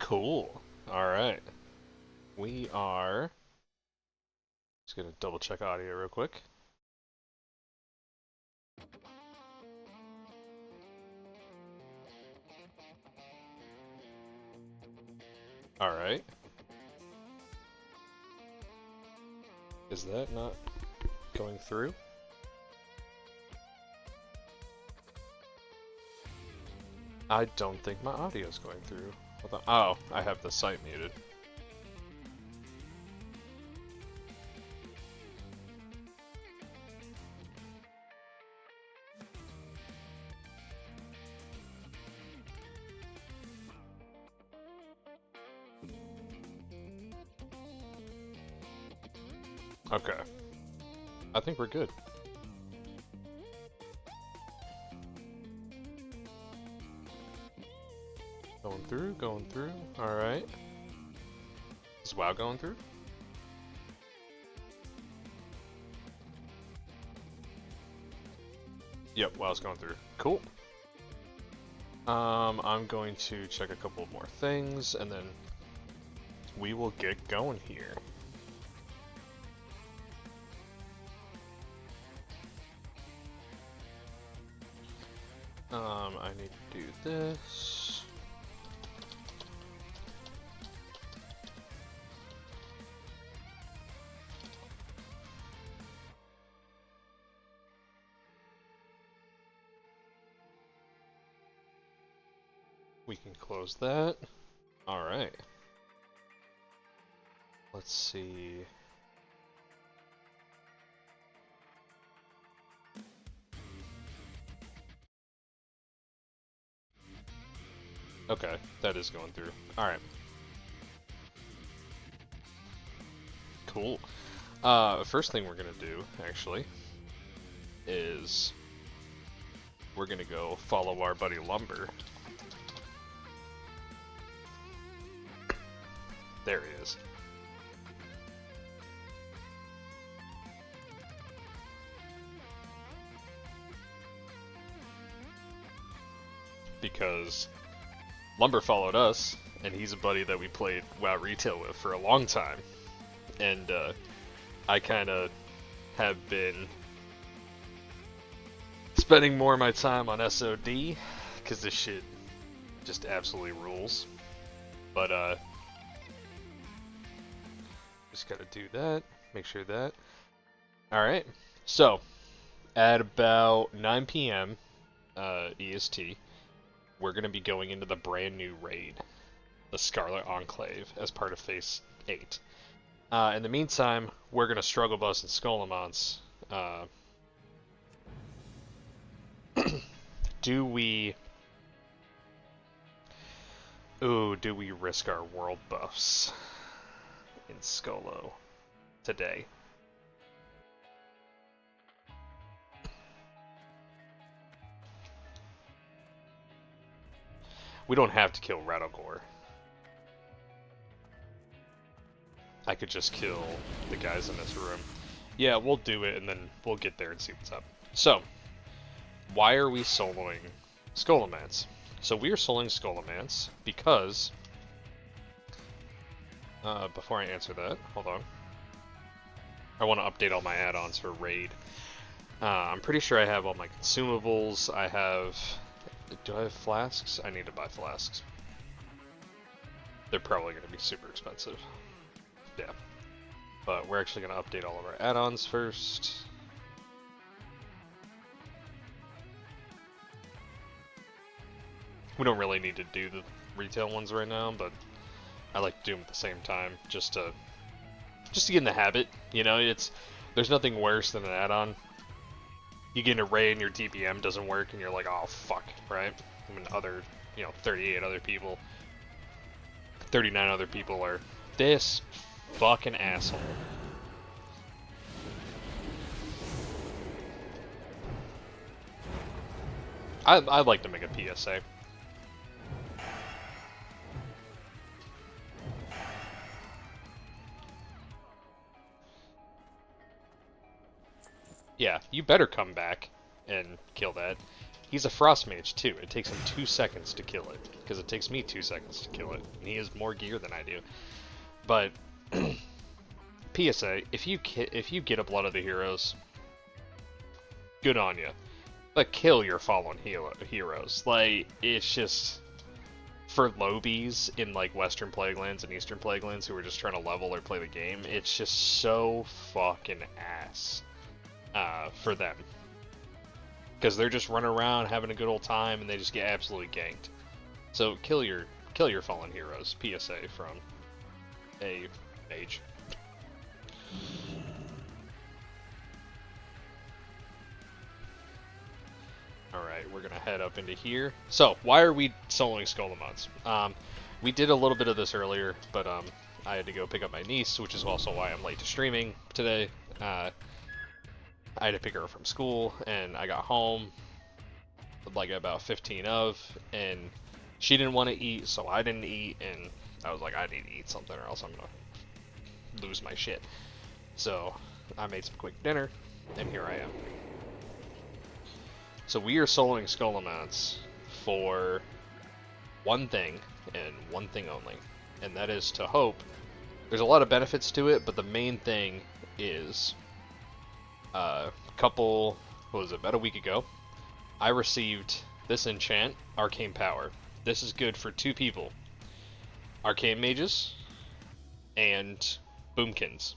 Cool. Alright. We are just gonna double check audio real quick. Alright. Is that not going through? I don't think my audio is going through. Hold on. Oh, I have the site muted. Okay. I think we're good. Going through. Alright. Is WoW going through? Yep, WoW's going through. Cool. I'm going to check a couple more things, and then we will get going here. I need to do this. We can close that. Alright. Let's see. Okay, that is going through. Alright. Cool. First thing we're gonna do, actually, is we're gonna go follow our buddy Lumber. There he is. Because Lumber followed us, and he's a buddy that we played WoW Retail with for a long time. And I kind of have been spending more of my time on SoD, because this shit just absolutely rules. But just gotta do that, make sure that. Alright, so at about 9 p.m. EST, we're going to be going into the brand new raid, the Scarlet Enclave, as part of Phase 8. In the meantime, we're going to struggle bus and Skolamons. Do we risk our world buffs in Skolo today? We don't have to kill Radogor. I could just kill the guys in this room. Yeah, we'll do it, and then we'll get there and see what's up. So, why are we soloing Skolamance? So we are soloing Skolamance because... before I answer that, hold on. I want to update all my add-ons for Raid. I'm pretty sure I have all my consumables. I have... Do I have flasks? I need to buy flasks. They're probably going to be super expensive. Yeah. But we're actually going to update all of our add-ons first. We don't really need to do the retail ones right now, but I like to do them at the same time, just to get in the habit. You know, there's nothing worse than an add-on. You get in a raid and your TPM doesn't work, and you're like, oh fuck, right? I mean, 38 other people, 39 other people are this fucking asshole. I'd like to make a PSA. Yeah, you better come back and kill that. He's a frost mage too. It takes him 2 seconds to kill it, because it takes me 2 seconds to kill it, and he has more gear than I do. But PSA: if you get a Blood of the Heroes, good on you. But kill your fallen heroes. Like, it's just, for lowbies in like Western Plaguelands and Eastern Plaguelands who are just trying to level or play the game, it's just so fucking ass for them. Because they're just running around having a good old time and they just get absolutely ganked. So kill your fallen heroes. PSA from a mage. Alright, we're gonna head up into here. So, why are we soloing Scolomonts? We did a little bit of this earlier, but I had to go pick up my niece, which is also why I'm late to streaming today. I had to pick her up from school, and I got home like about 15 of, and she didn't want to eat, so I didn't eat, and I was like, I need to eat something or else I'm gonna lose my shit. So I made some quick dinner, and here I am. So we are soloing Scolomonts for one thing, and one thing only, and that is to hope. There's a lot of benefits to it, but the main thing is about a week ago, I received this enchant, Arcane Power. This is good for 2 people, Arcane Mages and Boomkins.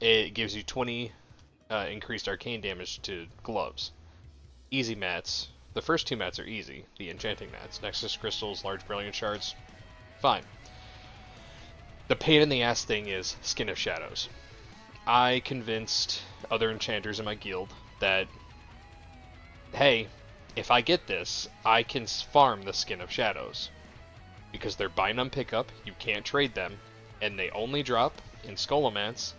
It gives you 20 increased arcane damage to gloves. Easy mats. The first 2 mats are easy, the enchanting mats. Nexus Crystals, Large Brilliant Shards, fine. The pain in the ass thing is Skin of Shadows. I convinced other enchanters in my guild that, hey, if I get this, I can farm the Skin of Shadows. Because they're bind on pickup, you can't trade them, and they only drop in Scholomance.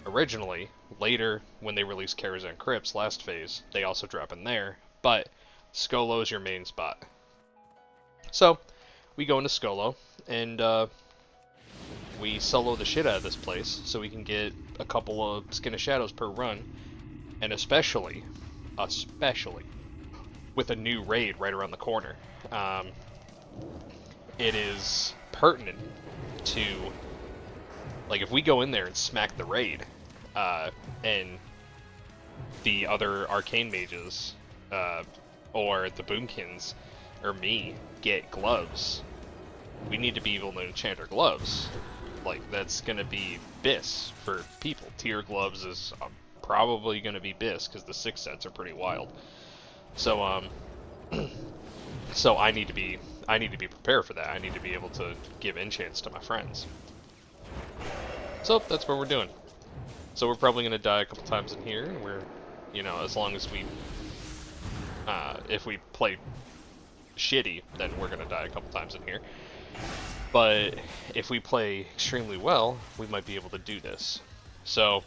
Originally, later, when they released Karazhan Crypts last phase, they also drop in there, but Skolo is your main spot. So, we go into Skolo, and we solo the shit out of this place, so we can get a couple of Skin of Shadows per run, and especially, with a new raid right around the corner. It is pertinent to, like, if we go in there and smack the raid, and the other arcane mages, or the boomkins, or me, get gloves, we need to be able to enchant our gloves. Like, that's gonna be BIS for people. Tier gloves is probably gonna be BIS, because the 6 sets are pretty wild. So, so I need to be prepared for that. I need to be able to give enchants to my friends. So that's what we're doing. So we're probably gonna die a couple times in here, and we're, you know, as long as we, if we play shitty, then we're gonna die a couple times in here. But if we play extremely well, we might be able to do this. So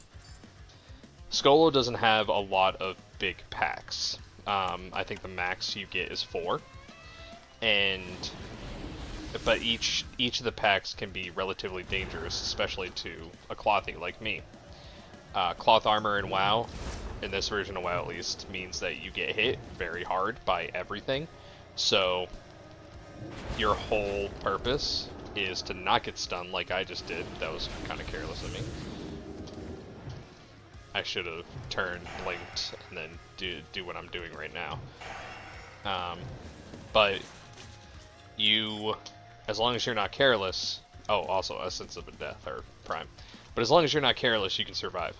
Skolo doesn't have a lot of big packs. I think the max you get is 4, but each of the packs can be relatively dangerous, especially to a clothy like me. Cloth armor in WoW, in this version of WoW at least, means that you get hit very hard by everything. So your whole purpose is to not get stunned like I just did. That was kind of careless of me. I should have turned, blinked, and then do what I'm doing right now. But you, as long as you're not careless, oh, also Essence of a Death, or Prime. But as long as you're not careless, you can survive.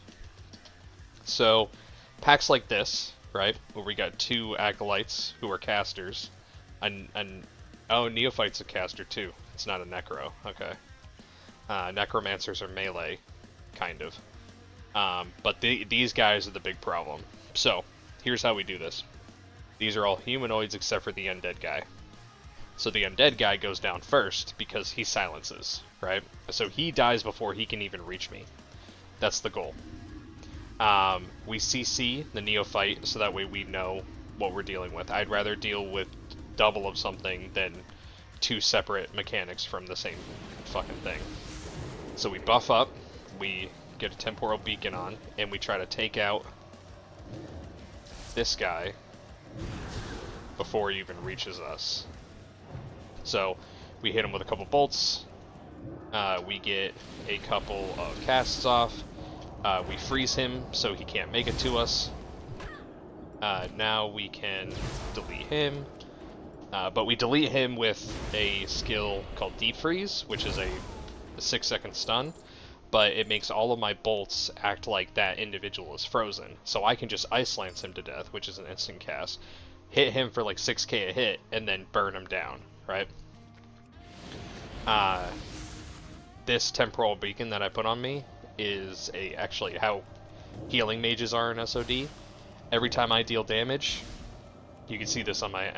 So, packs like this, right, where we got 2 Acolytes who are casters, oh, Neophyte's a caster too. It's not a Necro, okay. Necromancers are melee, kind of. But these guys are the big problem. So, here's how we do this. These are all humanoids except for the undead guy. So the undead guy goes down first because he silences, right? So he dies before he can even reach me. That's the goal. We CC the neophyte so that way we know what we're dealing with. I'd rather deal with double of something than 2 separate mechanics from the same fucking thing. So we buff up, we get a temporal beacon on, and we try to take out this guy before he even reaches us. So we hit him with a couple bolts. We get a couple of casts off. We freeze him so he can't make it to us. Now we can delete him. But we delete him with a skill called Deep Freeze, which is a 6-second stun. But it makes all of my bolts act like that individual is frozen. So I can just Ice Lance him to death, which is an instant cast. Hit him for like 6k a hit, and then burn him down, right? This Temporal Beacon that I put on me is actually how healing mages are in SoD. Every time I deal damage, you can see this on my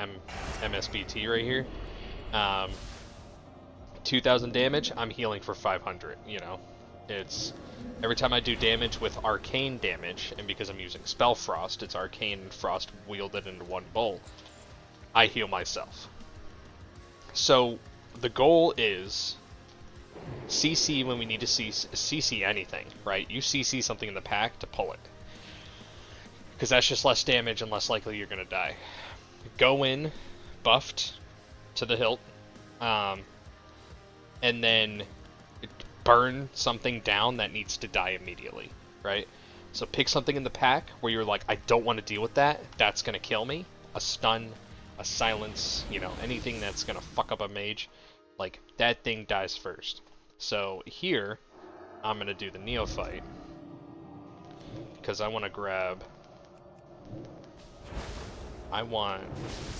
MSBT right here. 2,000 damage, I'm healing for 500, you know. It's every time I do damage with arcane damage, and because I'm using Spell Frost, it's arcane and frost wielded into one bolt, I heal myself. So the goal is CC when we need to CC anything, right? You CC something in the pack to pull it. Because that's just less damage and less likely you're going to die. Go in, buffed to the hilt, and then burn something down that needs to die immediately, right? So pick something in the pack where you're like, I don't want to deal with that, that's going to kill me. A stun, a silence, you know, anything that's going to fuck up a mage, like, that thing dies first. So here, I'm going to do the Neophyte, because I want to grab... I want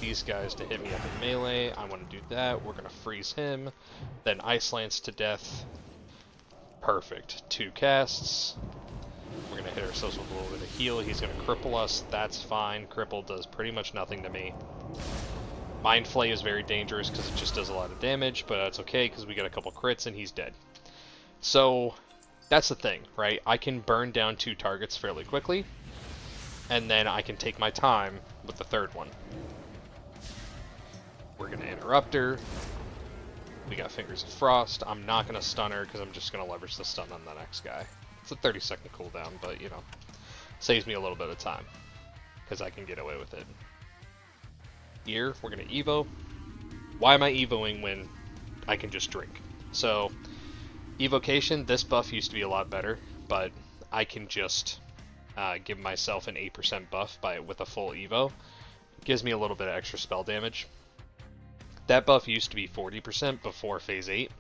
these guys to hit me up in melee. I want to do that. We're going to freeze him. Then Ice Lance to death. Perfect. 2 casts. We're going to hit ourselves with a little bit of heal. He's going to cripple us. That's fine. Cripple does pretty much nothing to me. Mind Flay is very dangerous because it just does a lot of damage, but that's okay because we got a couple crits and he's dead. So that's the thing, right? I can burn down 2 targets fairly quickly, and then I can take my time with the third one. We're going to interrupt her. We got Fingers of Frost. I'm not going to stun her because I'm just going to leverage the stun on the next guy. It's a 30-second cooldown, but, you know, saves me a little bit of time because I can get away with it. Here, we're going to Evo. Why am I Evoing when I can just drink? So, Evocation, this buff used to be a lot better, but I can just give myself an 8% buff with a full Evo. It gives me a little bit of extra spell damage. That buff used to be 40% before Phase 8.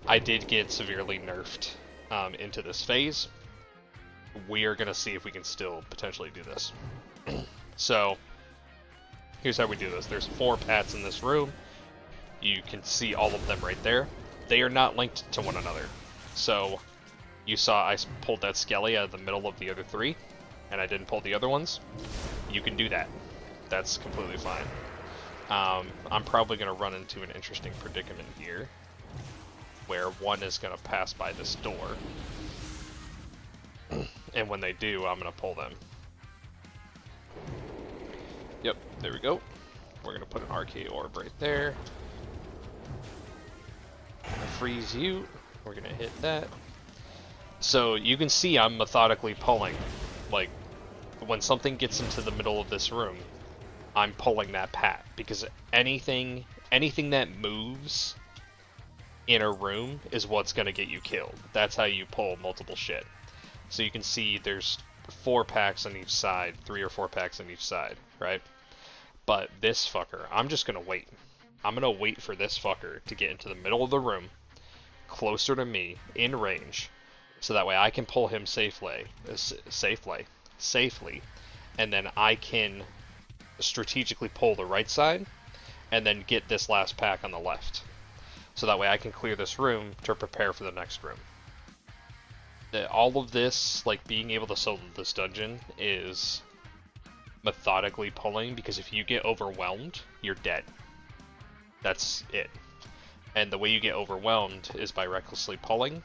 I did get severely nerfed into this phase. We are going to see if we can still potentially do this. So, here's how we do this. There's 4 pats in this room. You can see all of them right there. They are not linked to one another. So, you saw I pulled that Skelly out of the middle of the other 3, and I didn't pull the other ones. You can do that. That's completely fine. I'm probably going to run into an interesting predicament here, where one is going to pass by this door, and when they do, I'm going to pull them. Yep, there we go. We're going to put an RK Orb right there. Freeze you. We're going to hit that. So you can see I'm methodically pulling. Like, when something gets into the middle of this room, I'm pulling that pat, because anything that moves in a room is what's going to get you killed. That's how you pull multiple shit. So you can see there's 4 packs on each side, 3 or 4 packs on each side, right? But this fucker, I'm just going to wait. I'm going to wait for this fucker to get into the middle of the room, closer to me, in range, so that way I can pull him safely, and then I can strategically pull the right side, and then get this last pack on the left. So that way I can clear this room to prepare for the next room. All of this, like being able to solo this dungeon, is methodically pulling, because if you get overwhelmed, you're dead. That's it. And the way you get overwhelmed is by recklessly pulling,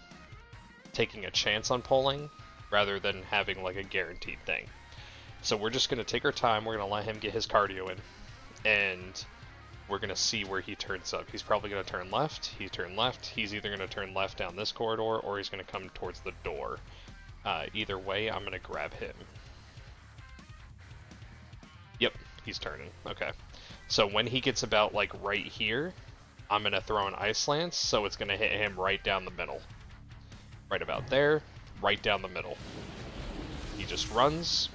taking a chance on pulling, rather than having like a guaranteed thing. So we're just going to take our time, we're going to let him get his cardio in, and we're going to see where he turns up. He's probably going to turn left, he turned left, he's either going to turn left down this corridor, or he's going to come towards the door. Either way, I'm going to grab him. Yep, He's turning. Okay. So when he gets about, like, right here, I'm going to throw an Ice Lance, so it's going to hit him right down the middle. Right about there, right down the middle. He just runs.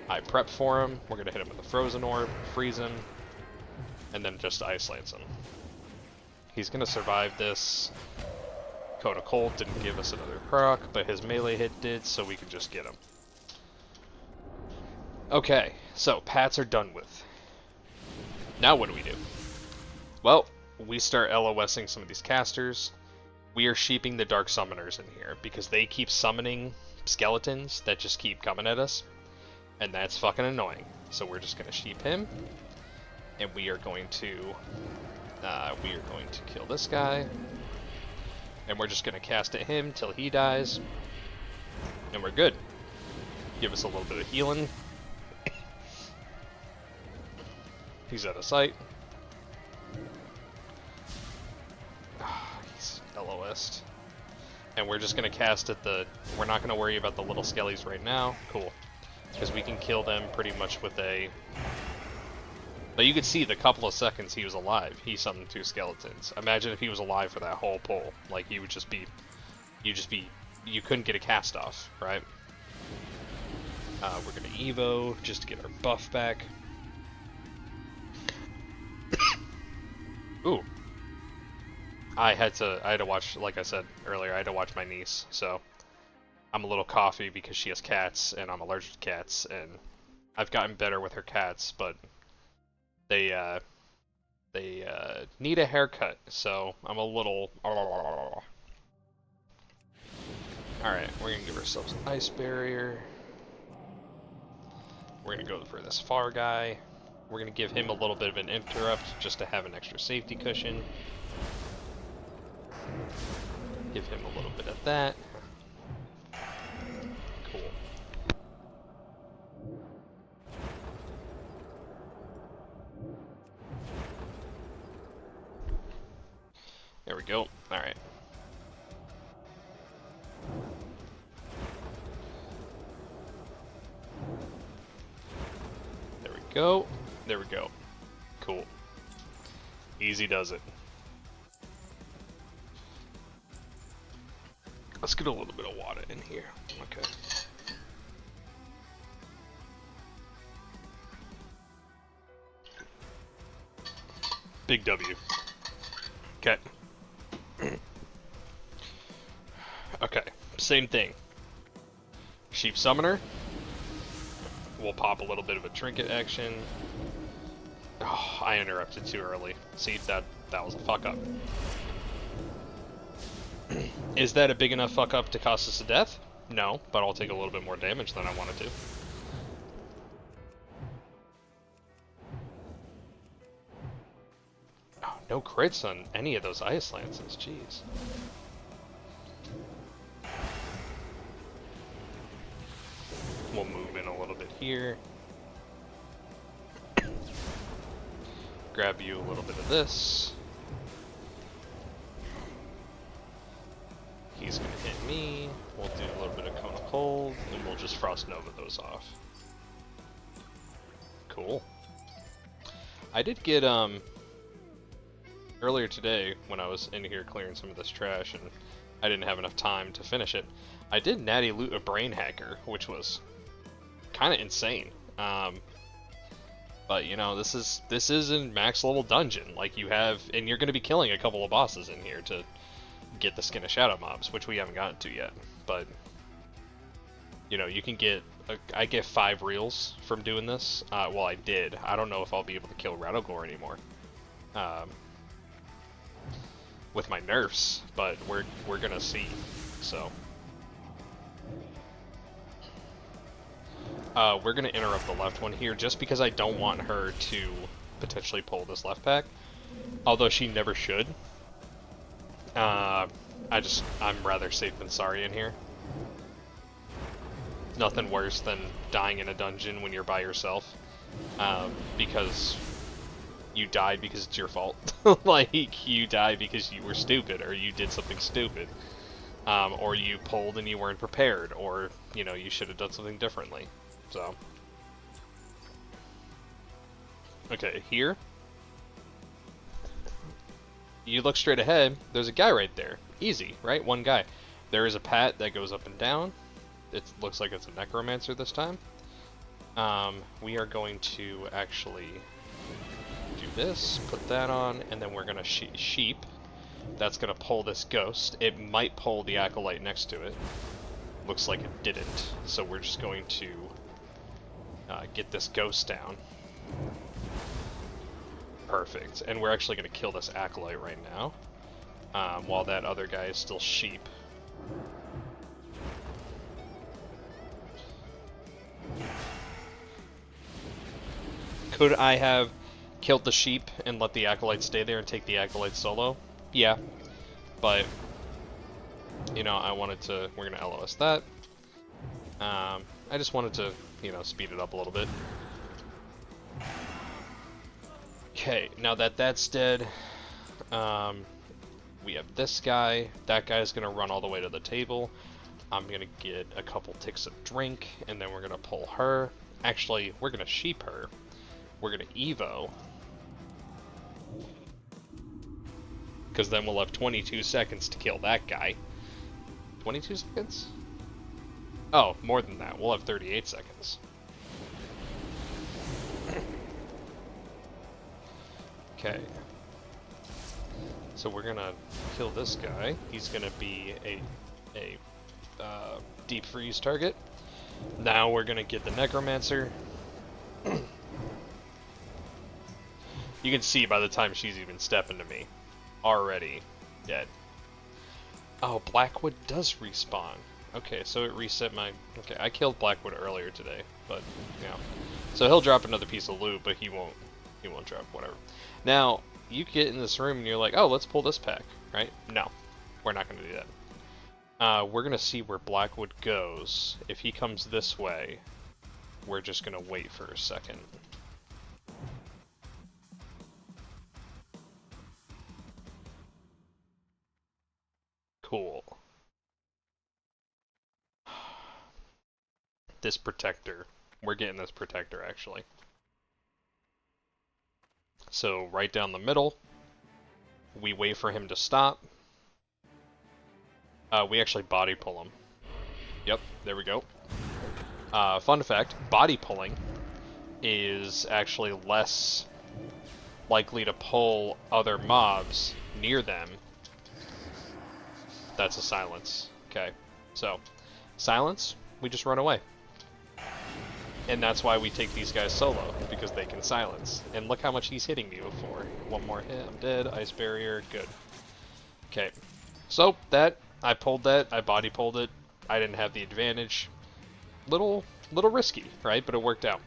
I prep for him. We're going to hit him with a Frozen Orb, freeze him, and then just Ice Lance him. He's going to survive this. Cone of Cold didn't give us another proc, but his melee hit did, so we can just get him. Okay, so Pats are done with. Now what do we do? Well, we start LOSing some of these casters. We are sheeping the Dark Summoners in here, because they keep summoning skeletons that just keep coming at us. And that's fucking annoying. So we're just going to sheep him. And we are going to kill this guy. And we're just going to cast at him till he dies. And we're good. Give us a little bit of healing. He's out of sight. He's LOS'd. And we're just going to cast at the... We're not going to worry about the little skellies right now. Cool. Because we can kill them pretty much with a... But you could see the couple of seconds he was alive, he summoned 2 skeletons. Imagine if he was alive for that whole pull. Like, he would just be... You couldn't get a cast off, right? We're going to Evo, just to get our buff back. Ooh. I had to watch, like I said earlier, I had to watch my niece, so... I'm a little coughy because she has cats, and I'm allergic to cats, and I've gotten better with her cats, but they need a haircut, so I'm a little... Alright, we're gonna give ourselves an ice barrier. We're gonna go for this far guy. We're gonna give him a little bit of an interrupt, just to have an extra safety cushion. Give him a little bit of that. Cool. There we go. Alright. There we go. There we go. Cool. Easy does it. Let's get a little bit of water in here. Okay. Big W. Okay. Okay, same thing. Sheep Summoner. We'll pop a little bit of a trinket action. Oh, I interrupted too early. See, that was a fuck up. Is that a big enough fuck up to cost us a death? No, but I'll take a little bit more damage than I wanted to. Oh, no crits on any of those Ice Lances, jeez. We'll move in a little bit here. Grab you a little bit of this. He's gonna hit me. We'll do a little bit of Cone of Cold, and we'll just Frost Nova those off. Cool. I did get, earlier today, when I was in here clearing some of this trash, and I didn't have enough time to finish it, I did natty loot a Brain Hacker, which was kind of insane. But, you know, this is a max level dungeon. Like, you have, and you're gonna be killing a couple of bosses in here to get the Skin of Shadow mobs, which we haven't gotten to yet, but you know, you can get I get 5 reels from doing this. Well, I did. I don't know if I'll be able to kill Rattlegore anymore with my nerfs, but we're gonna see. So we're gonna interrupt the left one here just because I don't want her to potentially pull this left pack, although she never should. I'm rather safe than sorry in here. Nothing worse than dying in a dungeon when you're by yourself, because you died because it's your fault. Like, you died because you were stupid, or you did something stupid, or you pulled and you weren't prepared, or, you know, you should have done something differently. So, Okay, here. You look straight ahead, there's a guy right there. Easy, right? One guy. There is a pat that goes up and down. It looks like it's a necromancer this time. We are going to actually do this, put that on, and then we're going to sheep. That's going to pull this ghost. It might pull the acolyte next to it. Looks like it didn't. So we're just going to get this ghost down. Perfect. And we're actually going to kill this acolyte right now, while that other guy is still sheep. Could I have killed the sheep and let the acolyte stay there and take the acolyte solo? Yeah. But, you know, I wanted to... We're going to LOS that. I just wanted to, you know, speed it up a little bit. Okay, now that that's dead, we have this guy. That guy's going to run all the way to the table. I'm going to get a couple ticks of drink, and then we're going to pull her. Actually, we're going to sheep her. We're going to Evo. Because then we'll have 22 seconds to kill that guy. 22 seconds? Oh, more than that. We'll have 38 seconds. Okay. So we're going to kill this guy. He's going to be a deep freeze target. Now we're going to get the necromancer. You can see by the time she's even stepping to me, already dead. Oh, Blackwood does respawn. Okay, so it reset my... Okay, I killed Blackwood earlier today, but, yeah. So he'll drop another piece of loot, but he won't drop whatever. Now, you get in this room and you're like, oh, let's pull this pack, right? No, we're not going to do that. We're going to see where Blackwood goes. If he comes this way, we're just going to wait for a second. Cool. This protector. We're getting this protector, actually. So, right down the middle. We wait for him to stop. We actually body pull him. Yep, there we go. Fun fact, body pulling is actually less likely to pull other mobs near them. That's a silence. Okay, so silence, we just run away. And that's why we take these guys solo, because they can silence. And look how much he's hitting me before. One more hit, I'm dead, ice barrier, good. Okay, so that, I pulled that, I body pulled it, I didn't have the advantage. Little risky, right? But it worked out.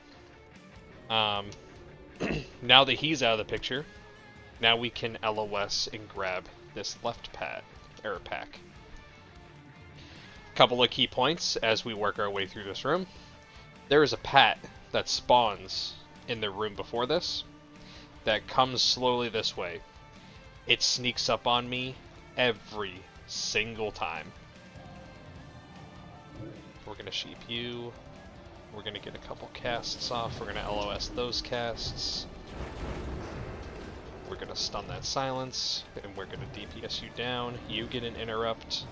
Now that he's out of the picture, now we can LOS and grab this left pack. Couple of key points as we work our way through this room. There is a pat that spawns in the room before this that comes slowly this way. It sneaks up on me every single time. We're going to sheep you. We're going to get a couple casts off. We're going to LOS those casts. We're going to stun that silence, and we're going to DPS you down. You get an interrupt.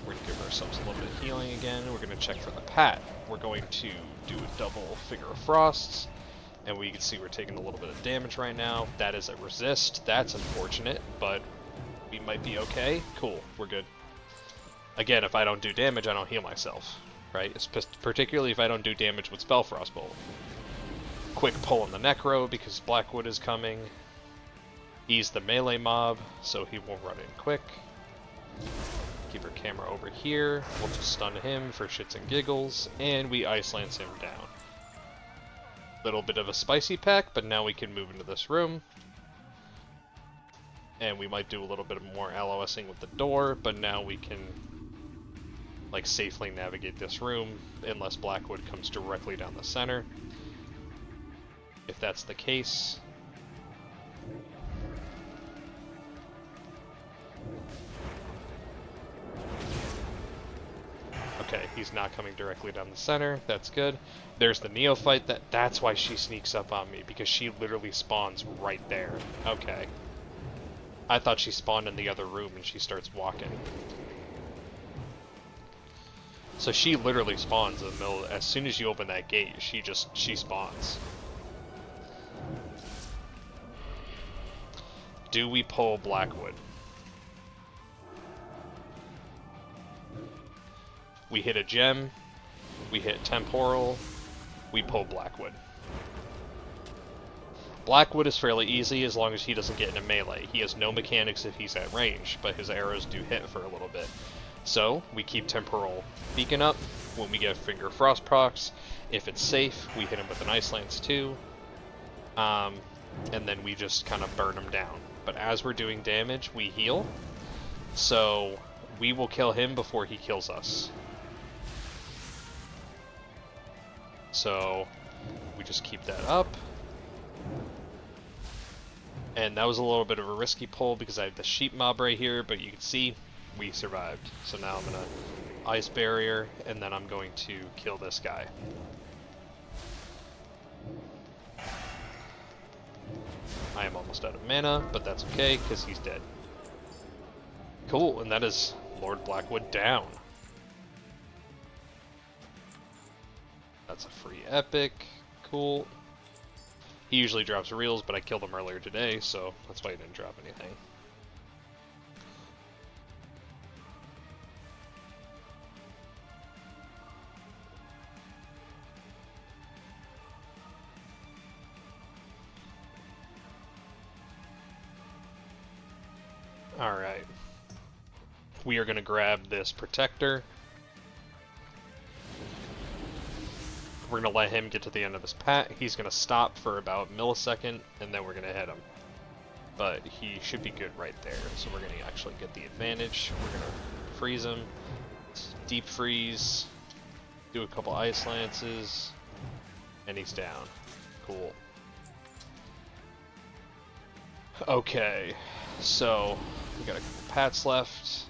We're going to give ourselves a little bit of healing again. We're going to check for the pat. We're going to do a double Figure of Frosts, and we can see we're taking a little bit of damage right now. That is a resist. That's unfortunate, but we might be okay. Cool, we're good. Again, if I don't do damage, I don't heal myself, right? Particularly if I don't do damage with Spell Frostbolt. Quick pull on the Necro because Blackwood is coming. He's the melee mob, so he will run in quick. Keep our camera over here. We'll just stun him for shits and giggles, and we ice lance him down. Little bit of a spicy pack, but now we can move into this room. And we might do a little bit more LOSing with the door, but now we can like safely navigate this room unless Blackwood comes directly down the center. If that's the case, Okay, he's not coming directly down the center. That's good. There's the neophyte. That's why she sneaks up on me, because she literally spawns right there. Okay. I thought she spawned in the other room and she starts walking. So she literally spawns in the middle. As soon as you open that gate, she spawns. Do we pull Blackwood? We hit a gem, we hit temporal, we pull Blackwood. Blackwood is fairly easy as long as he doesn't get into melee. He has no mechanics if he's at range, but his arrows do hit for a little bit. So, we keep temporal beacon up. When we get finger frost procs, if it's safe, we hit him with an ice lance too. And then we just kind of burn him down. But as we're doing damage, we heal. So, we will kill him before he kills us. So, we just keep that up. And that was a little bit of a risky pull because I have the sheep mob right here, but you can see we survived. So now I'm going to ice barrier, and then I'm going to kill this guy. I am almost out of mana, but that's okay because he's dead. Cool, and that is Lord Blackwood down. That's a free epic. Cool. He usually drops reels, but I killed him earlier today, so that's why he didn't drop anything. Alright. We are going to grab this protector. We're going to let him get to the end of this pat. He's going to stop for about a millisecond, and then we're going to hit him. But he should be good right there, so we're going to actually get the advantage. We're going to freeze him, deep freeze, do a couple ice lances, and he's down. Cool. Okay, so we got a couple pats left.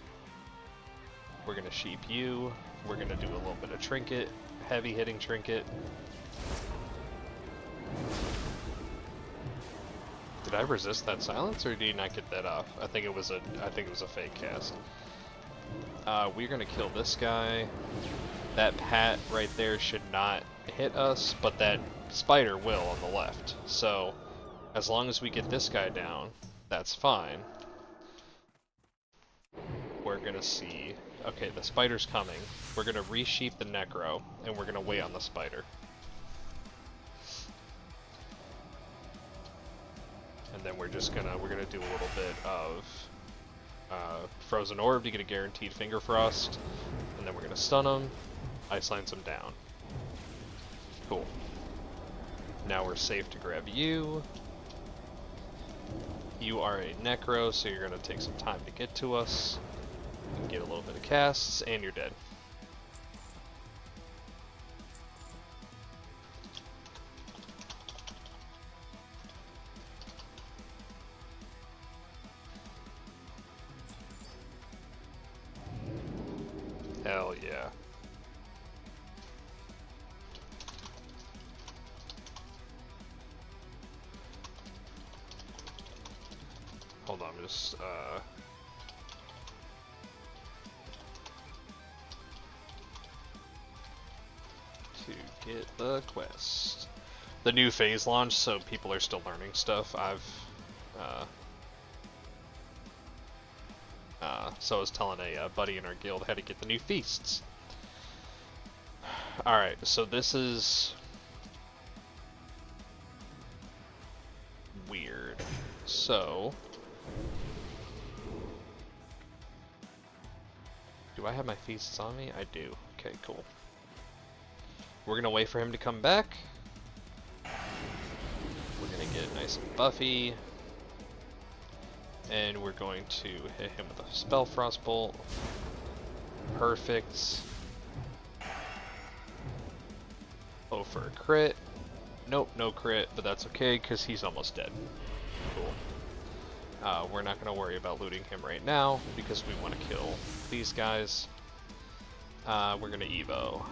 We're going to sheep you. We're going to do a little bit of trinket. Heavy hitting trinket. Did I resist that silence, or did you not get that off? I think it was a fake cast. We're gonna kill this guy. That pat right there should not hit us, but that spider will on the left. So as long as we get this guy down, that's fine. We're gonna see. Okay, the spider's coming. We're gonna resheep the necro, and we're gonna wait on the spider. And then we're gonna do a little bit of frozen orb to get a guaranteed finger frost, and then we're gonna stun him, ice lance him down. Cool. Now we're safe to grab you. You are a necro, so you're gonna take some time to get to us. Get a little bit of casts, and you're dead. Hell yeah. Hold on, just to get the quest. The new phase launch, so people are still learning stuff. So I was telling a buddy in our guild how to get the new feasts. Alright, so this is weird. So do I have my feasts on me? I do. Okay, cool. We're gonna wait for him to come back. We're gonna get nice and buffy. And we're going to hit him with a spell frost bolt. Perfect. Oh, for a crit. Nope, no crit, but that's okay because he's almost dead. Cool. We're not going to worry about looting him right now because we want to kill these guys. We're gonna Evo.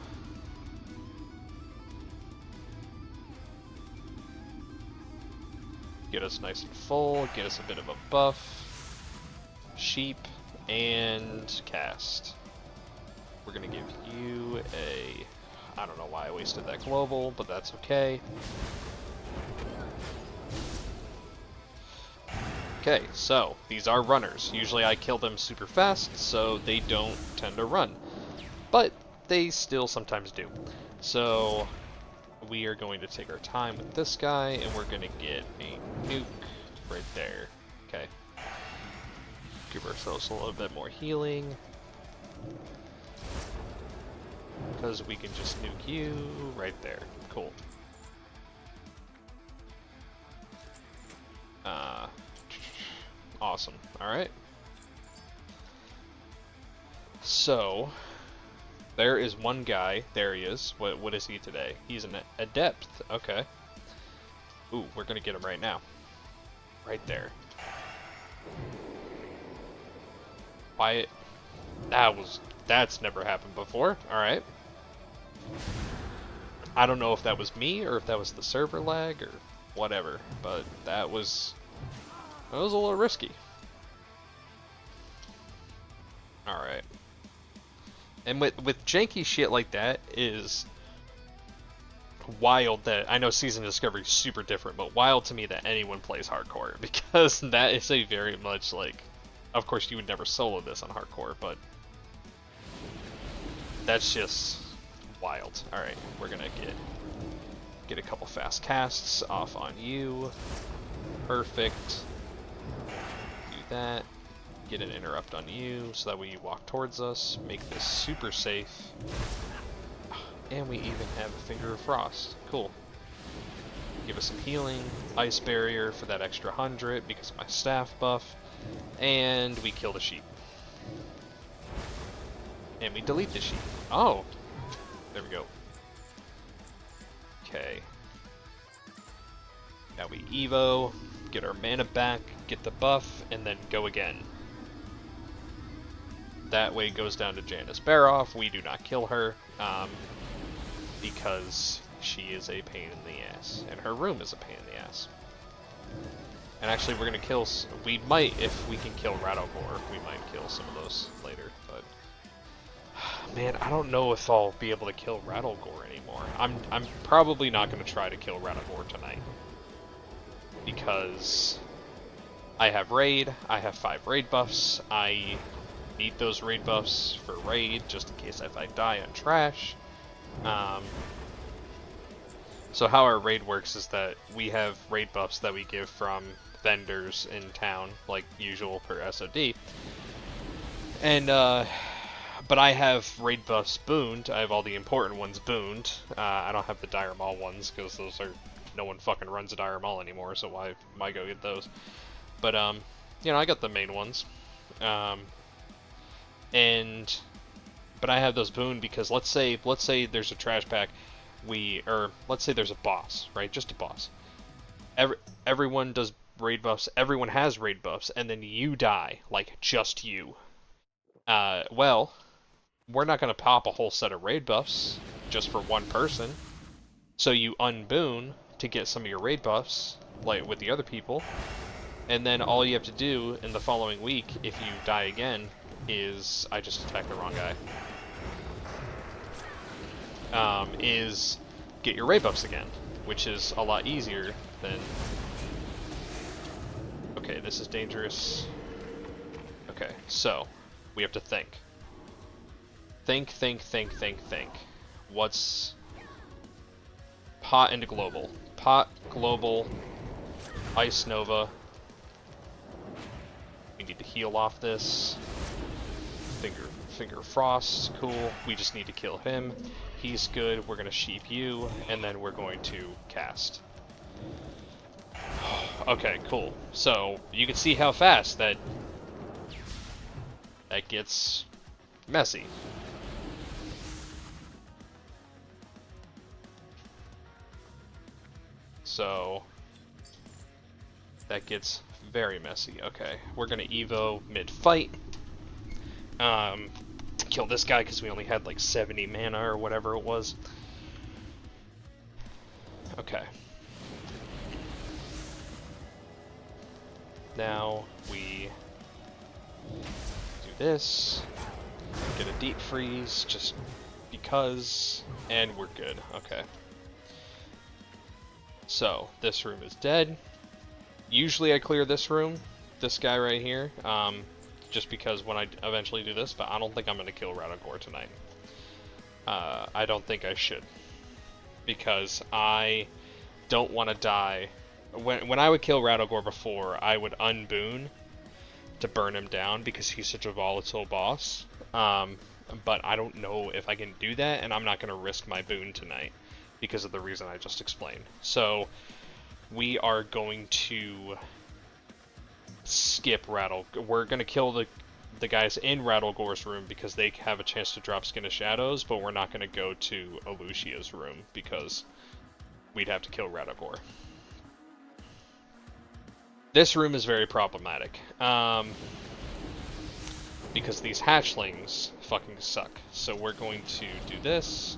Get us nice and full, get us a bit of a buff. Sheep, and cast. We're gonna give you a... I don't know why I wasted that global, but that's okay. Okay, so these are runners. Usually I kill them super fast, so they don't tend to run. But they still sometimes do. So we are going to take our time with this guy, and we're going to get a nuke right there. Okay. Give ourselves a little bit more healing. Because we can just nuke you right there. Cool. Awesome. Alright. So, there is one guy. There he is. What is he today? He's an adept. Okay. Ooh, we're gonna get him right now. Right there. Why? That's never happened before. Alright. I don't know if that was me or if that was the server lag or whatever, but that was a little risky. Alright. And with janky shit like that is wild that, I know Season Discovery is super different, but wild to me that anyone plays hardcore, because that is a very much like, of course you would never solo this on hardcore, but that's just wild. Alright, we're gonna get a couple fast casts off on you. Perfect. Do that. Get an interrupt on you, so that way you walk towards us. Make this super safe. And we even have a Finger of Frost. Cool. Give us some healing. Ice Barrier for that extra 100 because of my staff buff. And we kill the sheep. And we delete the sheep. Oh! There we go. Okay. Now we Evo, get our mana back, get the buff, and then go again. That way goes down to Janice Baroff. We do not kill her, because she is a pain in the ass. And her room is a pain in the ass. And actually we're gonna kill... We might, if we can kill Rattlegore, we might kill some of those later, but... Man, I don't know if I'll be able to kill Rattlegore anymore. I'm probably not gonna try to kill Rattlegore tonight. Because... I have raid, I have 5 raid buffs, I need those raid buffs for raid, just in case if I die on trash. So how our raid works is that we have raid buffs that we give from vendors in town, like usual per SoD. And, but I have raid buffs booned, I have all the important ones booned. I don't have the Dire Maul ones, because those are... No one fucking runs a Dire Maul anymore, so why go get those? But, you know, I got the main ones. But I have those booned because let's say there's a trash pack, let's say there's a boss, right? Just a boss. Everyone does raid buffs, everyone has raid buffs, and then you die, like, just you. Well, we're not gonna pop a whole set of raid buffs just for one person. So you unboon to get some of your raid buffs, like with the other people. And then all you have to do in the following week, if you die again, is... I just attacked the wrong guy. Is get your raid buffs again, which is a lot easier than... Okay, this is dangerous. Okay, so, we have to think. Think. What's... Pot into global. Pot, global, Ice Nova. We need to heal off this. Finger Frost, cool. We just need to kill him. He's good. We're gonna sheep you, and then we're going to cast. Okay, cool. So you can see how fast that gets messy. So that gets very messy. Okay, we're gonna Evo mid-fight. kill this guy because we only had like 70 mana or whatever it was. Okay. Now we do this, get a deep freeze just because, and we're good. Okay. So, this room is dead. Usually I clear this room, this guy right here, just because when I eventually do this, but I don't think I'm going to kill Radagor tonight. I don't think I should, because I don't want to die. When I would kill Radagor before, I would unboon to burn him down because he's such a volatile boss. But I don't know if I can do that, and I'm not going to risk my boon tonight because of the reason I just explained. So we are going to skip We're going to kill the guys in Radagor's room because they have a chance to drop Skin of Shadows, but we're not going to go to Alucia's room because we'd have to kill Radagor. This room is very problematic, because these hatchlings fucking suck. So we're going to do this.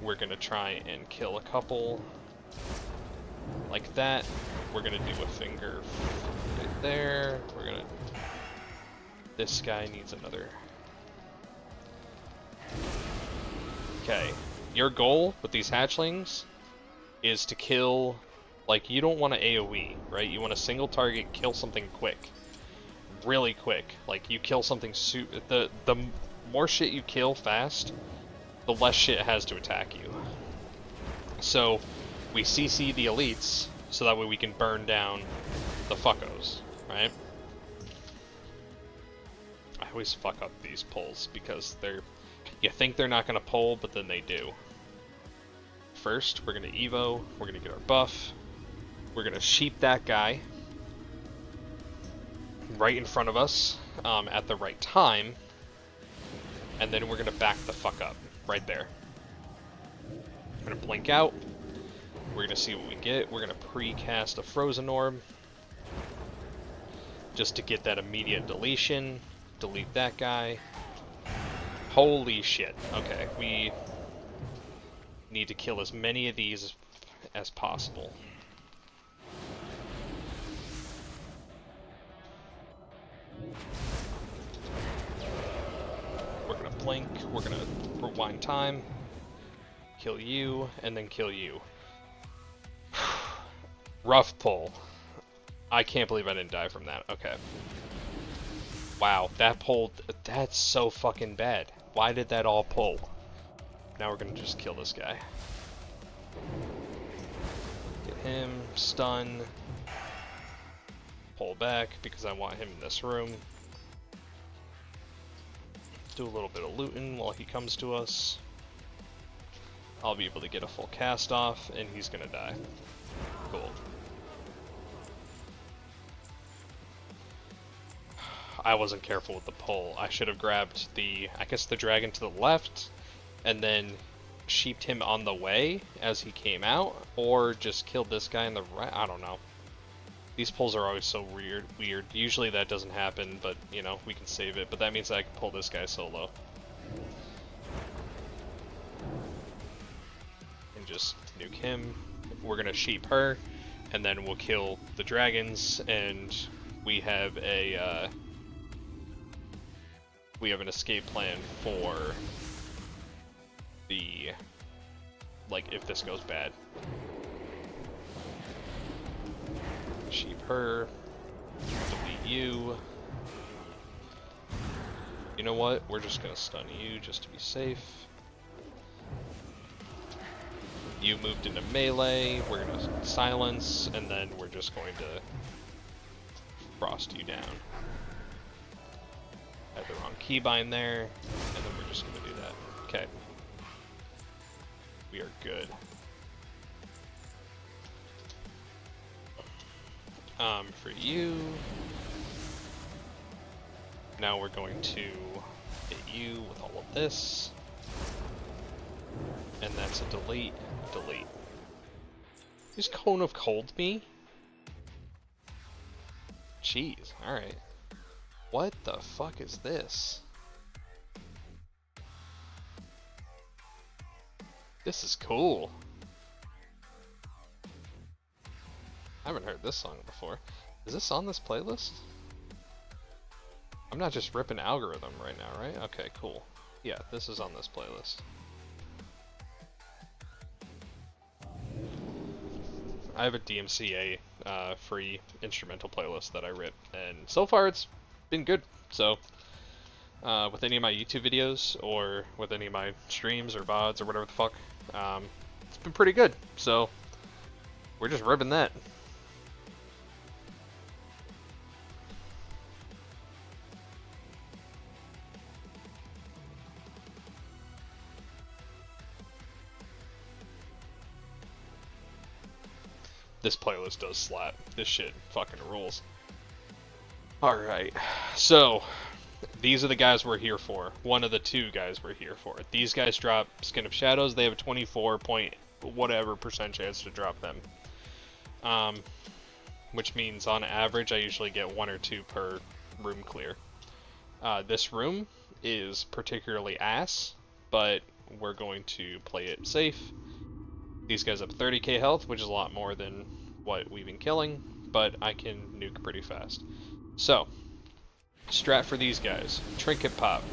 We're going to try and kill a couple like that. We're going to do a finger right there. We're going to... This guy needs another. Okay. Your goal with these hatchlings is to kill... Like, you don't want to AoE, right? You want a single target, kill something quick. Really quick. Like, you kill something the more shit you kill fast, the less shit it has to attack you. So, we CC the elites, so that way we can burn down the fuckos, right? I always fuck up these pulls, because you think they're not going to pull, but then they do. First, we're going to Evo, we're going to get our buff. We're going to sheep that guy right in front of us at the right time, and then we're going to back the fuck up right there. We're going to blink out. We're going to see what we get. We're going to pre-cast a Frozen Orb just to get that immediate deletion. Delete that guy. Holy shit. Okay, we need to kill as many of these as possible. We're gonna blink, we're gonna rewind time, kill you, and then kill you. Rough pull. I can't believe I didn't die from that. Okay. Wow, that pulled... That's so fucking bad. Why did that all pull? Now we're gonna just kill this guy. Get him, stun, pull back because I want him in this room. Do a little bit of looting while he comes to us. I'll be able to get a full cast off, and he's gonna die. Cool. I wasn't careful with the pull. I should have grabbed I guess the dragon to the left, and then sheeped him on the way as he came out, or just killed this guy in the right. I don't know. These pulls are always so weird. Usually that doesn't happen, but, you know, we can save it. But that means that I can pull this guy solo. And just nuke him. We're gonna sheep her, and then we'll kill the dragons, and we have an escape plan for if this goes bad. Sheep her, delete you. You know what? We're just gonna stun you just to be safe. You moved into melee, we're gonna silence, and then we're just going to frost you down. Have the wrong keybind there, and then we're just gonna do that. Okay. We are good. For you, now we're going to hit you with all of this, and that's a delete. Is Cone of Cold me? Jeez, alright. What the fuck is this? This is cool. I haven't heard this song before. Is this on this playlist? I'm not just ripping algorithm right now, right? Okay, cool. Yeah, this is on this playlist. I have a DMCA free instrumental playlist that I rip, and so far it's been good. So, with any of my YouTube videos, or with any of my streams or VODs or whatever the fuck, it's been pretty good. So, we're just ripping that. This playlist does slap. This shit fucking rules. Alright, so these are the guys we're here for. One of the two guys we're here for. These guys drop Skin of Shadows. They have a 24 point whatever percent chance to drop them. Which means on average I usually get 1 or 2 per room clear. This room is particularly ass, but we're going to play it safe. These guys have 30k health, which is a lot more than what we've been killing, but I can nuke pretty fast. So, strat for these guys. Trinket Pop.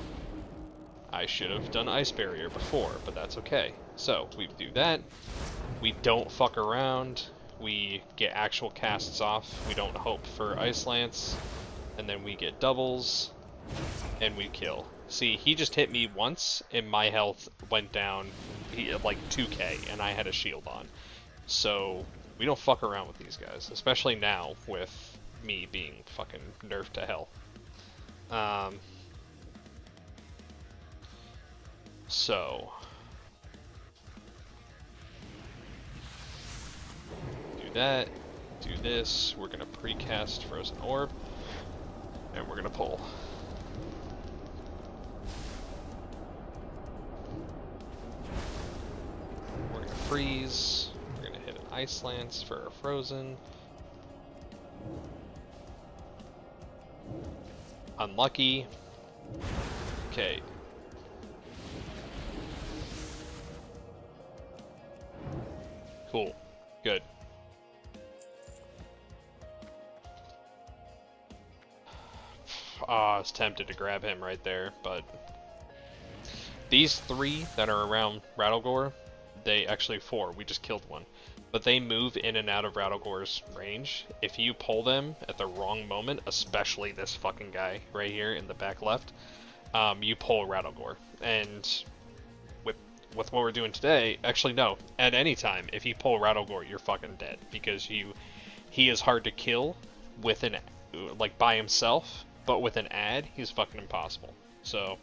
I should have done Ice Barrier before, but that's okay. So, we do that. We don't fuck around. We get actual casts off. We don't hope for Ice Lance. And then we get doubles. And we kill. See, he just hit me once, and my health went down like 2k, and I had a shield on. So, we don't fuck around with these guys, especially now with me being fucking nerfed to hell. So, do that, do this, we're gonna precast Frozen Orb, and we're gonna pull. We're gonna freeze, we're gonna hit an Ice Lance for our Frozen. Unlucky. Okay. Cool. Good. I was tempted to grab him right there, but these 3 that are around Rattlegore, they actually 4, we just killed one, but they move in and out of Rattlegore's range. If you pull them at the wrong moment, especially this fucking guy right here in the back left, you pull Rattlegore. And with what we're doing today, actually no, at any time, if you pull Rattlegore, you're fucking dead, because he is hard to kill with an, like, by himself, but with an ad, he's fucking impossible. So,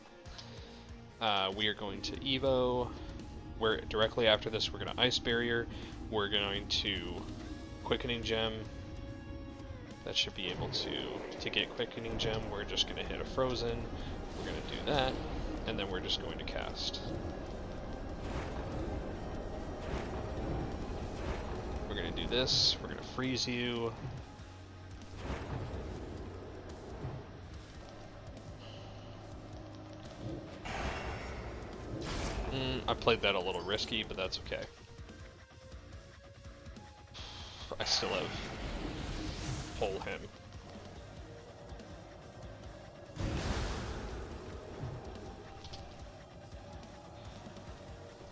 we are going to Evo. We're directly after this, we're going to Ice Barrier. We're going to Quickening Gem. That should be able to get Quickening Gem. We're just going to hit a Frozen. We're going to do that, and then we're just going to cast. We're going to do this. We're going to freeze you. I played that a little risky, but that's okay. I still have pull him.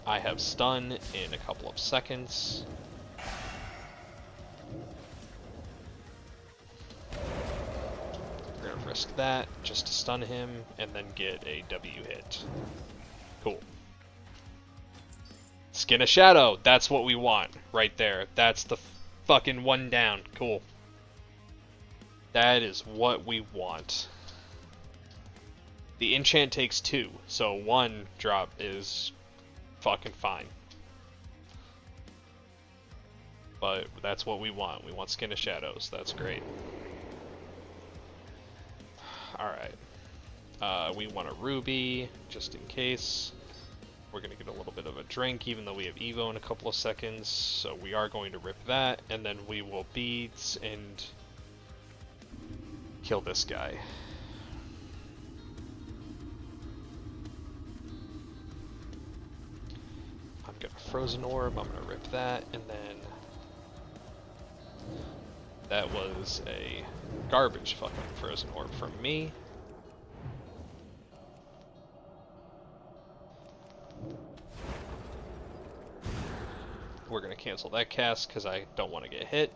I have stun in a couple of seconds. We're gonna risk that just to stun him and then get a W hit. Cool. Skin of Shadow, that's what we want right there. That's the fucking one down. Cool. That is what we want. The enchant takes 2, so 1 drop is fucking fine. But that's what we want. We want Skin of Shadows. That's great. Alright. We want a Ruby, just in case. We're going to get a little bit of a drink, even though we have Evo in a couple of seconds. So we are going to rip that, and then we will beads and kill this guy. I'm I'm gonna Frozen Orb, I'm gonna rip that, and then that was a garbage fucking Frozen Orb from me. We're gonna cancel that cast because I don't want to get hit.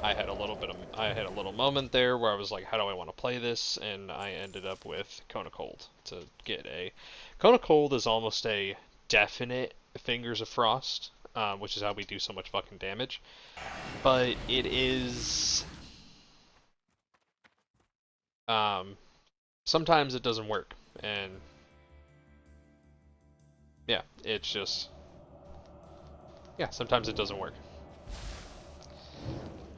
I had a little moment there where I was like, how do I want to play this? And I ended up with Cone of Cold to get a... Cone of Cold is almost a definite Fingers of Frost, which is how we do so much fucking damage. But it is... sometimes it doesn't work, and... yeah, it's just... yeah, sometimes it doesn't work.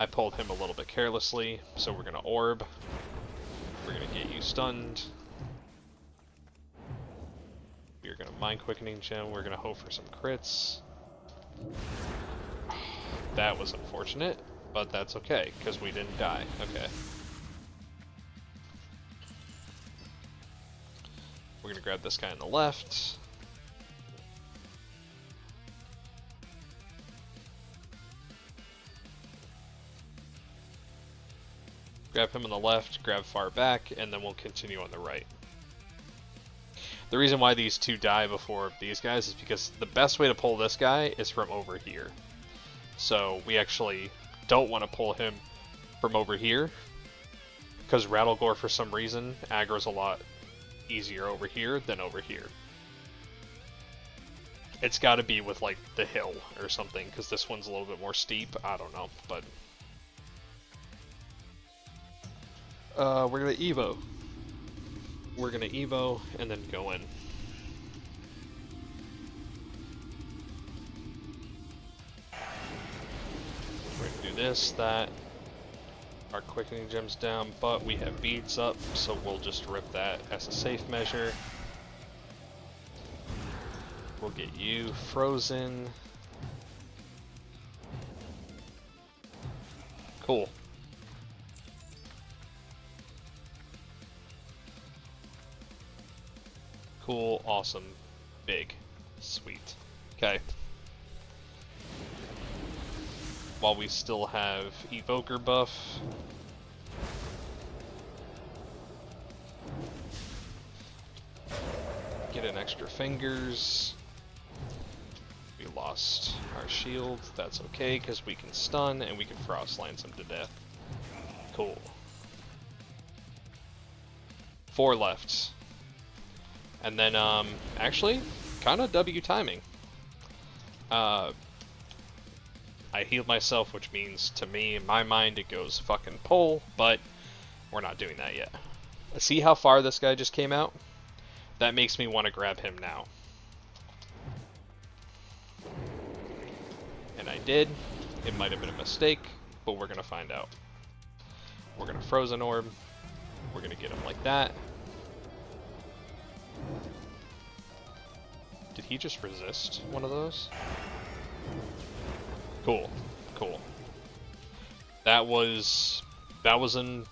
I pulled him a little bit carelessly, so we're gonna Orb. We're gonna get you stunned. We're gonna Mind Quickening Gem. We're gonna hope for some crits. That was unfortunate, but that's okay, because we didn't die. Okay. We're gonna grab this guy on the left. Grab him on the left, grab far back, and then we'll continue on the right. The reason why these two die before these guys is because the best way to pull this guy is from over here. So we actually don't want to pull him from over here, because Rattlegore for some reason aggro's a lot easier over here than over here. It's got to be with like the hill or something, because this one's a little bit more steep. I don't know, but... we're gonna Evo. We're gonna Evo and then go in. We're gonna do this, that. Our quickening gem's down, but we have beads up, so we'll just rip that as a safe measure. We'll get you frozen. Cool. Cool, awesome, big, sweet. Okay. While we still have Evoker buff. Get an extra fingers. We lost our shield, that's okay, because we can stun and we can frost lance him to death. Cool. 4 left. And then, actually, kind of W timing. I healed myself, which means, to me, in my mind, it goes fucking pull, but we're not doing that yet. See how far this guy just came out? That makes me want to grab him now. And I did. It might have been a mistake, but we're going to find out. We're going to Frozen Orb. We're going to get him like that. Did he just resist one of those? Cool, cool. That was a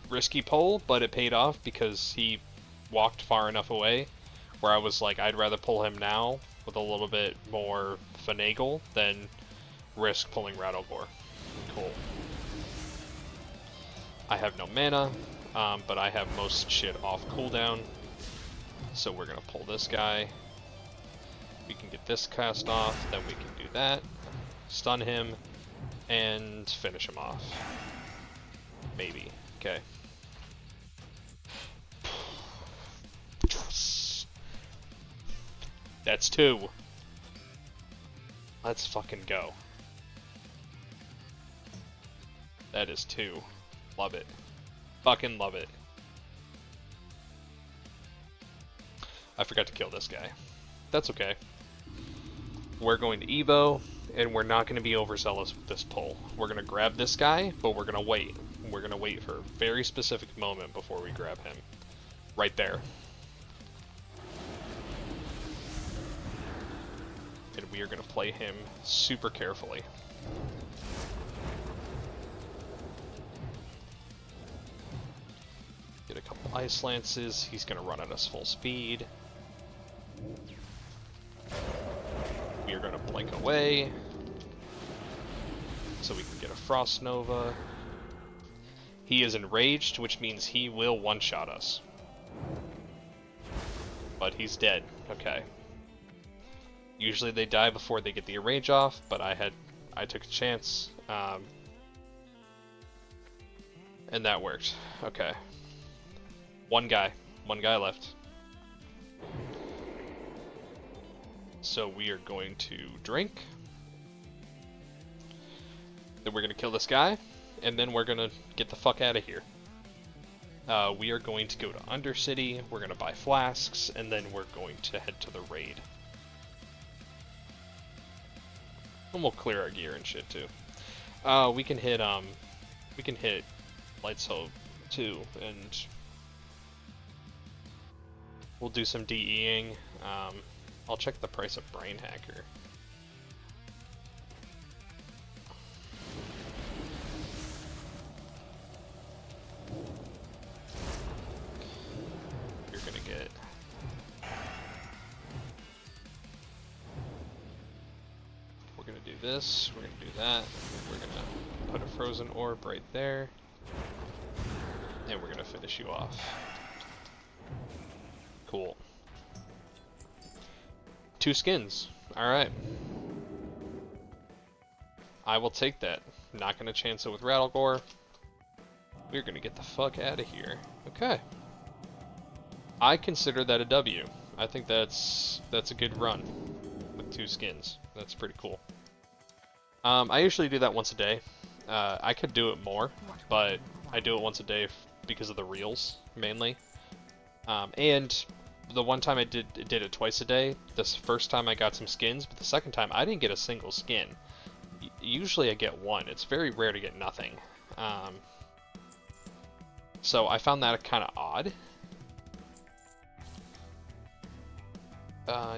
risky pull, but it paid off because he walked far enough away where I was like, I'd rather pull him now with a little bit more finagle than risk pulling Rattlegore. Cool. I have no mana, but I have most shit off cooldown. So we're gonna pull this guy. We can get this cast off, then we can do that, stun him, and finish him off. Maybe. Okay. That's 2. Let's fucking go. That is 2. Love it. Fucking love it. I forgot to kill this guy. That's okay. We're going to Evo, and we're not going to be overzealous with this pull. We're going to grab this guy, but we're going to wait. We're going to wait for a very specific moment before we grab him. Right there. And we are going to play him super carefully. Get a couple Ice Lances. He's gonna run at us full speed. We are gonna blink away, so we can get a Frost Nova. He is enraged, which means he will one-shot us. But he's dead. Okay. Usually they die before they get the enrage off, but I took a chance, and that worked. Okay. One guy left. So we are going to drink. Then we're gonna kill this guy, and then we're gonna get the fuck out of here. We are going to go to Undercity, we're gonna buy flasks, and then we're going to head to the raid. And we'll clear our gear and shit too. We can hit Light's Hope too, and we'll do some DEing. I'll check the price of Brain Hacker. You're gonna get we're gonna do this, we're gonna do that, we're gonna put a frozen orb right there, and we're gonna finish you off. Cool. 2 skins. Alright. I will take that. Not gonna chance it with Rattlegore. We're gonna get the fuck out of here. Okay. I consider that a W. I think that's a good run with 2 skins. That's pretty cool. I usually do that once a day. I could do it more, but I do it once a day because of the reels, mainly. And the one time I did it twice a day. This first time I got some skins, but the second time I didn't get a single skin. Usually I get 1. It's very rare to get nothing. So I found that kind of odd.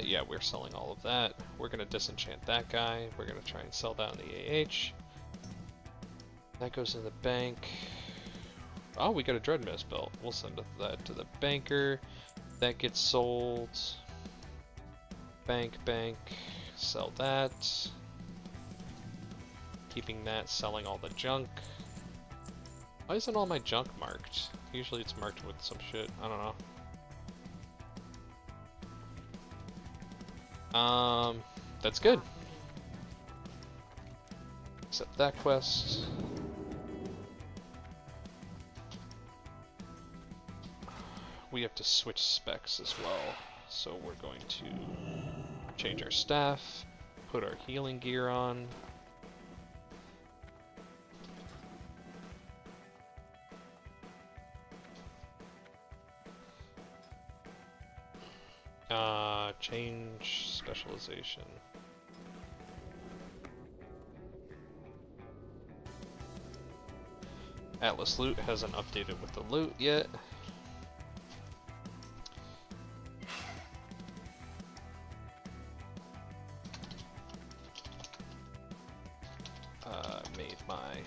Yeah, we're selling all of that. We're gonna disenchant that guy. We're gonna try and sell that on the AH. That goes in the bank. Oh, we got a Dread Mist belt. We'll send that to the banker. That gets sold. Bank, sell that. Keeping that, selling all the junk. Why isn't all my junk marked? Usually it's marked with some shit. I don't know. That's good. Accept that quest. We have to switch specs as well, so we're going to change our staff, put our healing gear on. Change specialization. Atlas loot hasn't updated with the loot yet. Made my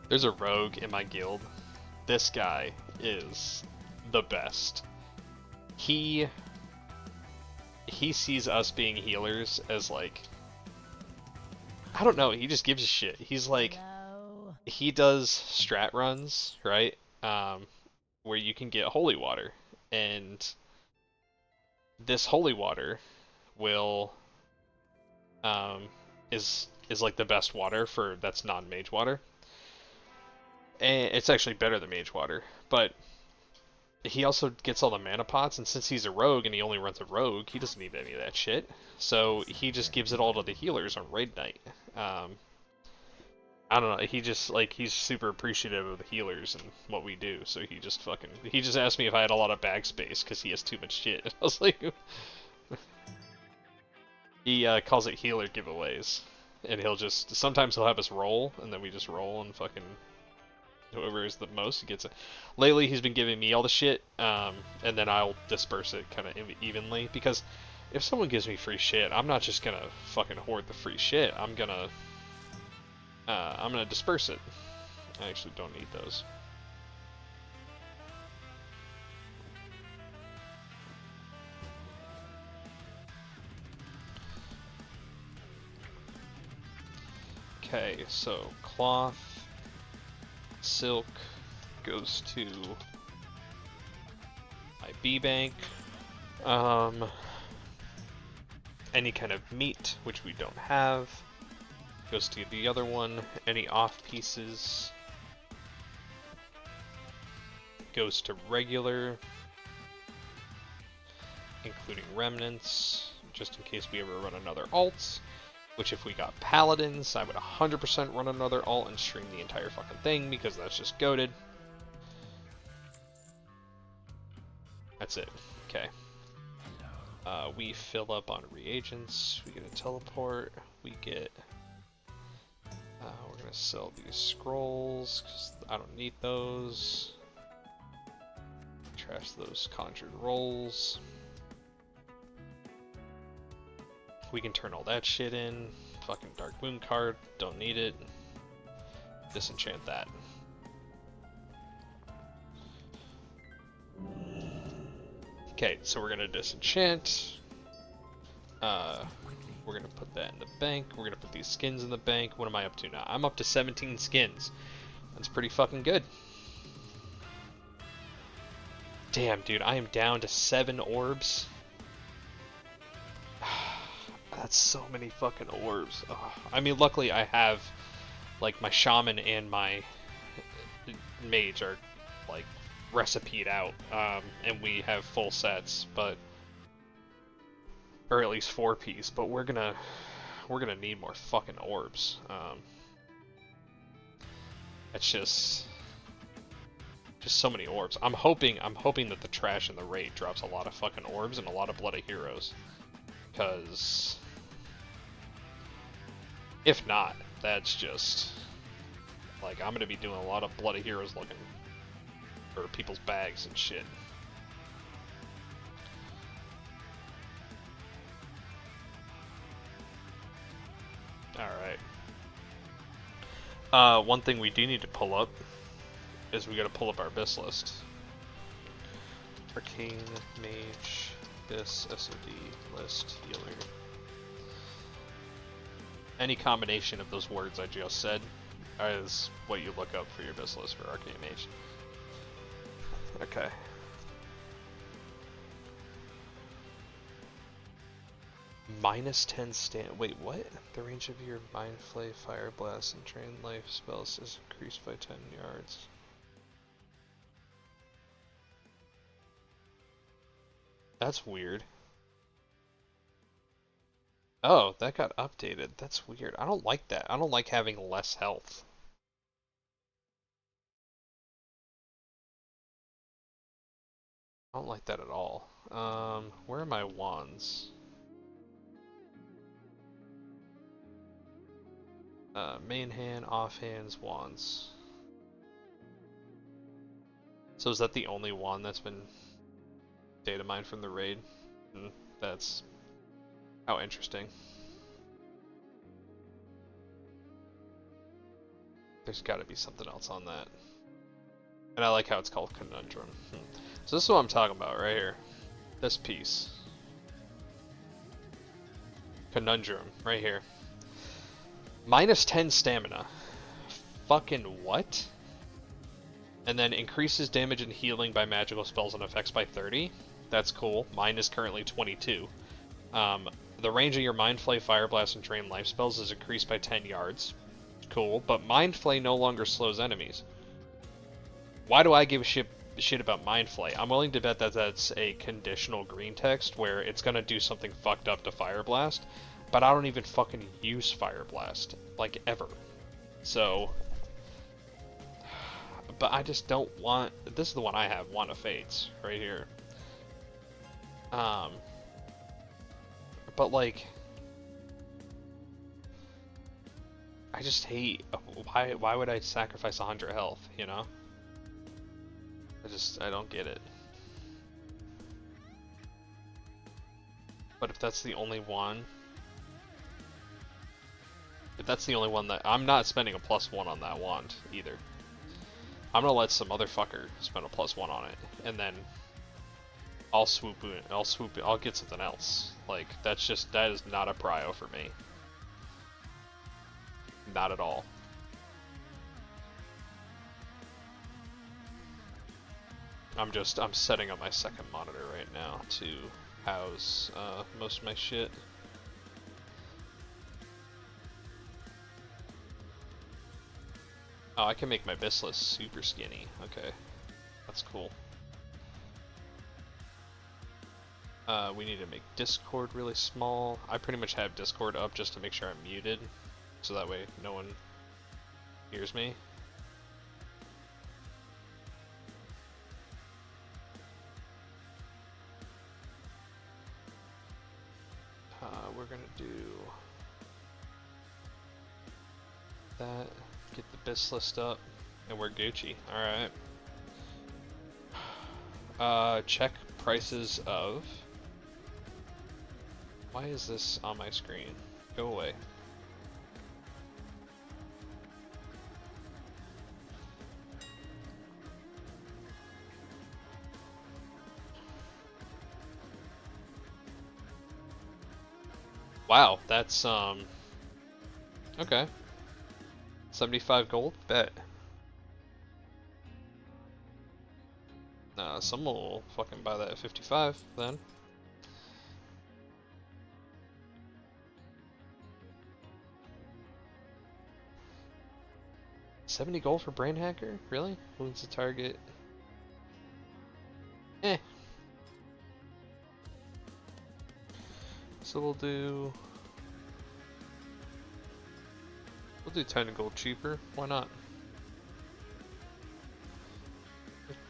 There's a rogue in my guild. This guy is the best. He sees us being healers as like, I don't know, he just gives a shit. He's like, he does strat runs, right? Where you can get holy water, and this holy water will is like the best water for that's non-mage water. And it's actually better than mage water, but he also gets all the mana pots, and since he's a rogue and he only runs a rogue, he doesn't need any of that shit. So he just gives it all to the healers on raid night. I don't know, he just, like, he's super appreciative of the healers and what we do, so he just asked me if I had a lot of bag space, because he has too much shit. I was like, he calls it healer giveaways, and sometimes he'll have us roll, and then we just roll and fucking Whoever is the most gets it. Lately, he's been giving me all the shit, and then I'll disperse it kind of evenly. Because if someone gives me free shit, I'm not just gonna fucking hoard the free shit. I'm gonna disperse it. I actually don't need those. Okay, so cloth, silk goes to my bee bank. Any kind of meat, which we don't have, goes to the other one. Any off pieces goes to regular, including remnants, just in case we ever run another alt. Which if we got paladins, I would 100% run another alt and stream the entire fucking thing, because that's just goated. That's it. Okay. We fill up on reagents, we get a teleport, we get... we're gonna sell these scrolls, because I don't need those. Trash those conjured rolls. We can turn all that shit in. Fucking Dark Moon card, don't need it. Disenchant that. Okay, so we're gonna disenchant. We're gonna put that in the bank. We're gonna put these skins in the bank. What am I up to now? I'm up to 17 skins. That's pretty fucking good. Damn, dude, I am down to 7 orbs. That's so many fucking orbs. Ugh. I mean, luckily I have, like, my shaman and my mage are, like, recipe'd out, and we have full sets, but, or at least 4-piece, but we're gonna need more fucking orbs. It's just so many orbs. I'm hoping that the trash in the raid drops a lot of fucking orbs and a lot of bloody heroes, because if not, that's just, like, I'm gonna be doing a lot of bloody heroes looking for people's bags and shit. Alright. One thing we do need to pull up is we gotta pull up our Abyss list. Arcane, Mage, Abyss, SoD, List, Healer. Any combination of those words I just said is what you look up for your Abyss list for Arcane Mage. Okay. -10 stand. Wait, what? The range of your Mind Flay, Fire Blast, and Drain Life spells is increased by 10 yards. That's weird. Oh, that got updated. That's weird. I don't like that. I don't like having less health. I don't like that at all. Where are my wands? Main hand, off hands, wands. So is that the only wand that's been data mined from the raid? That's how interesting. There's got to be something else on that. And I like how it's called Conundrum. So this is what I'm talking about right here. This piece. Conundrum, right here. -10 stamina. Fucking what? And then increases damage and healing by magical spells and effects by 30. That's cool. Mine is currently 22. The range of your Mind Flay, Fire Blast, and Drain Life spells is increased by 10 yards. Cool, but Mind Flay no longer slows enemies. Why do I give a shit about Mind Flay? I'm willing to bet that that's a conditional green text where it's gonna do something fucked up to Fire Blast, but I don't even fucking use Fire Blast, like, ever. So, but I just don't want, this is the one I have, Wand of Fates, right here. But like, I just hate, why would I sacrifice 100 health, you know? I don't get it. But if that's the only one, that, I'm not spending a +1 on that wand either. I'm gonna let some motherfucker spend a +1 on it, and then I'll swoop in, I'll get something else. Like, that is not a prio for me. Not at all. I'm setting up my second monitor right now to house most of my shit. Oh, I can make my Bislis super skinny. Okay, that's cool. We need to make Discord really small. I pretty much have Discord up just to make sure I'm muted, so that way no one hears me. We're gonna do that, get the BIS list up, and we're Gucci. Alright. Check prices of... Why is this on my screen? Go away. Wow, that's, okay. 75 gold? Bet. Someone will fucking buy that at 55, then. $70 gold for Brain Hacker? Really? Wounds the target. Eh. So we'll do 10 gold cheaper. Why not?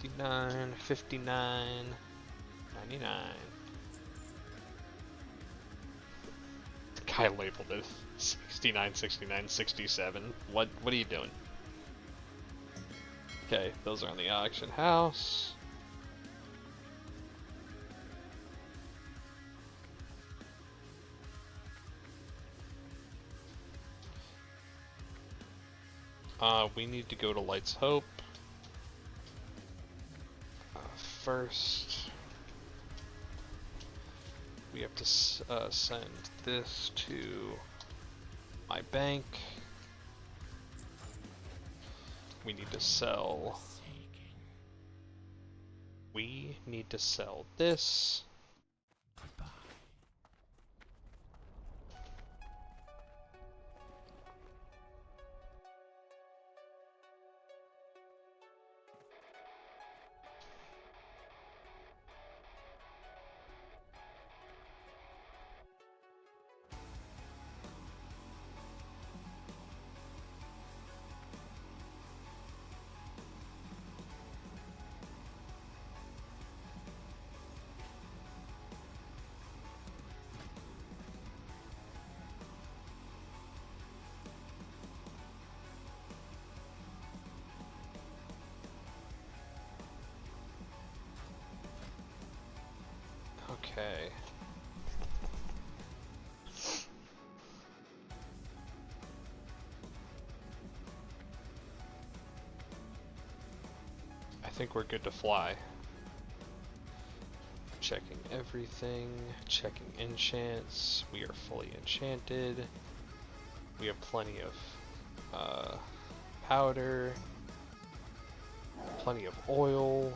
59, 59, 99. The guy labeled it 69, 69, 67. What are you doing? Okay, those are on the auction house. We need to go to Light's Hope. First, we have to send this to my bank. We need to sell. We need to sell this. Okay. I think we're good to fly. Checking everything, checking enchants. We are fully enchanted. We have plenty of powder, plenty of oil.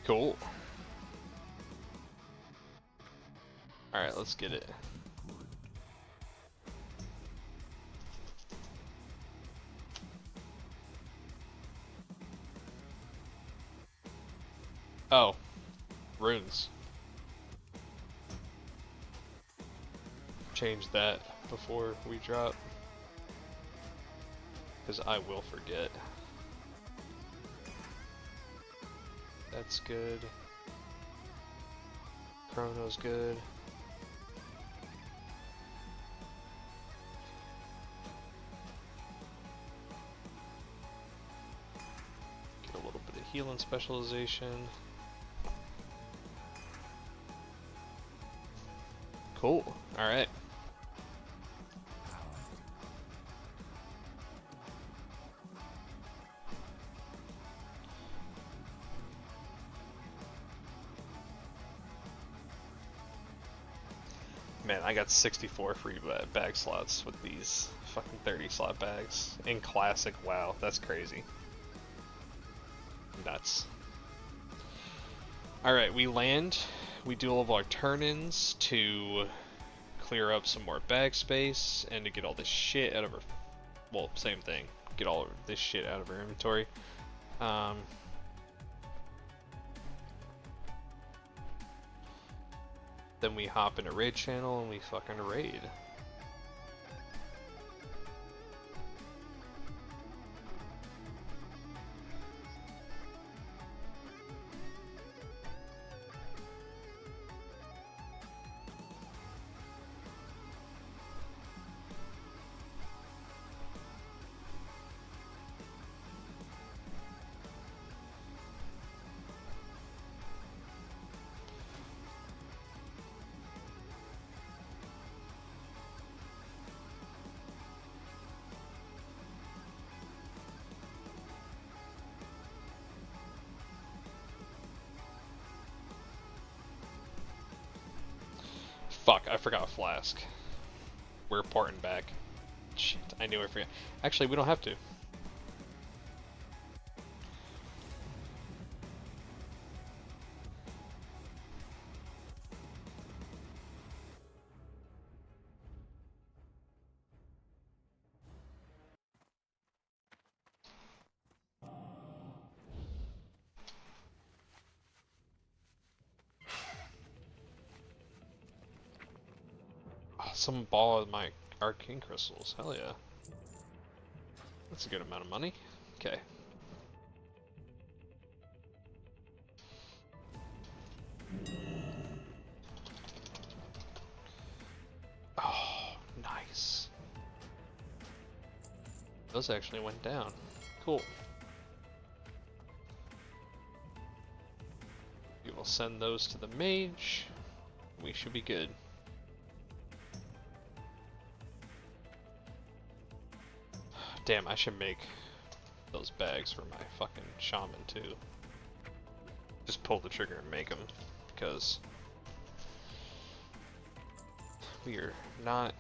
Cool. Alright, let's get it. Oh, runes. Change that before we drop, because I will forget. That's good. Chrono's good. Get a little bit of healing specialization. Cool. Alright. Man, I got 64 free bag slots with these fucking 30 slot bags in classic WoW. That's crazy. Nuts. Alright, we land. We do all of our turn-ins to clear up some more bag space and to get all this shit out of our... Well, same thing. Get all of this shit out of our inventory. Then we hop in a raid channel and we fucking raid. Fuck, I forgot Flask. We're porting back. Shit, I knew I forgot. Actually, we don't have to. Some ball of my arcane crystals. Hell yeah. That's a good amount of money. Okay. Oh, nice. Those actually went down. Cool. We will send those to the mage. We should be good. Damn, I should make those bags for my fucking shaman too. Just pull the trigger and make them, because we are not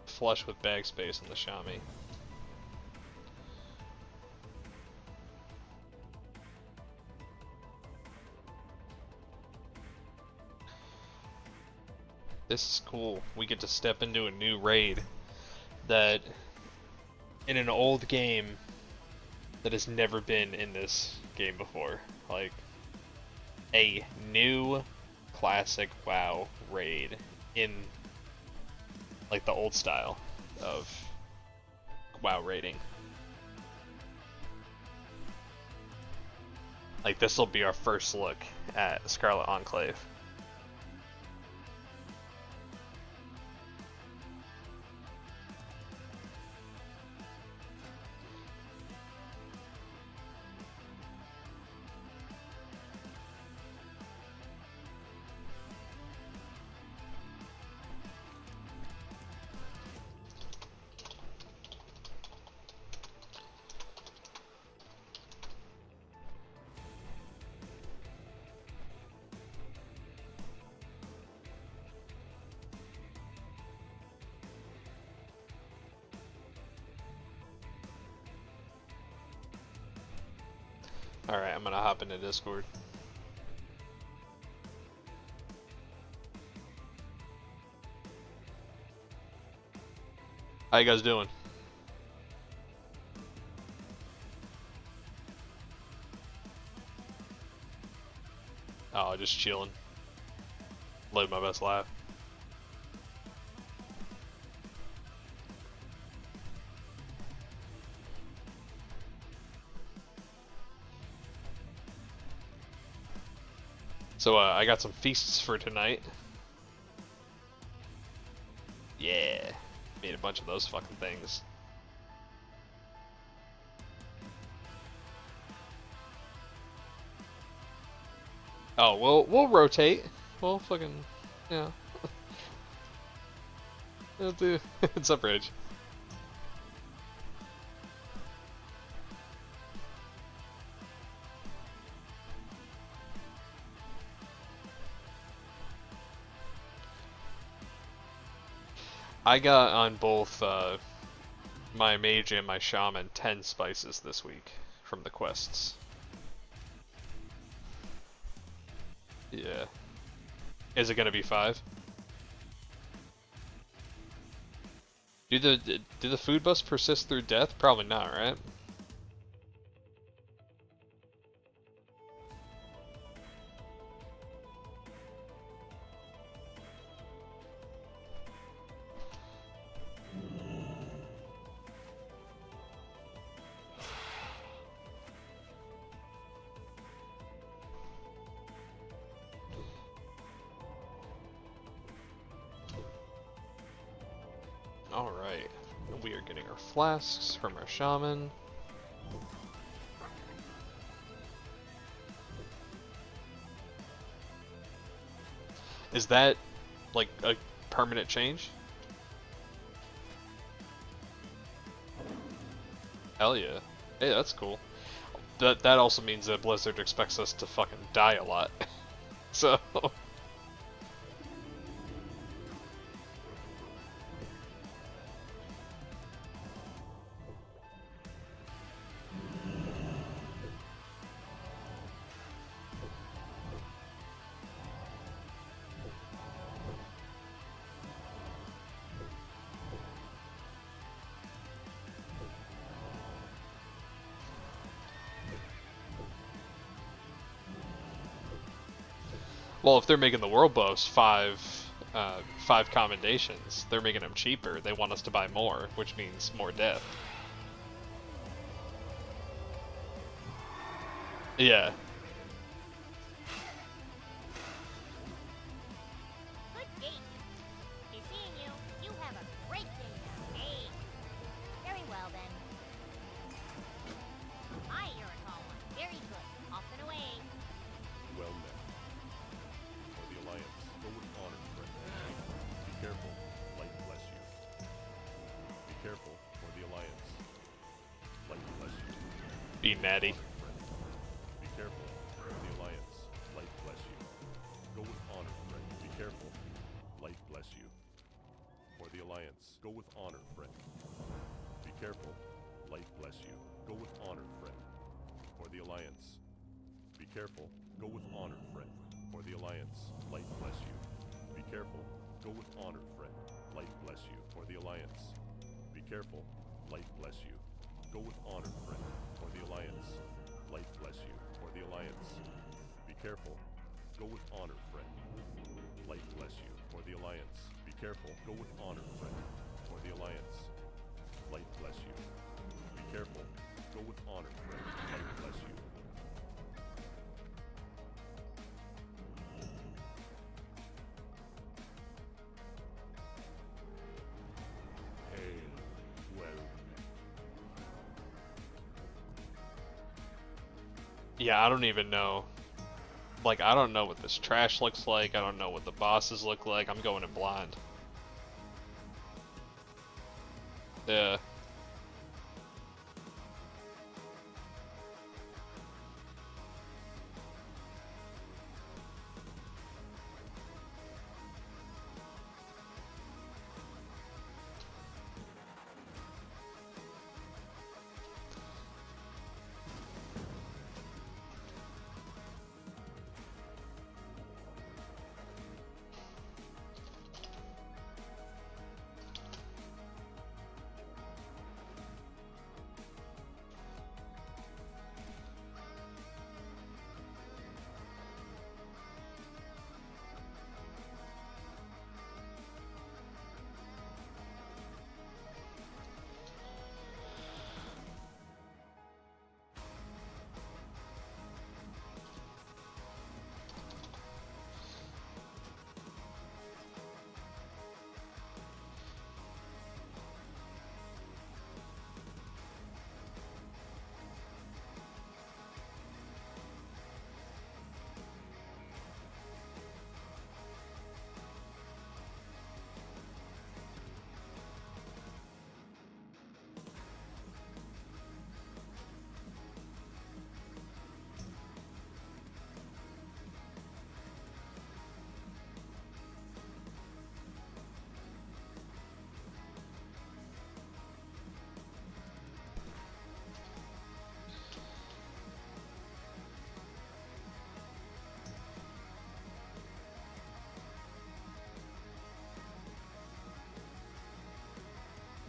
flush with bag space on the shaman. This is cool. We get to step into a new raid that in an old game that has never been in this game before. Like, a new classic WoW raid in, like, the old style of WoW raiding. Like, this will be our first look at Scarlet Enclave. Alright, I'm gonna hop into Discord. How you guys doing? Oh, just chilling. Live my best life. So, I got some feasts for tonight. Yeah. Made a bunch of those fucking things. Oh, we'll rotate. We'll fucking, yeah. We'll do. What's up, Rage? I got on both my mage and my shaman 10 spices this week from the quests. Yeah. Is it gonna be 5? Do the food buffs persist through death? Probably not, right? Alright. We are getting our flasks from our shaman. Is that like a permanent change? Hell yeah. Hey, that's cool. That also means that Blizzard expects us to fucking die a lot. So well, if they're making the world buffs 5 commendations, they're making them cheaper. They want us to buy more, which means more death. Yeah. Good game. Be seeing you. You have a great day now. Hey. Very well then. Aye, you're a tall one. Very good. Off and away. Well met. For the Alliance, go with honor, friend. Be careful, light bless you. Be careful for the Alliance. Light bless you. Be natty. Be careful for the Alliance. Light bless you. Go with honor, friend. Be careful. Light bless you. For the Alliance, go with honor, friend. Be careful. Light bless you. Go with honor, friend. For the Alliance. Be careful. Go with honor, friend. For the Alliance. Light bless you. Be careful. Go with honor, friend. Light bless you. For the Alliance. Be careful. Light bless you. Go with honor, friend. For the Alliance. Light bless you. For the Alliance. Be careful. Go with honor, friend. Light bless you. For the Alliance. Be careful. Go with honor, friend. For the Alliance. Light bless you. Be careful. Go with honor, friend. Light bless you. Hail, well met. Yeah, I don't even know. Like, I don't know what this trash looks like. I don't know what the bosses look like. I'm going in blind. Yeah.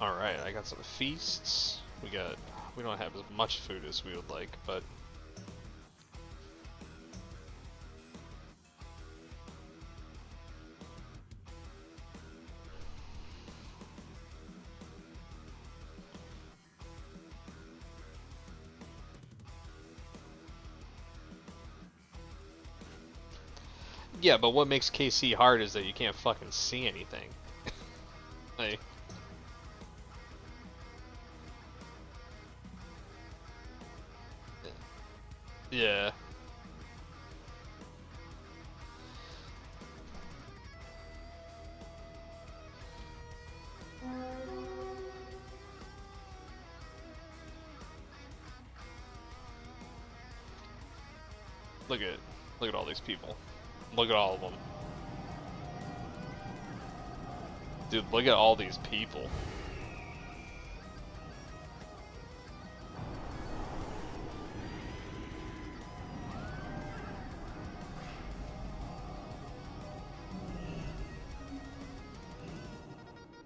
Alright, I got some feasts. We don't have as much food as we would like, but yeah, but what makes KC hard is that you can't fucking see anything. Like, yeah. Look at all these people. Look at all of them. Dude, look at all these people.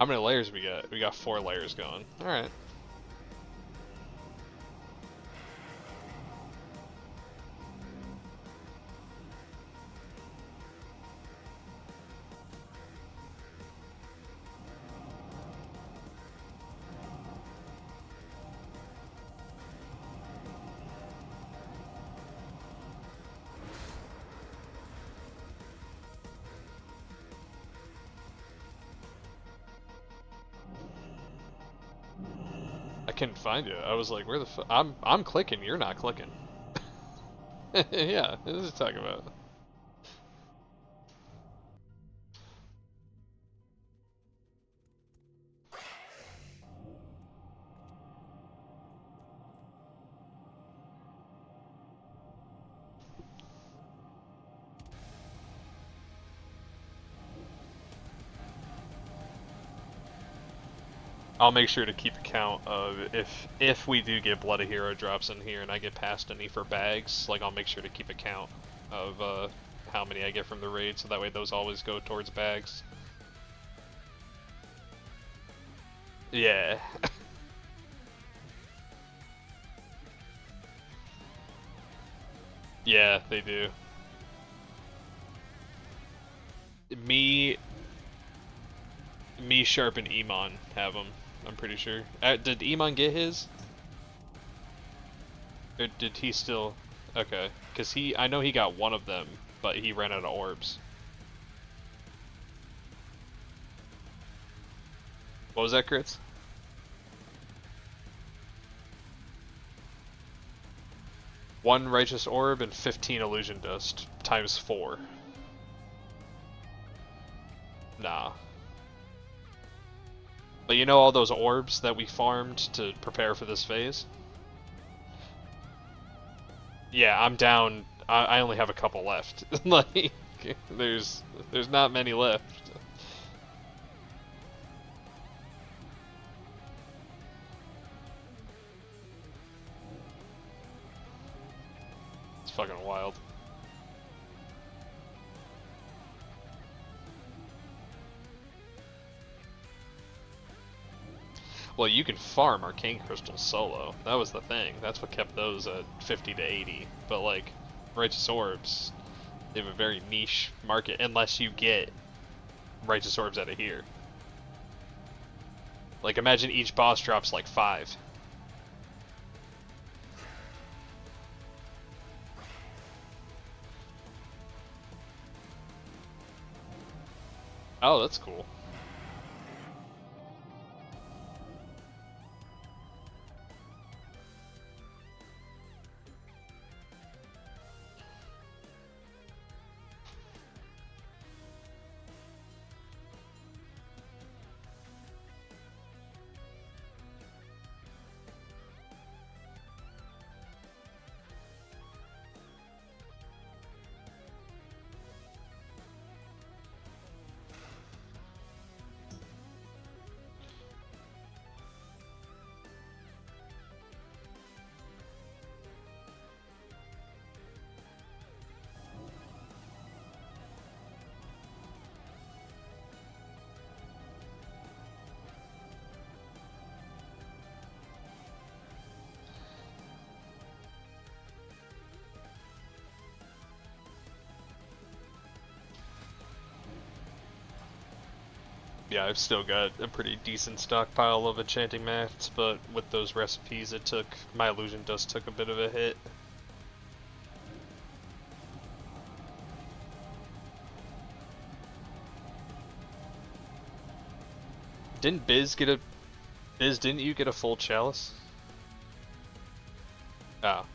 How many layers we got? We got 4 layers going. Alright. I couldn't find it. I was like, where the fuck? I'm clicking, you're not clicking. Yeah, this is talking about. I'll make sure to keep account of if we do get Blood of Hero drops in here and I get past any for bags, like I'll make sure to keep account of how many I get from the raid, so that way those always go towards bags. Yeah. Yeah, they do. Me, Sharp, and Emon have them. I'm pretty sure. Did Emon get his? Or did he still? Okay, cause I know he got one of them, but he ran out of orbs. What was that, Crits? One righteous orb and 15 illusion dust times 4. Nah. But you know all those orbs that we farmed to prepare for this phase? Yeah, I'm down. I only have a couple left. Like, there's not many left. It's fucking wild. Well, you can farm arcane crystals solo. That was the thing. That's what kept those at 50 to 80. But like, righteous orbs, they have a very niche market unless you get righteous orbs out of here. Like, imagine each boss drops like 5. Oh, that's cool. Yeah, I've still got a pretty decent stockpile of enchanting mats, but with those recipes it took, my illusion dust took a bit of a hit. Didn't Biz, didn't you get a full chalice? Oh.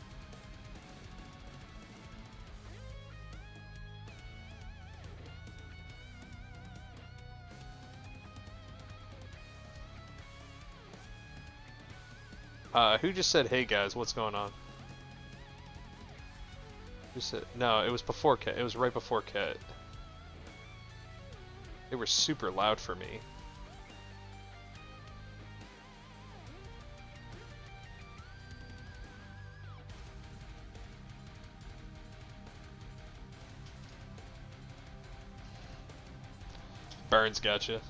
Who just said, "Hey guys, what's going on"? Who said? No, it was before Cat. It was right before Cat. They were super loud for me. Burns gotcha.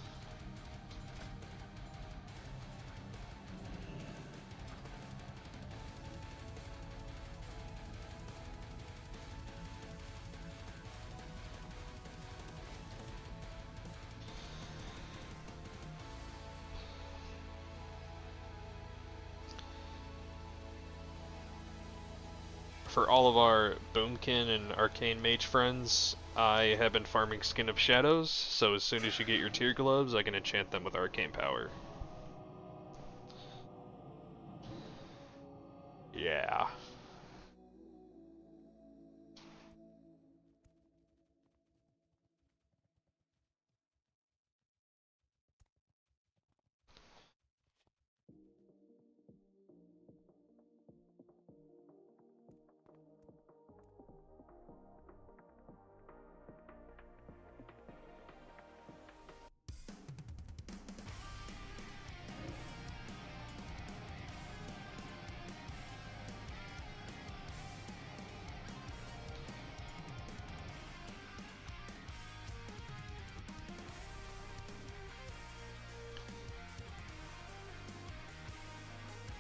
For all of our Boomkin and Arcane Mage friends, I have been farming Skin of Shadows, so as soon as you get your tier gloves, I can enchant them with Arcane Power. Yeah.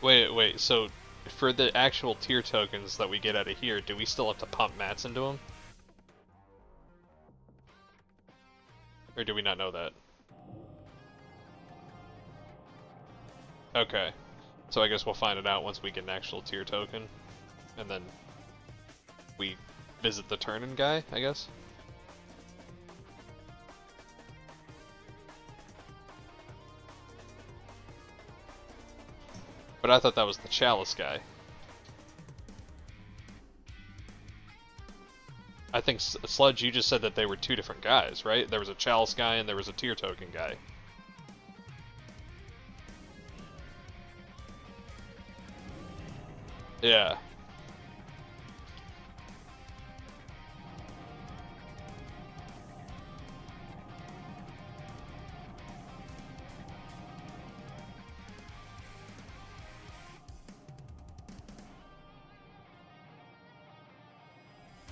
Wait, so for the actual tier tokens that we get out of here, do we still have to pump mats into them? Or do we not know that? Okay. So I guess we'll find it out once we get an actual tier token. And then we visit the turn-in guy, I guess? But I thought that was the Chalice guy. I think, Sludge, you just said that they were two different guys, right? There was a Chalice guy and there was a tier token guy. Yeah.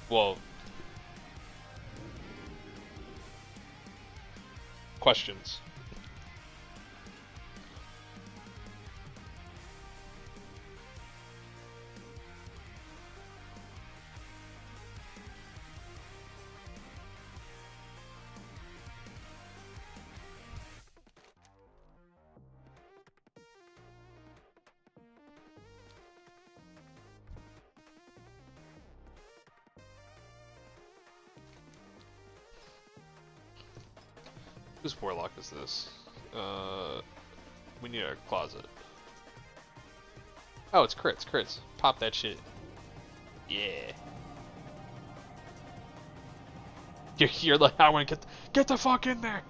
Well, questions. Whose Warlock is this? We need a closet. Oh, it's crits. Pop that shit. Yeah. You're like, I want to get the fuck in there.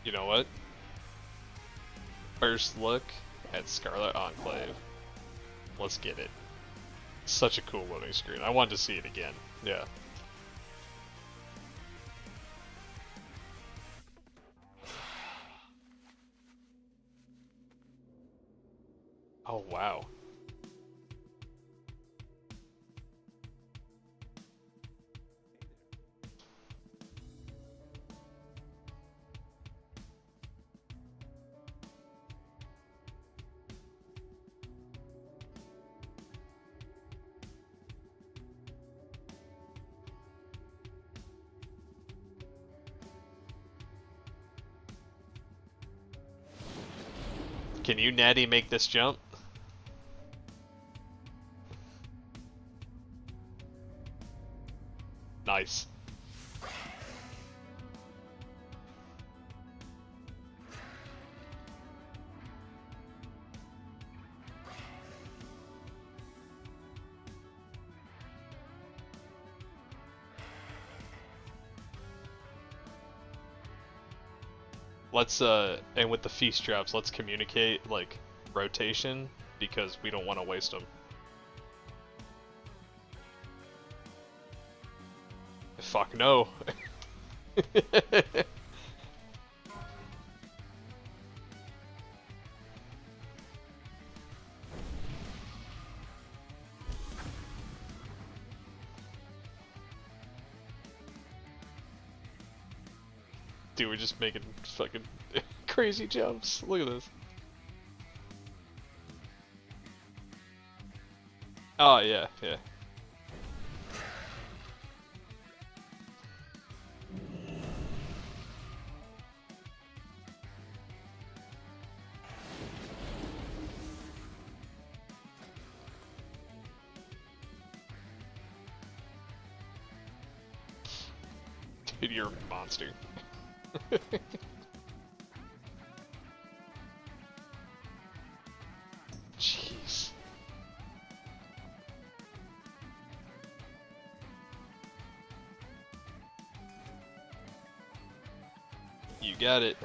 You know what? First look at Scarlet Enclave. Let's get it. Such a cool loading screen. I wanted to see it again. Yeah. Oh, wow. Can you, Natty, make this jump? Nice. Let's, and with the feast traps, let's communicate, like, rotation, because we don't want to waste them. Fuck no. Dude, we're just making fucking crazy jumps. Look at this. Oh, yeah, yeah. Dude, you're a monster. Jeez. You got it.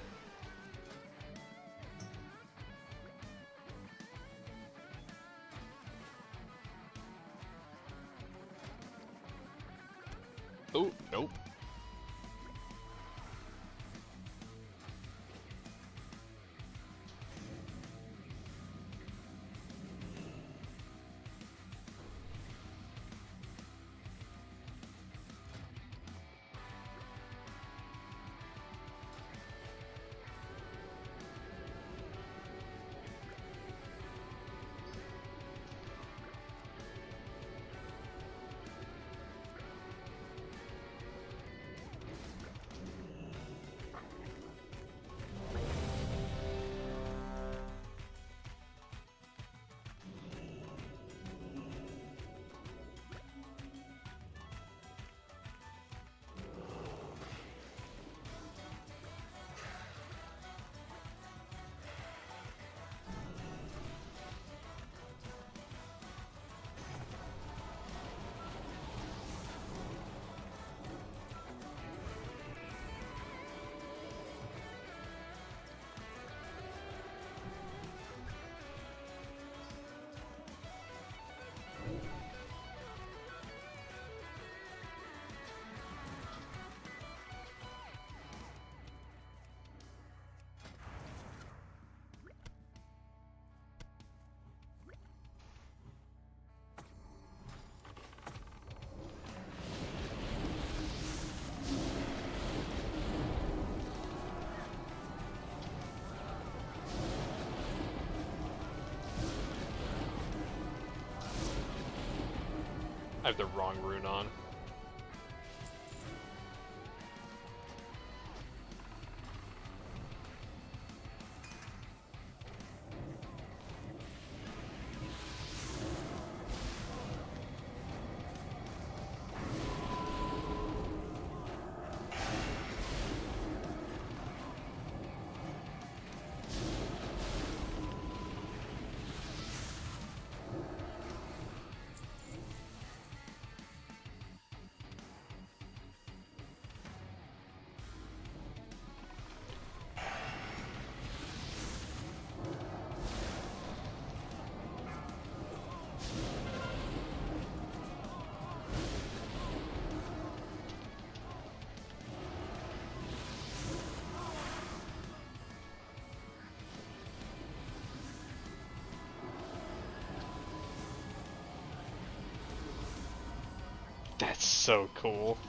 Oh, nope. I have the wrong rune on. so cool.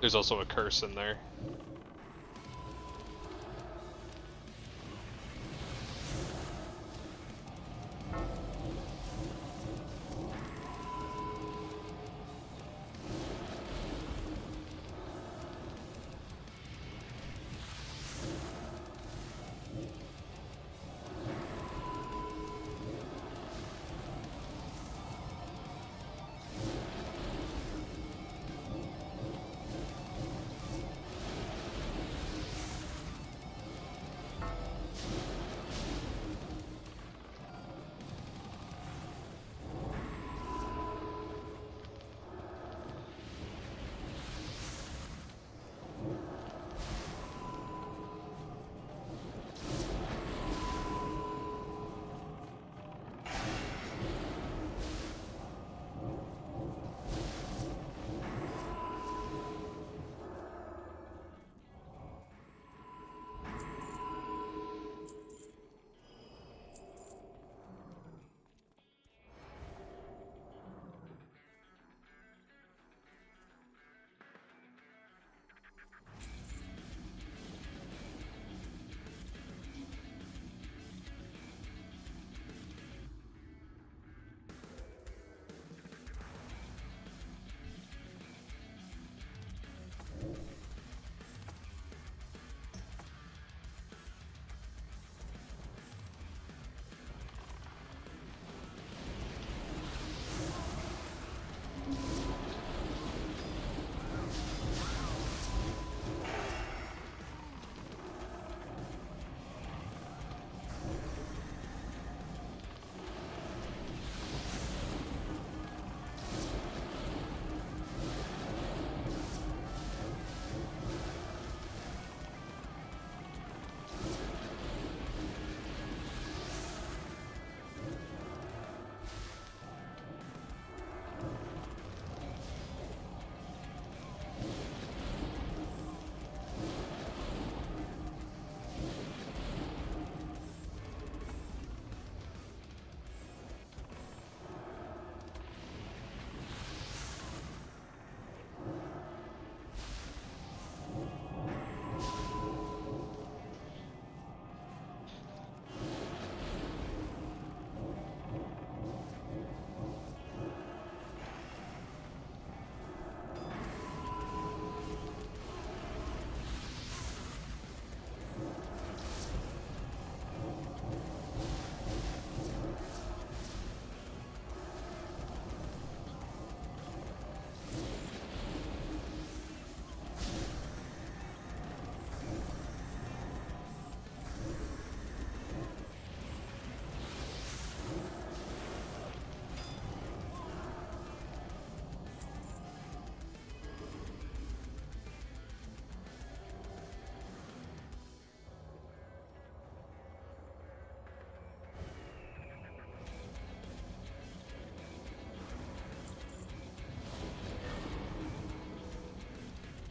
There's also a curse in there.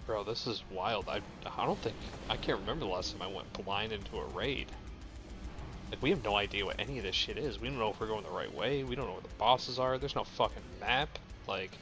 Bro, this is wild. I don't think I can't remember the last time I went blind into a raid. Like, we have no idea what any of this shit is. We don't know if we're going the right way. We don't know where the bosses are. There's no fucking map. Like,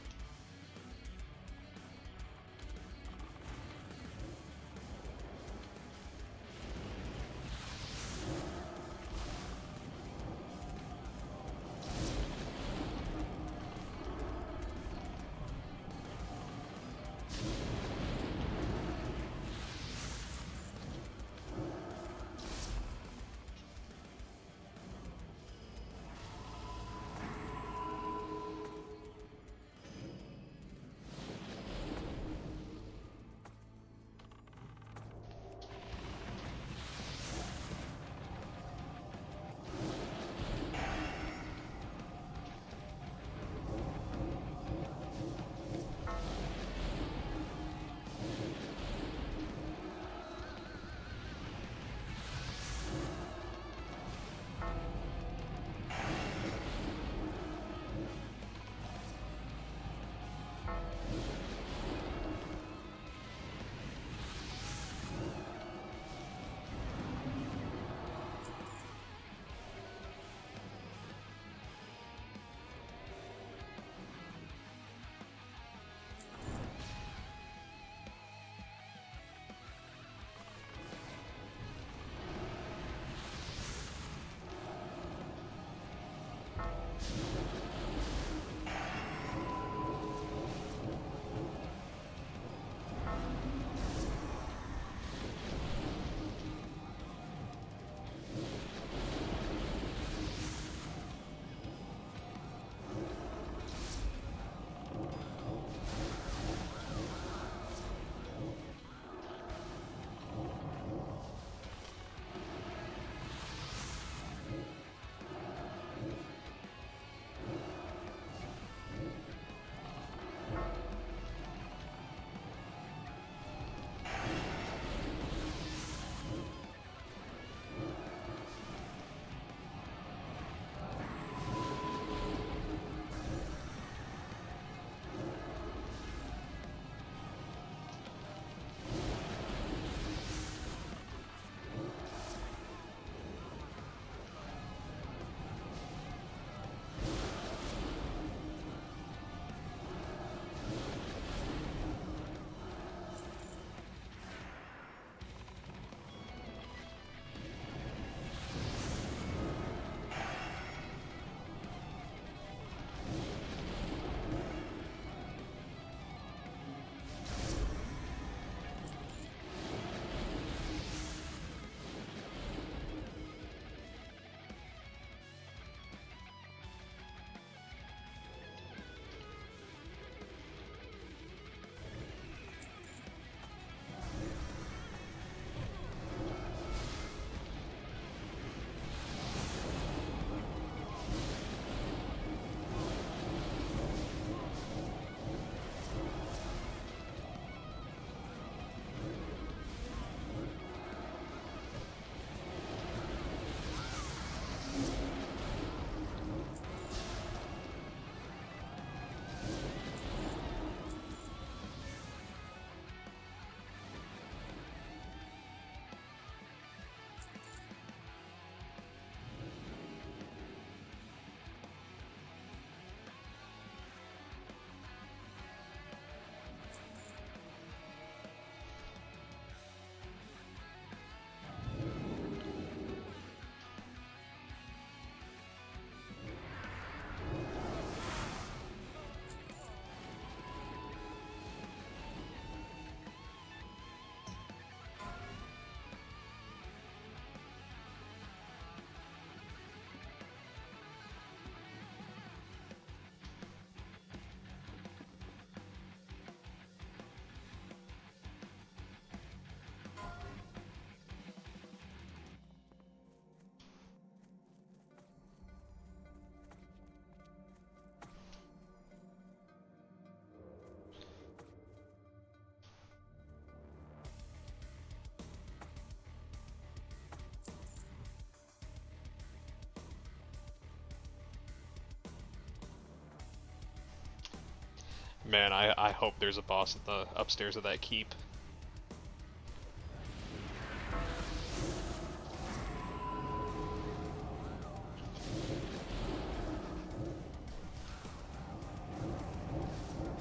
Man, I hope there's a boss at the upstairs of that keep.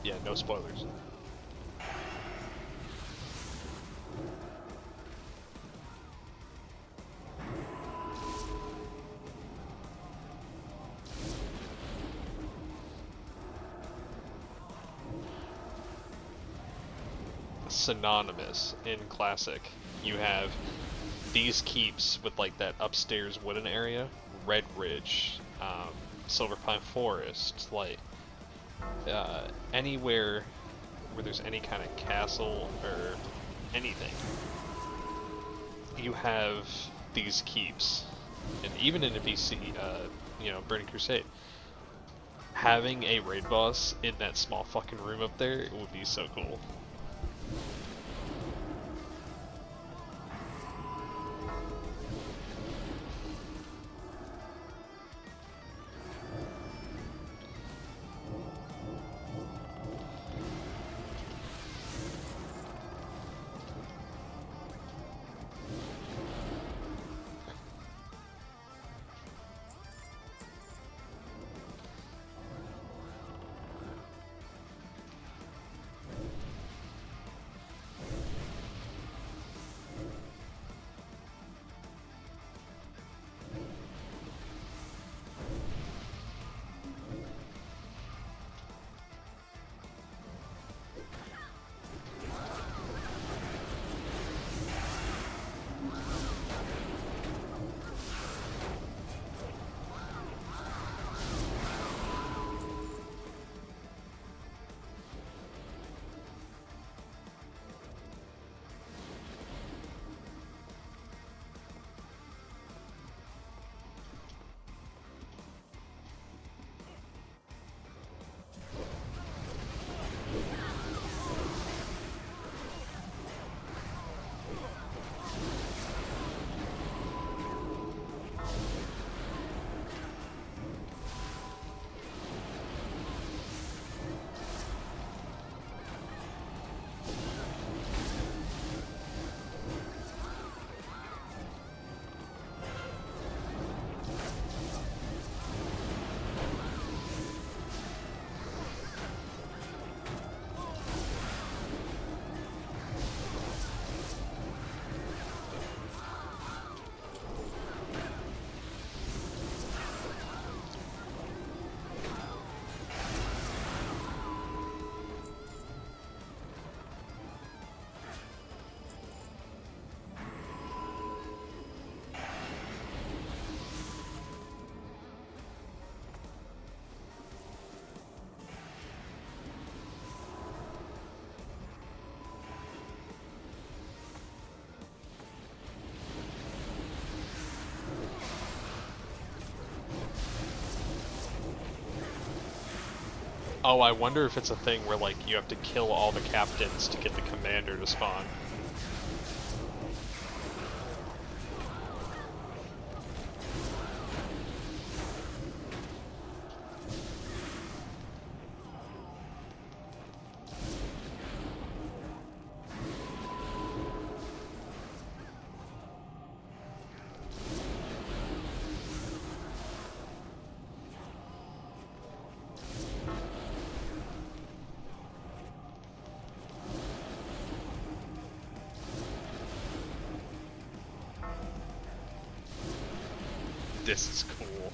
Yeah, no spoilers. Synonymous in Classic. You have these keeps with like that upstairs wooden area, Red Ridge, Silver Pine Forest, like anywhere where there's any kind of castle or anything, you have these keeps. And even in a BC, Burning Crusade, having a raid boss in that small fucking room up there, it would be so cool. Oh, I wonder if it's a thing where, like, you have to kill all the captains to get the commander to spawn. This is cool.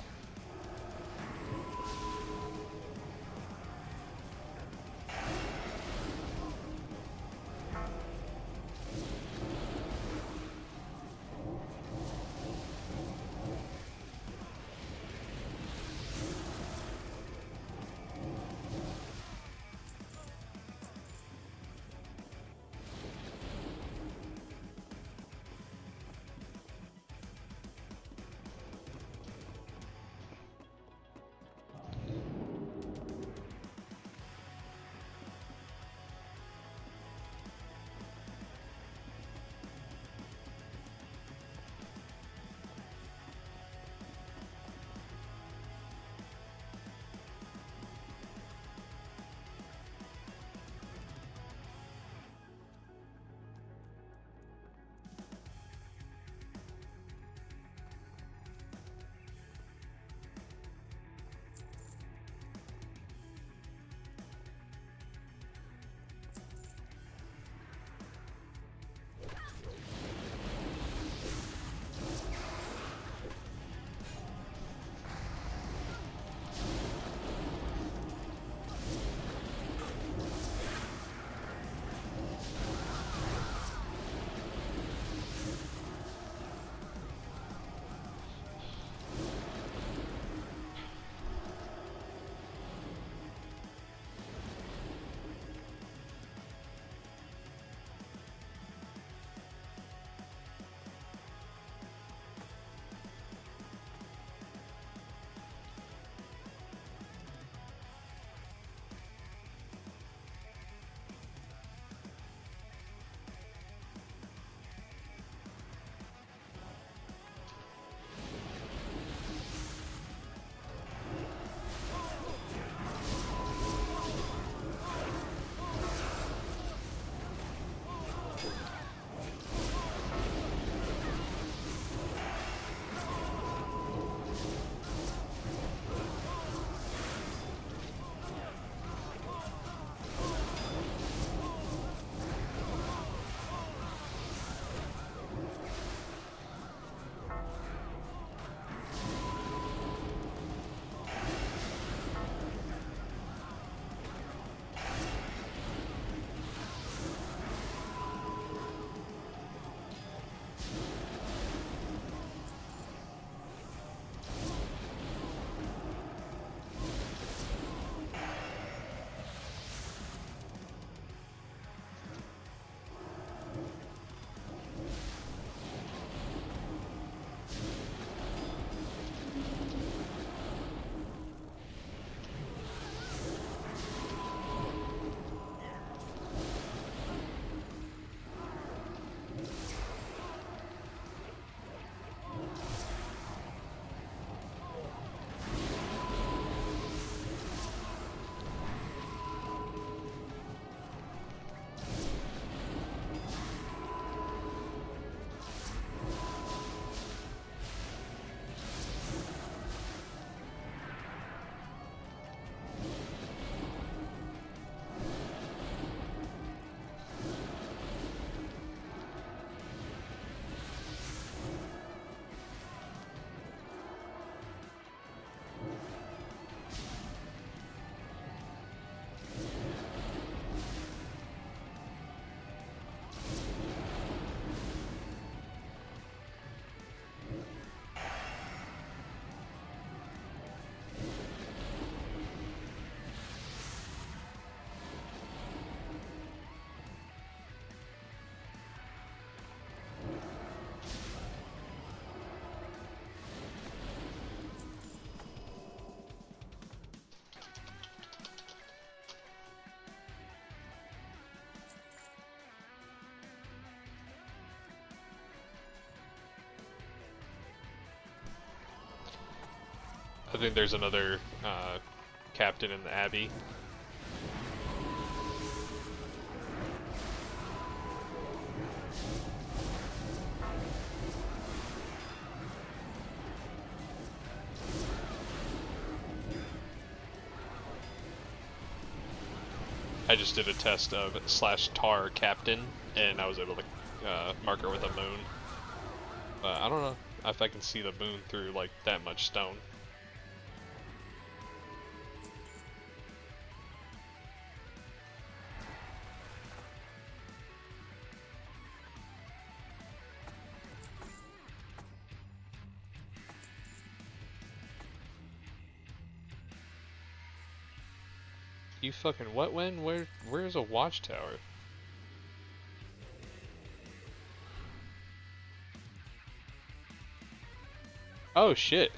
I think there's another captain in the Abbey. I just did a test of /tar captain, and I was able to mark her with a moon. But I don't know if I can see the moon through like that much stone. You fucking what? When? Where's a watchtower? Oh shit.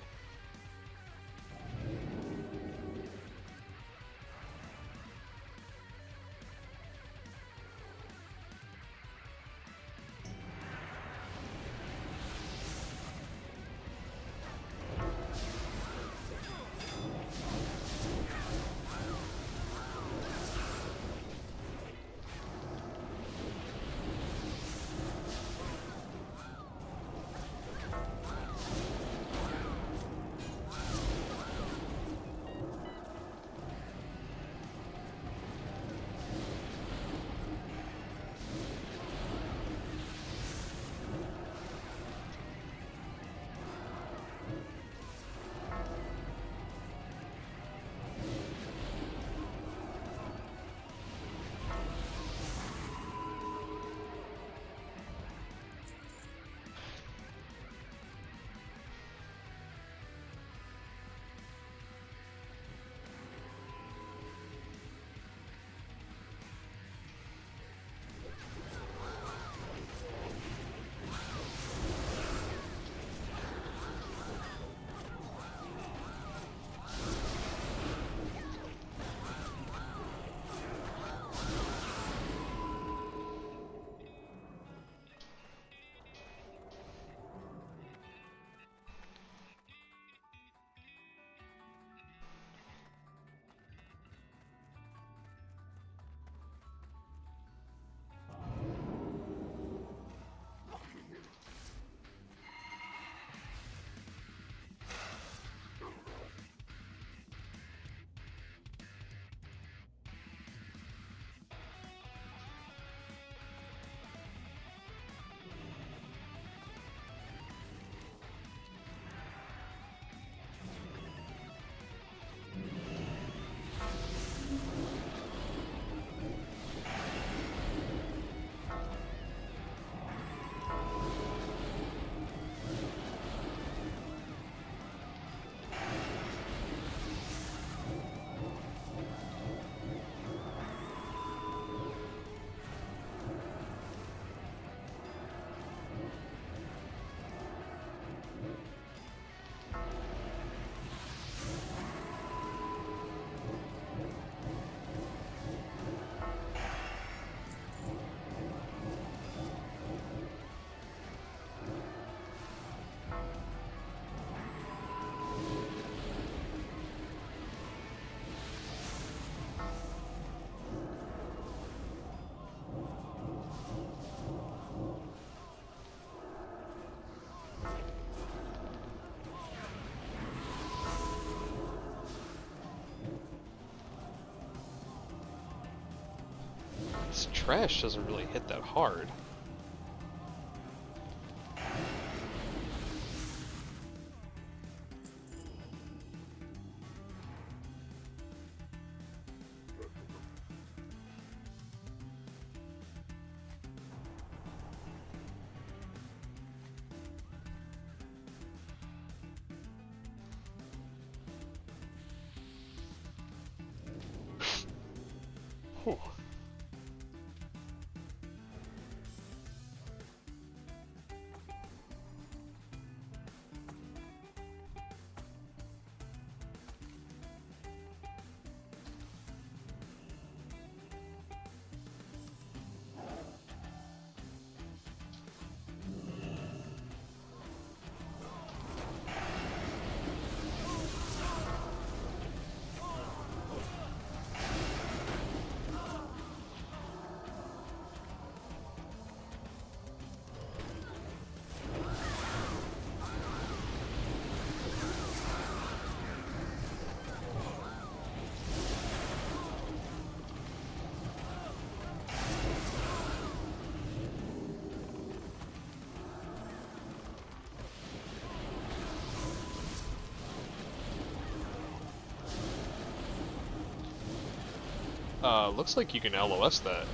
This trash doesn't really hit that hard. Whew. Looks like you can LOS that.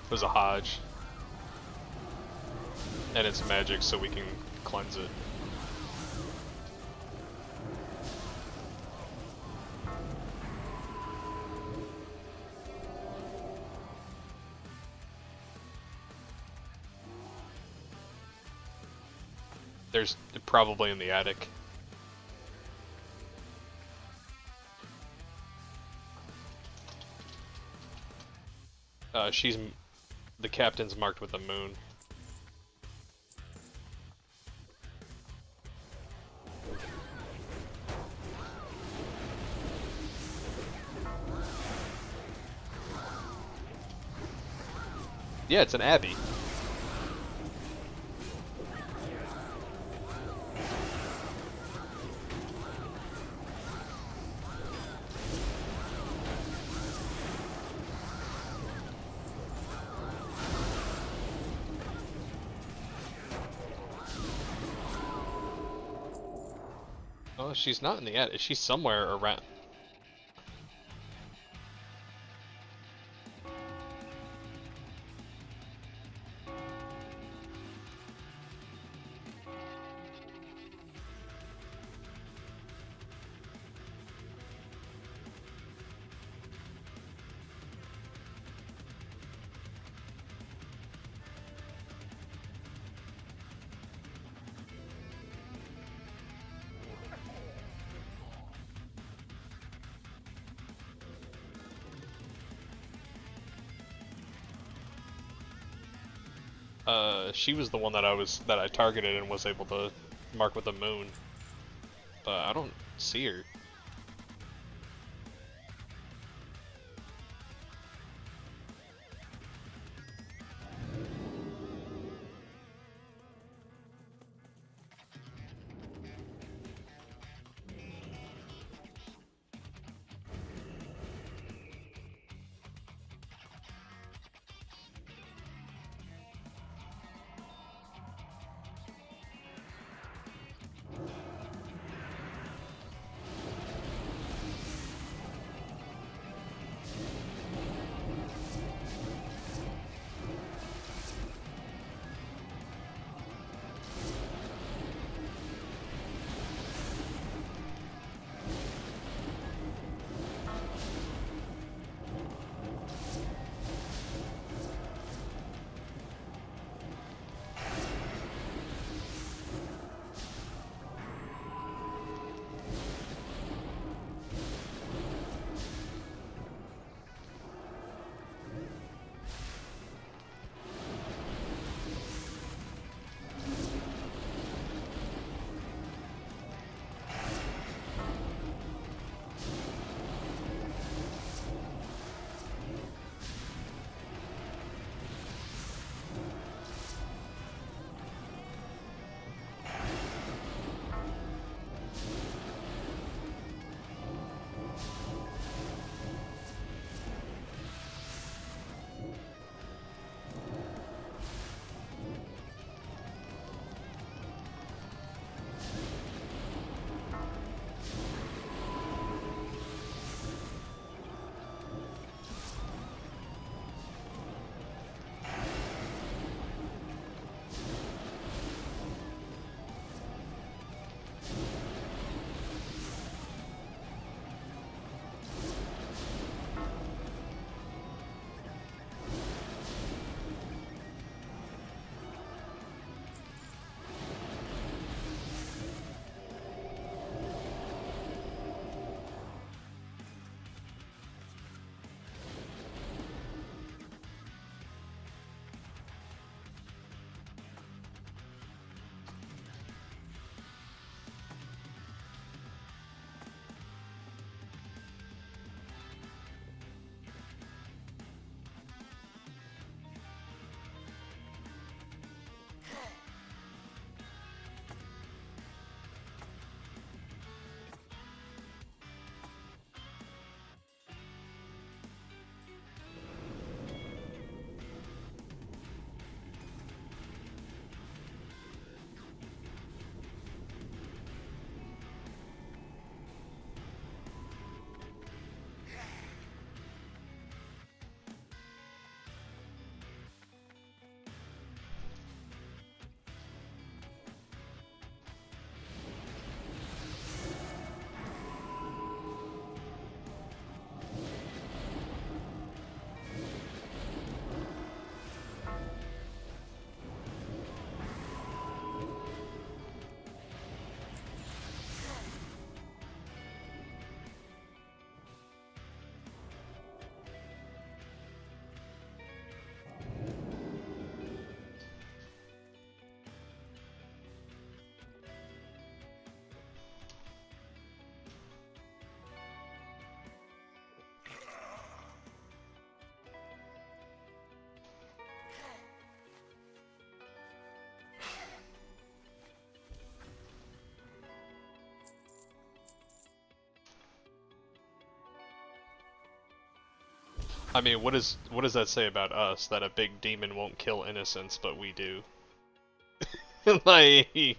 It was a Hodge. And it's magic, so we can cleanse it. There's probably in the attic. The captain's marked with a moon. Yeah, it's an abbey. Oh, she's not in the attic. She's somewhere around. She was the one that I targeted and was able to mark with a moon. But I don't see her. I mean, what does that say about us? That a big demon won't kill innocents, but we do. Like.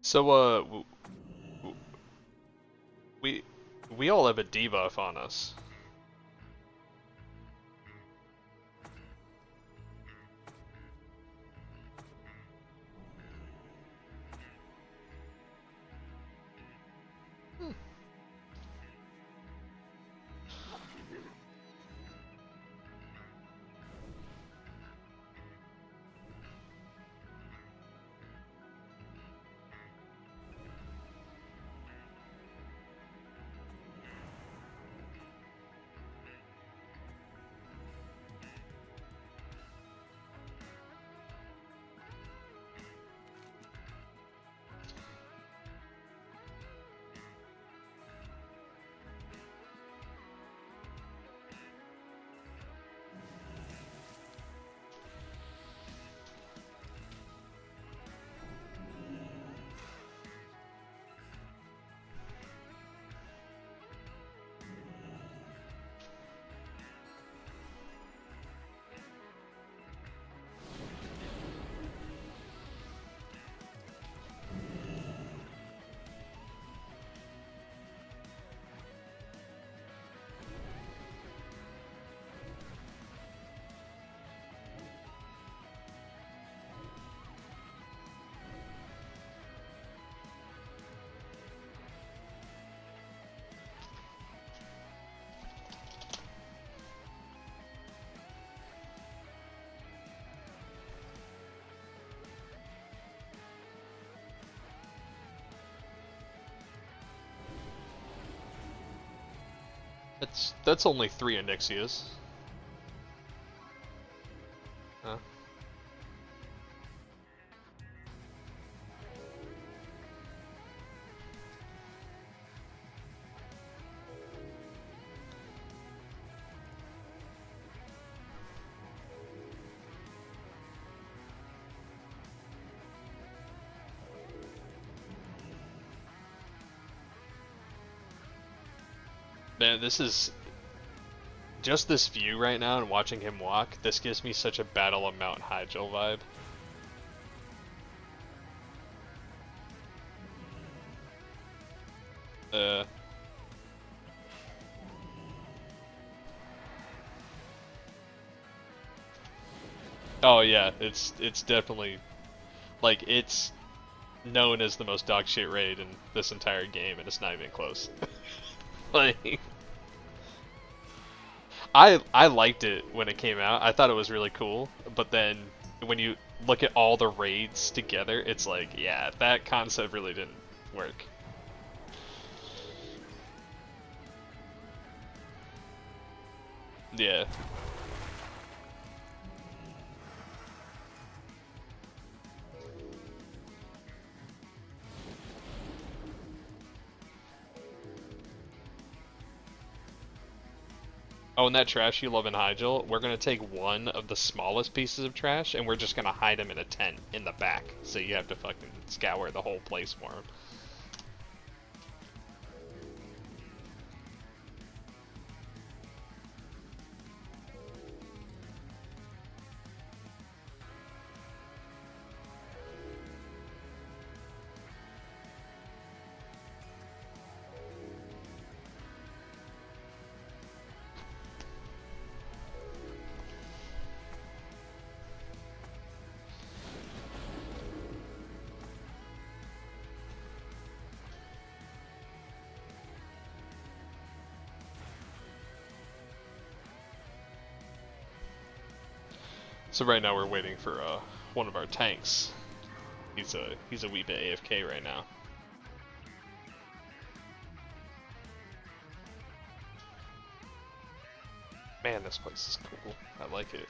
So, w- we we all have a debuff on us. That's only 3 Onyxias. Huh? Man, this is just this view right now and watching him walk. This gives me such a Battle of Mount Hyjal vibe. Uh. Oh yeah, it's definitely like it's known as the most dog shit raid in this entire game, and it's not even close. Like, I liked it when it came out. I thought it was really cool, but then when you look at all the raids together, it's like, yeah, that concept really didn't work. Yeah. Oh, and that trash you love in Hyjal, we're gonna take one of the smallest pieces of trash and we're just gonna hide them in a tent in the back. So you have to fucking scour the whole place for them. So right now we're waiting for one of our tanks. He's a wee bit AFK right now. Man, this place is cool. I like it.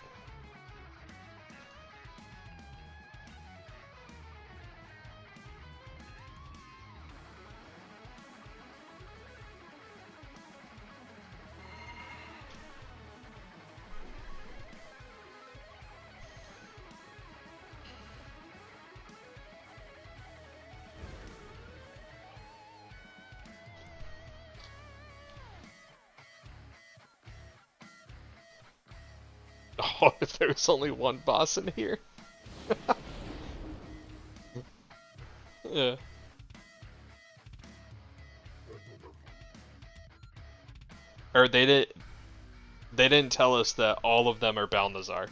Oh, if there's only one boss in here. Yeah. Or they didn't tell us that all of them are Balnazar.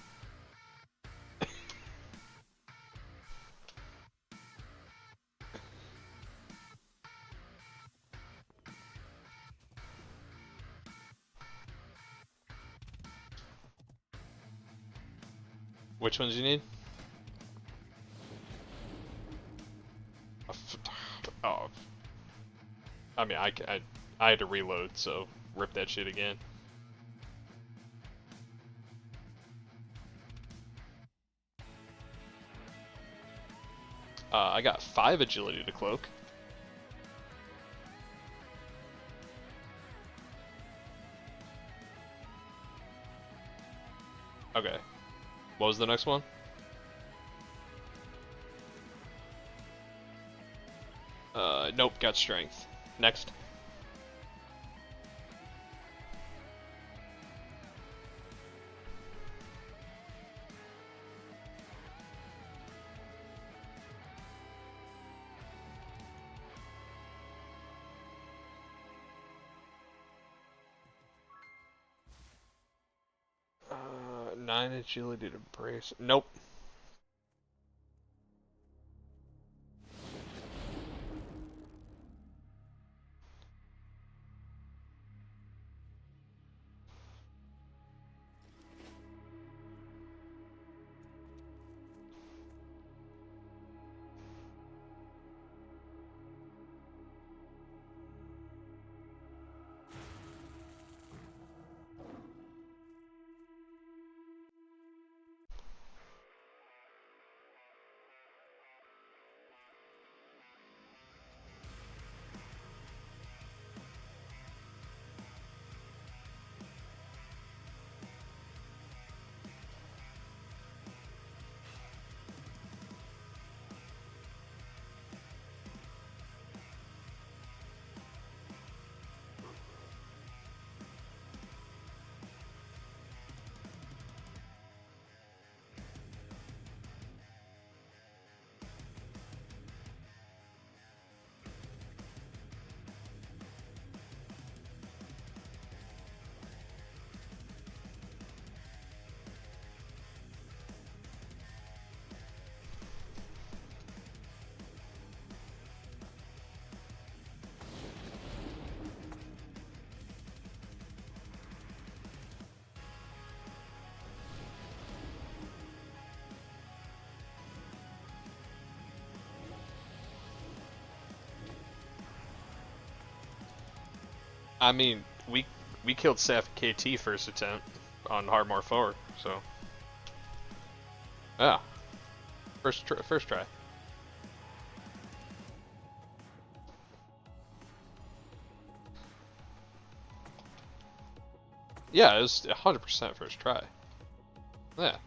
Which ones you need? Oh, I mean, I had to reload, so rip that shit again. I got 5 agility to cloak. Okay. What was the next one? Nope, got strength. Next. Uh, 9 agility to brace. Nope. I mean, we killed Saf KT first attempt on Hardmore 4, so yeah, first try. Yeah, it was 100% first try. Yeah.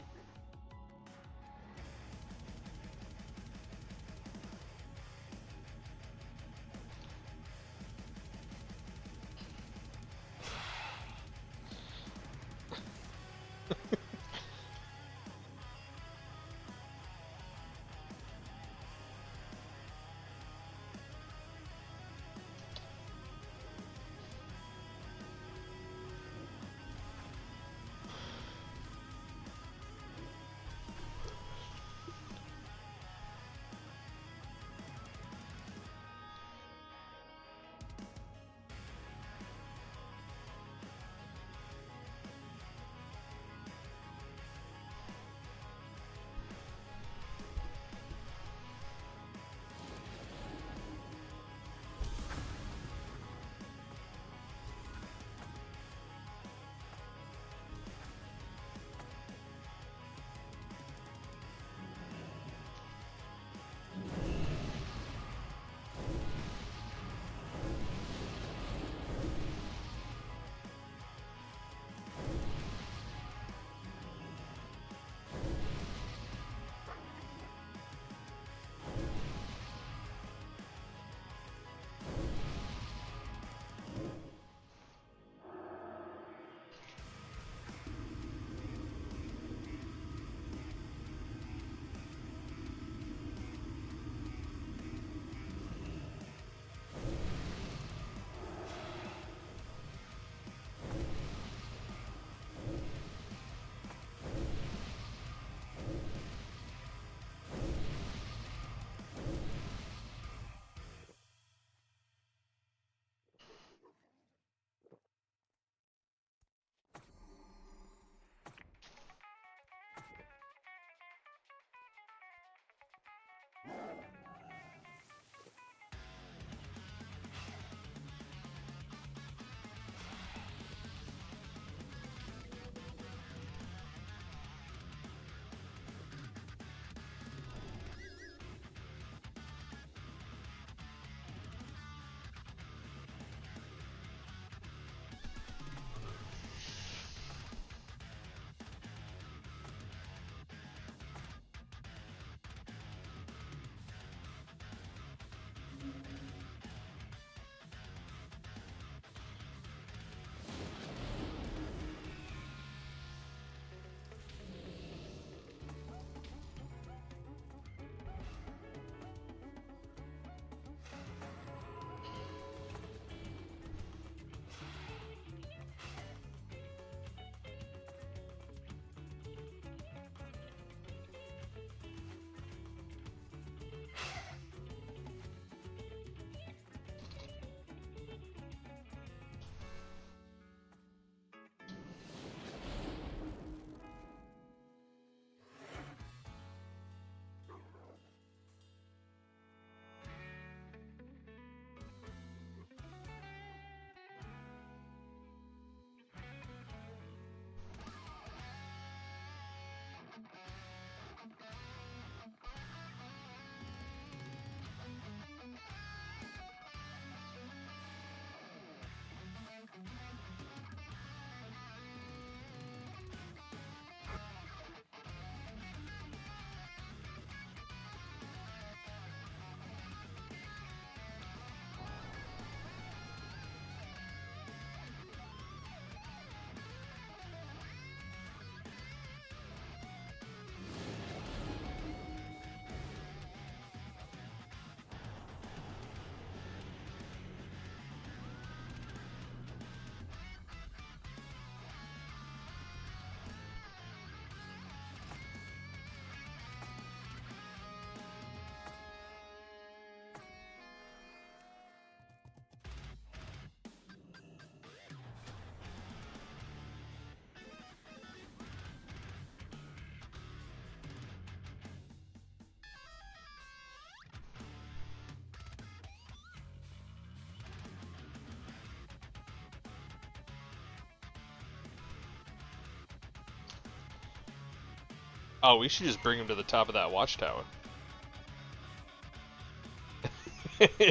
Oh, we should just bring him to the top of that watchtower.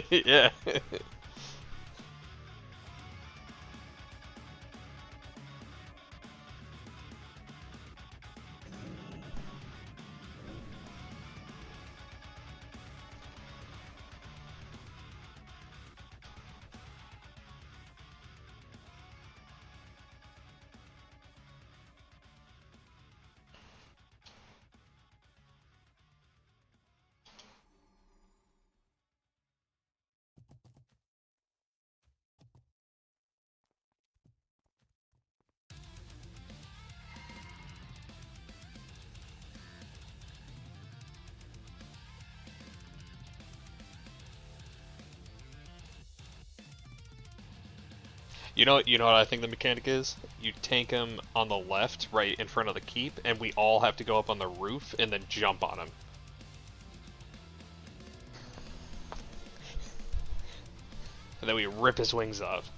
Yeah. You know what I think the mechanic is? You tank him on the left, right in front of the keep, and we all have to go up on the roof and then jump on him. And then we rip his wings off.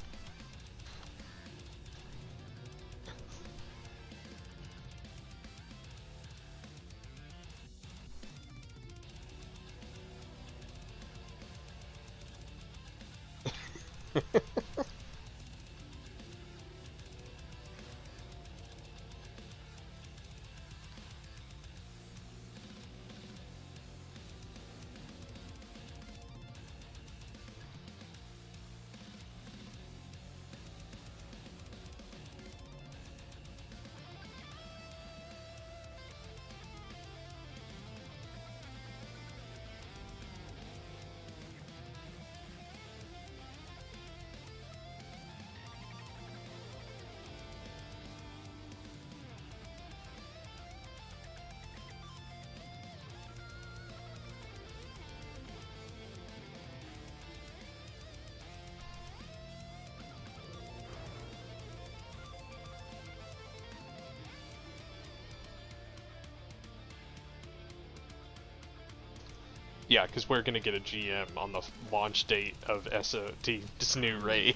Yeah, because we're gonna get a GM on the launch date of SoD, this new raid.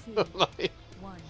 2, Like, 1.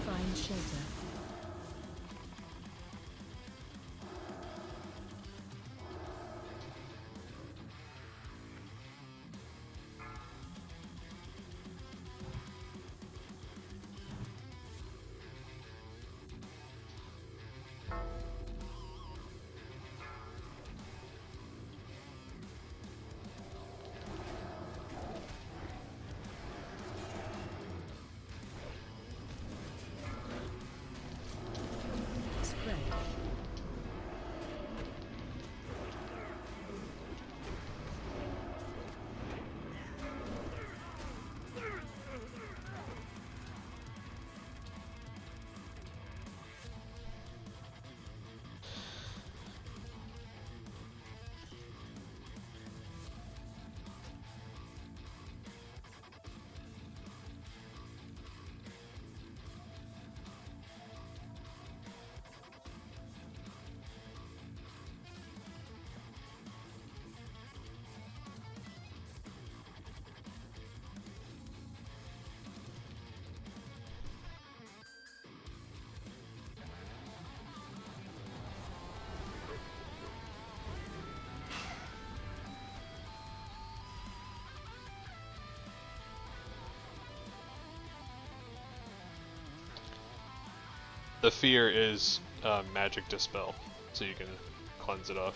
Find shelter. Spread. The fear is magic dispel, so you can cleanse it off.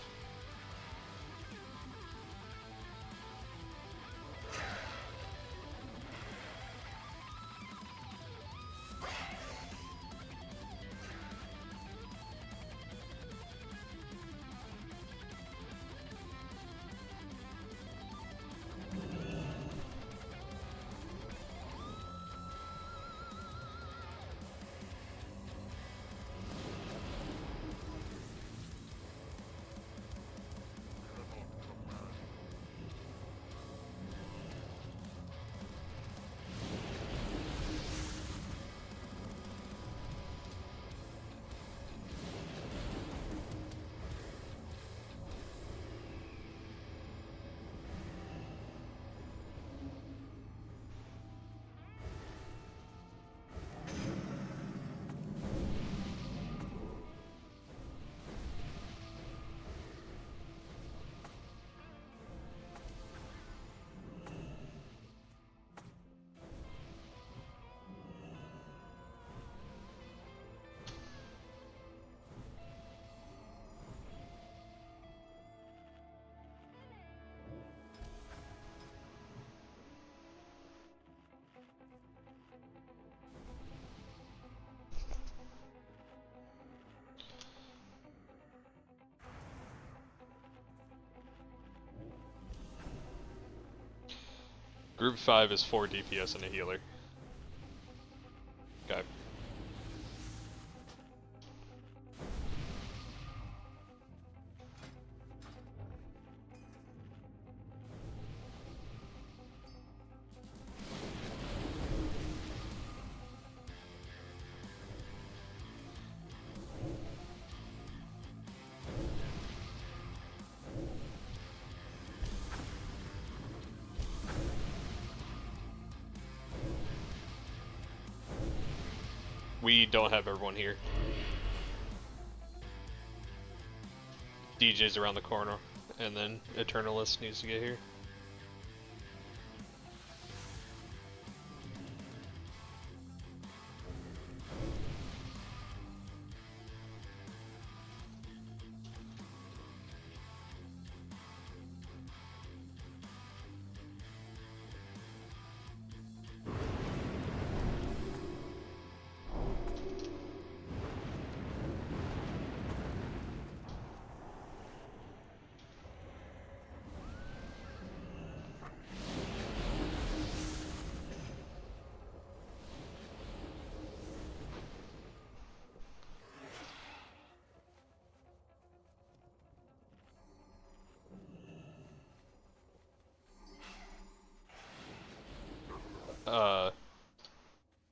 Group 5 is 4 DPS and a healer. Okay. We don't have everyone here. DJ's around the corner, and then Eternalist needs to get here.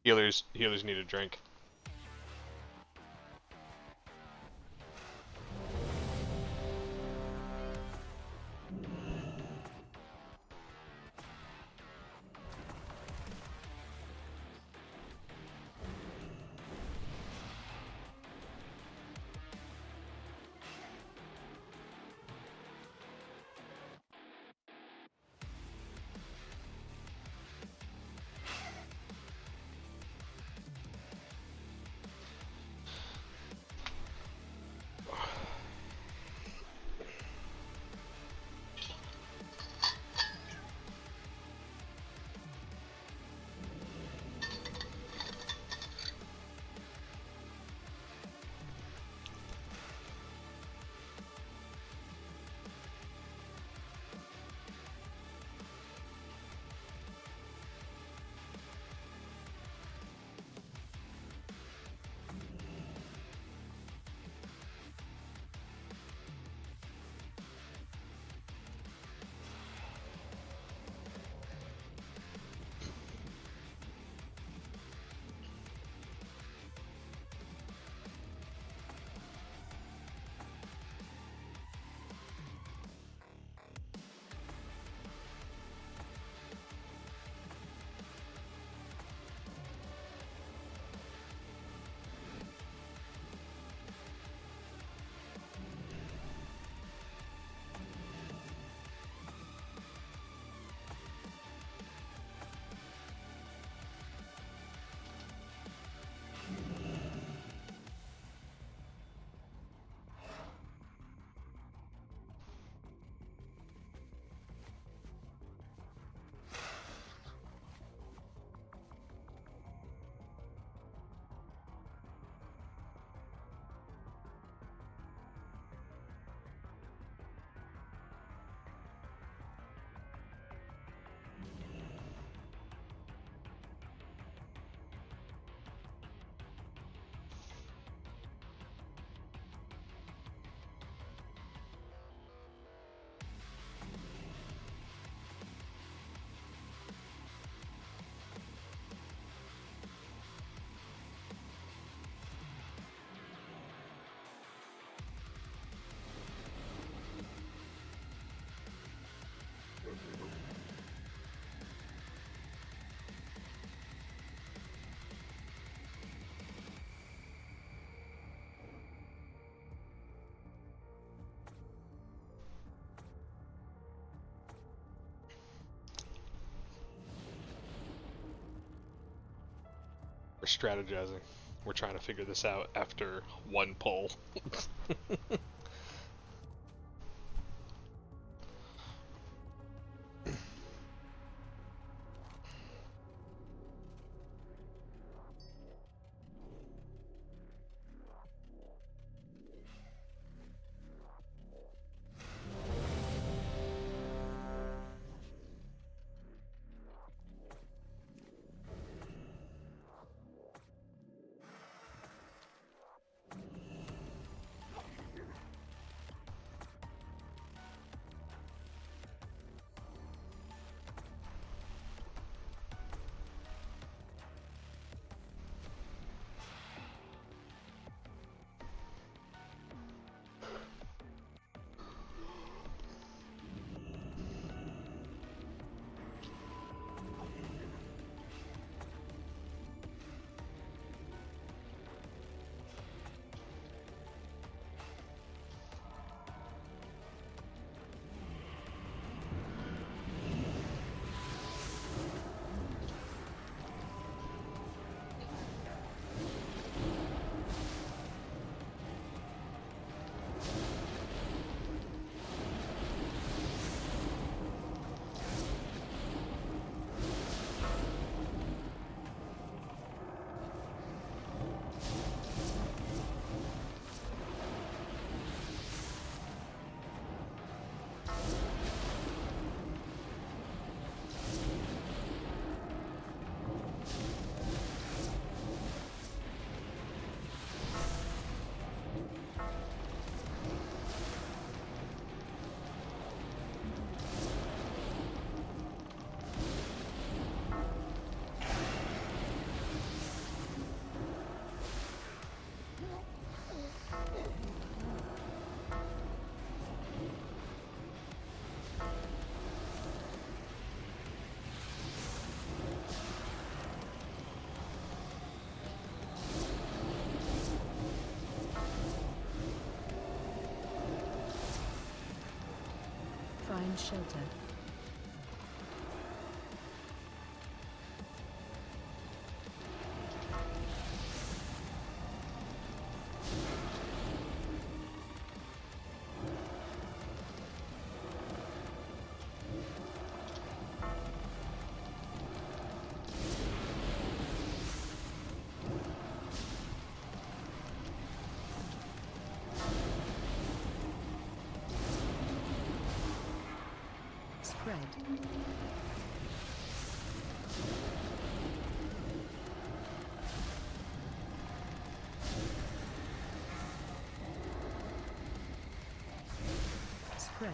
Healers need a drink. We're strategizing. We're trying to figure this out after one pull. Find shelter. Spread. Spread.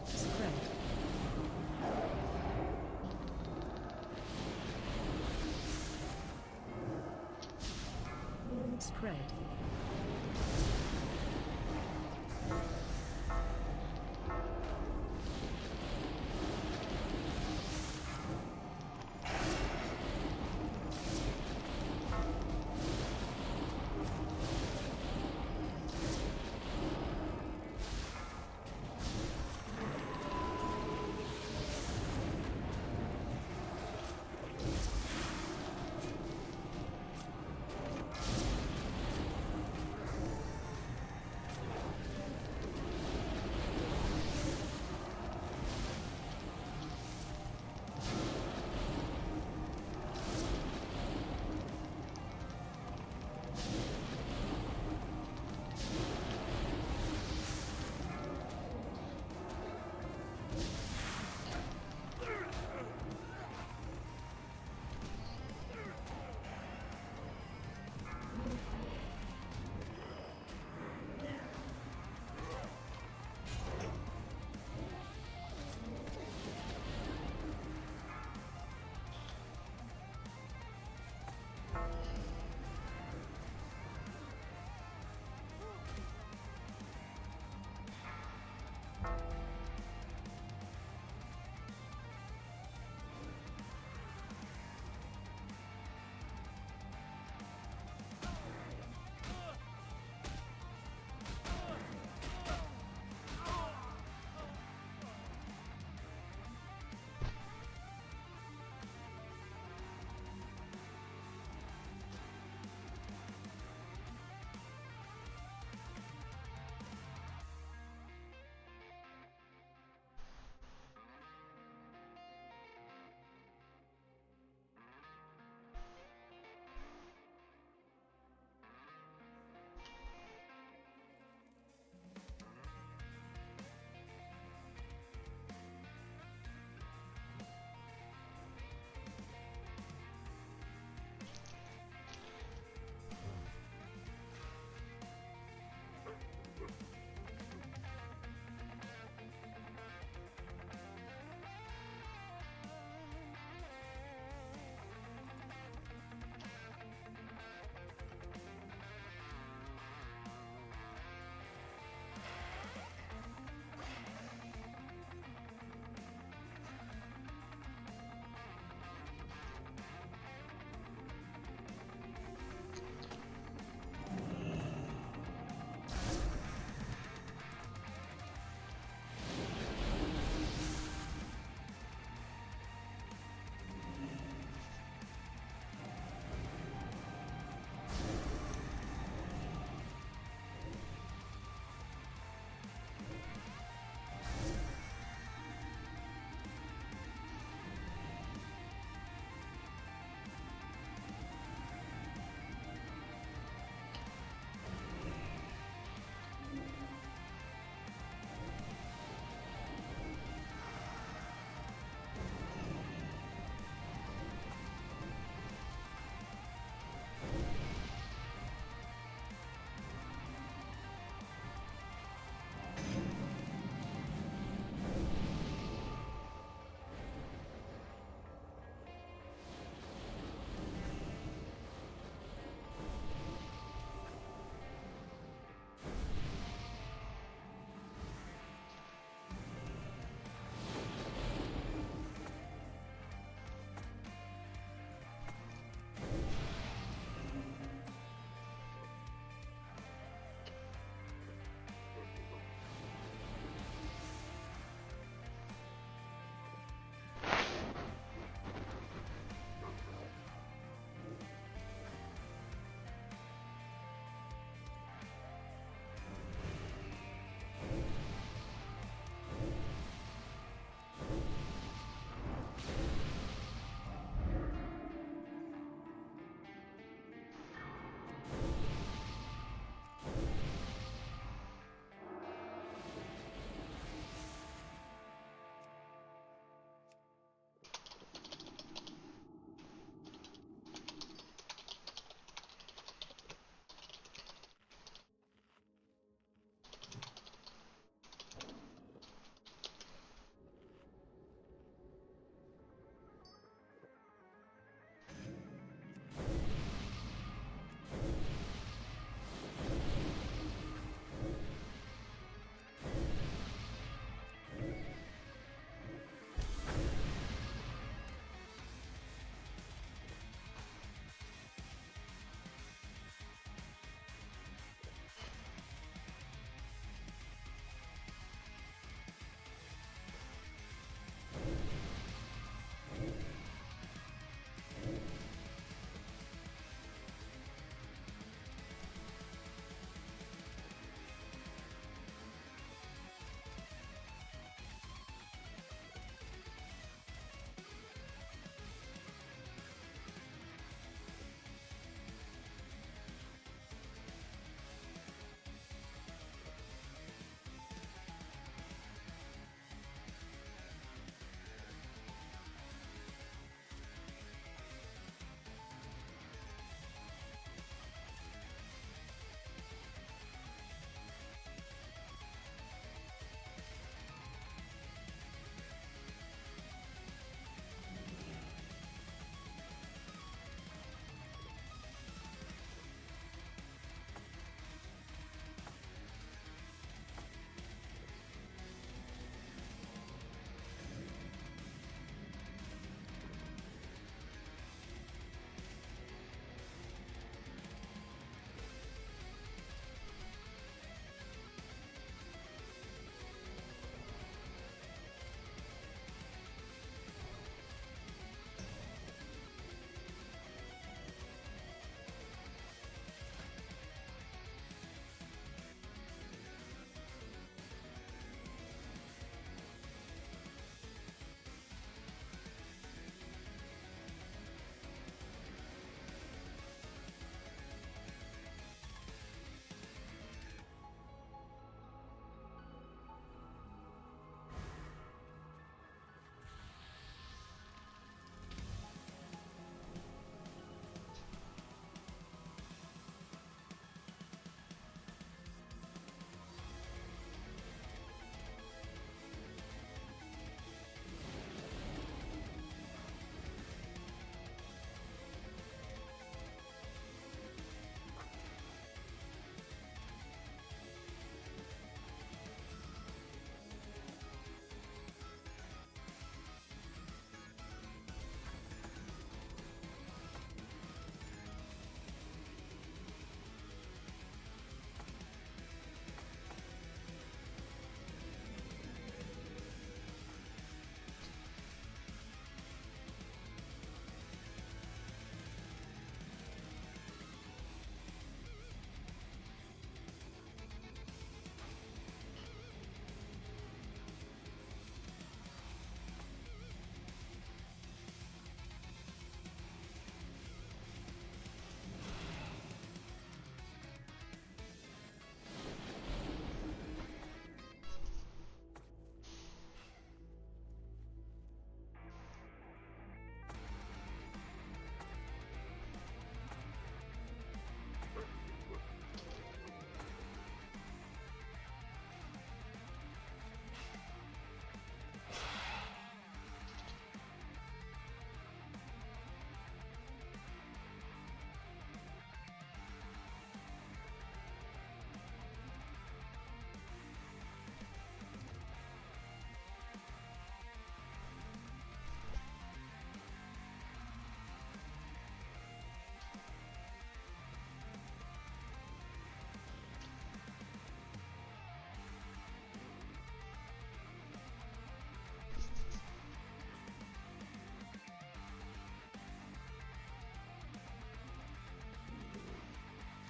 Spread. Spread.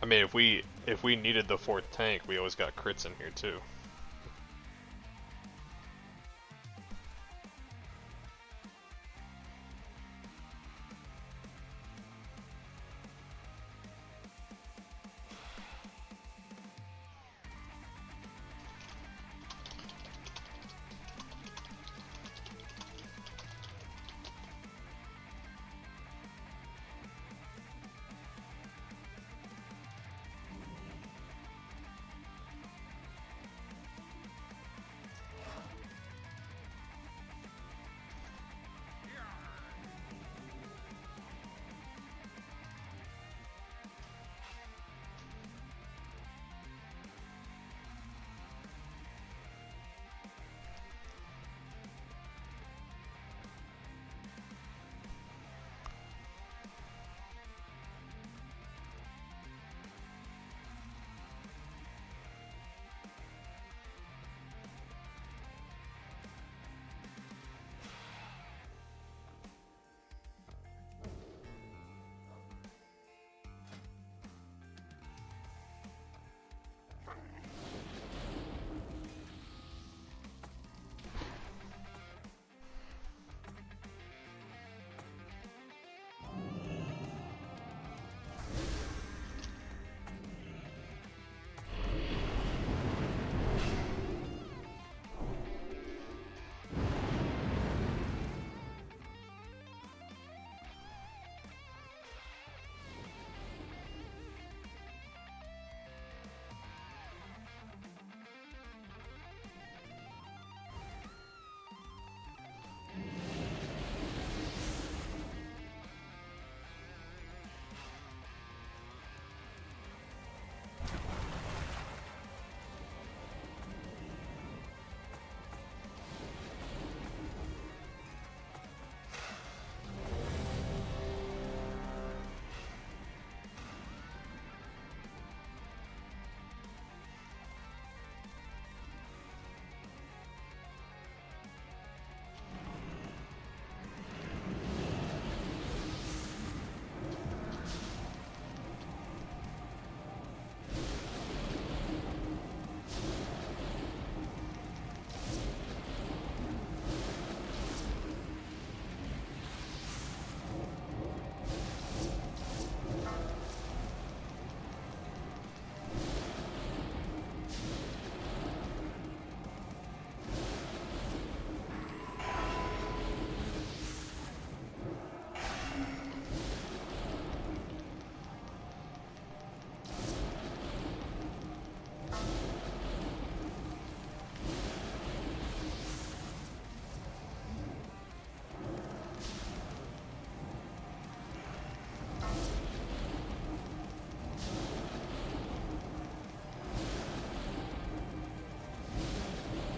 mean, if we needed the fourth tank, we always got crits in here too.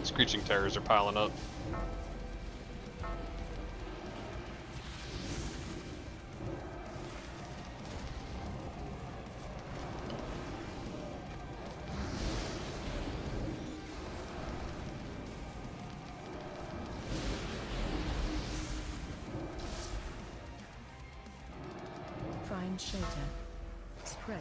Screeching terrors are piling up. Find shelter. Spread.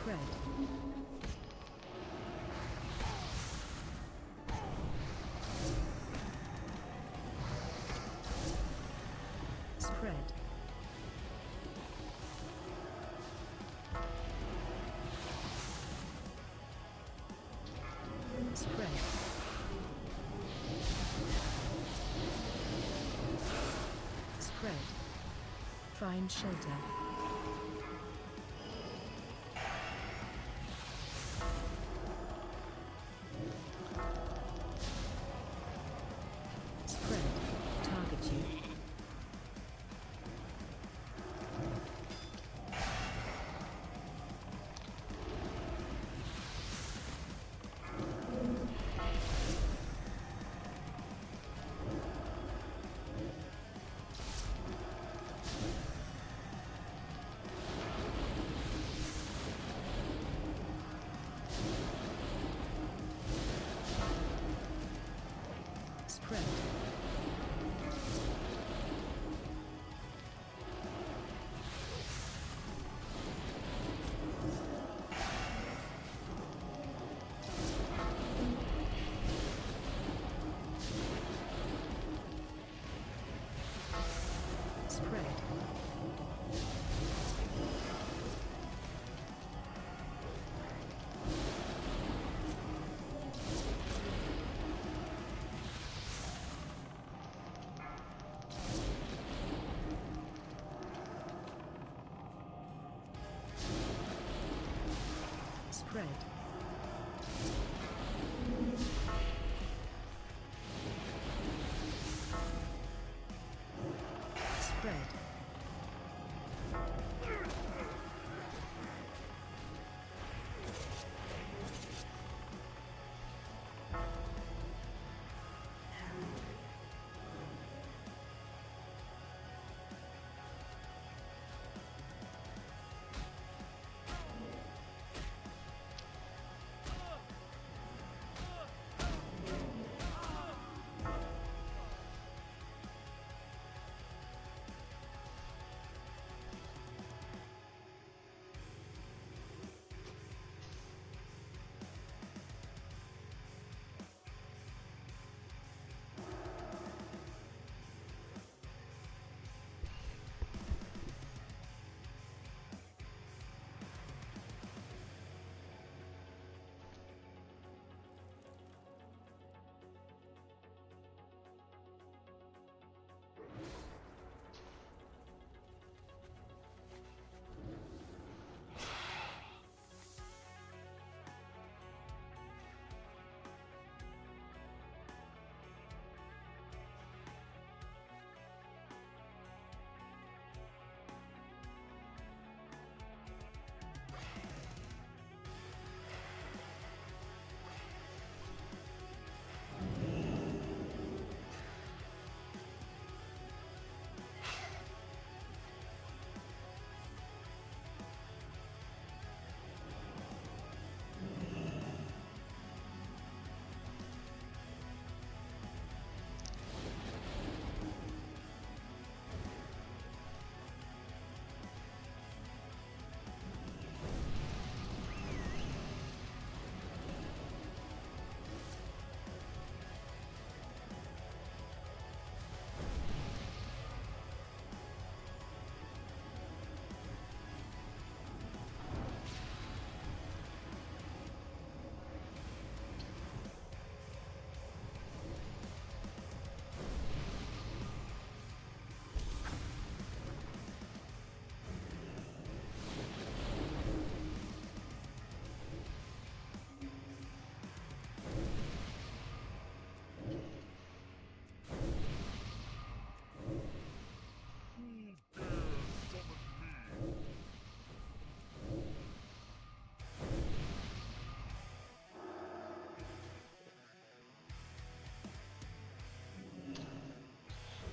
Spread. Spread. Spread. Spread. Find shelter. Spread. Target you. Spread. Spread. Spread. Spread.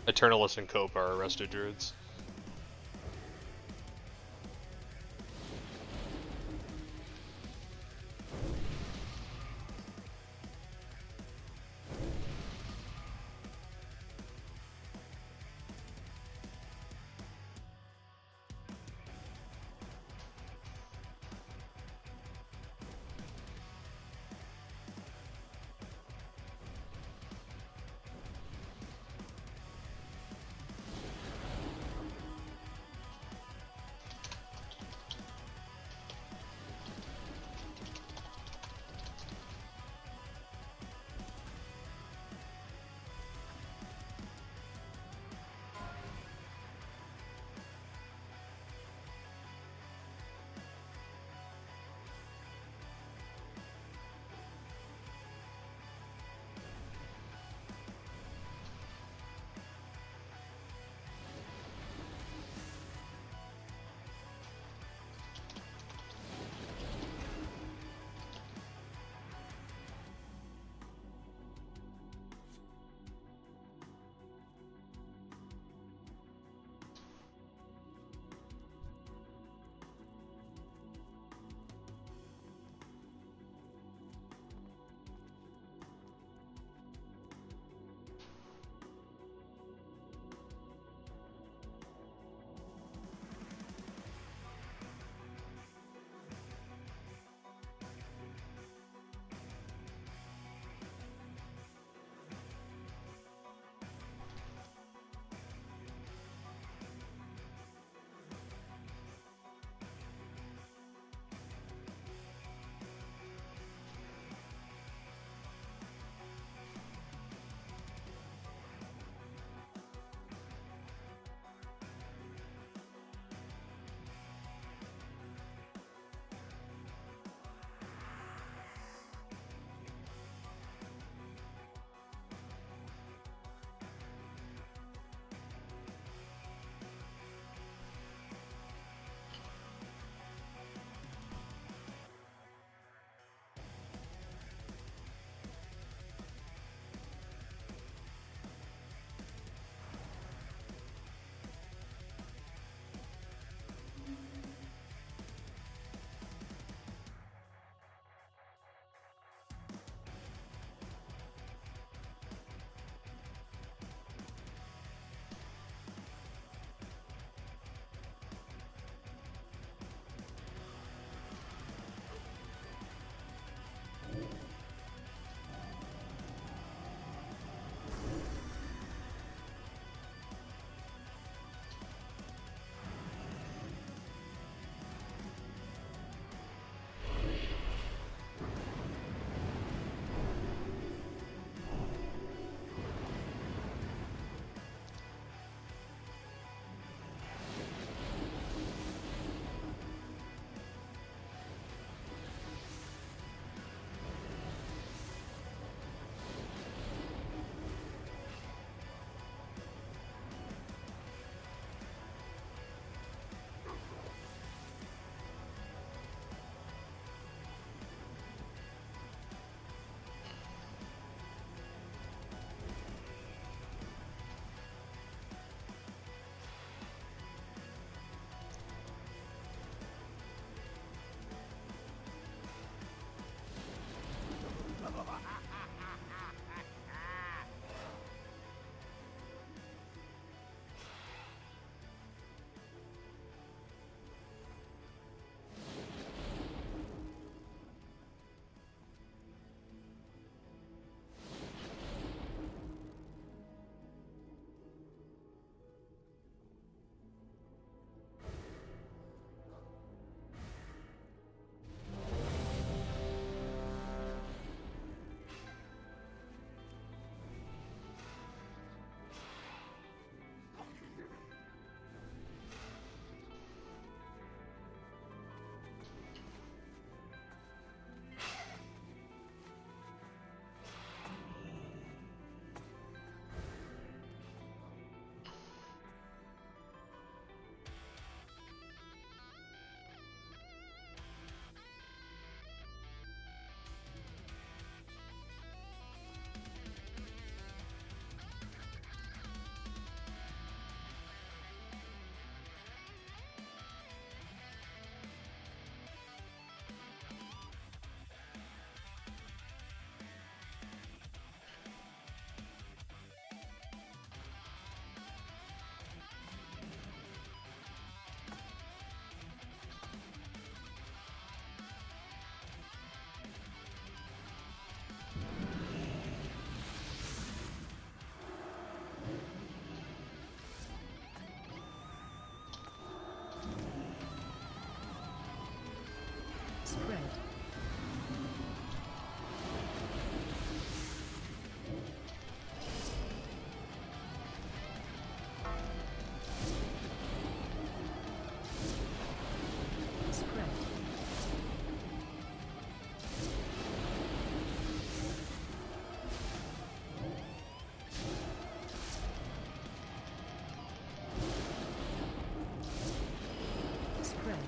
Eternalist and Cope are arrested druids. Spread. Spread. Spread.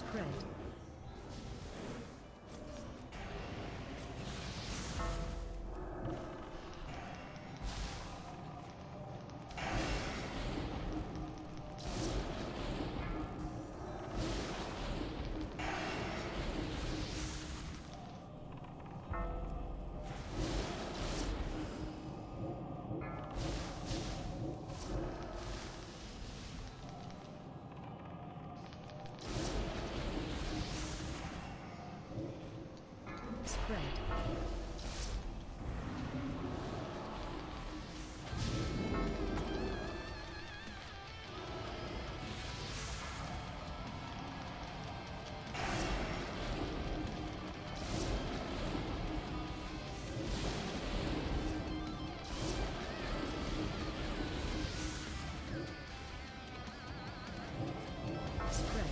Spread. Spread. Spread.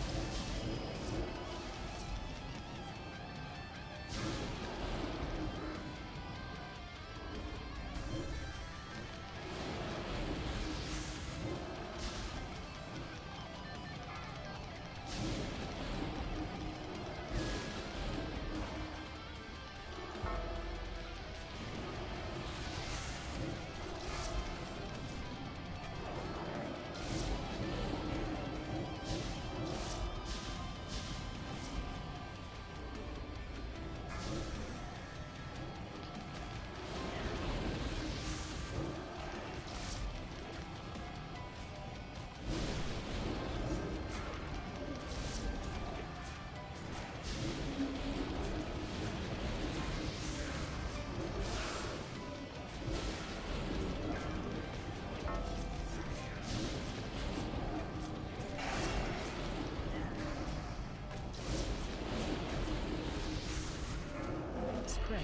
Spread.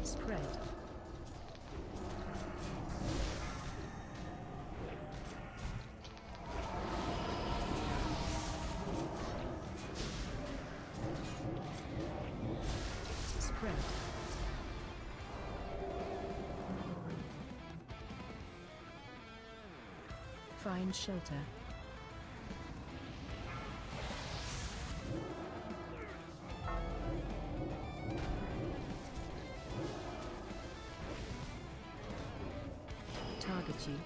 Spread. Spread. Find shelter. Target you.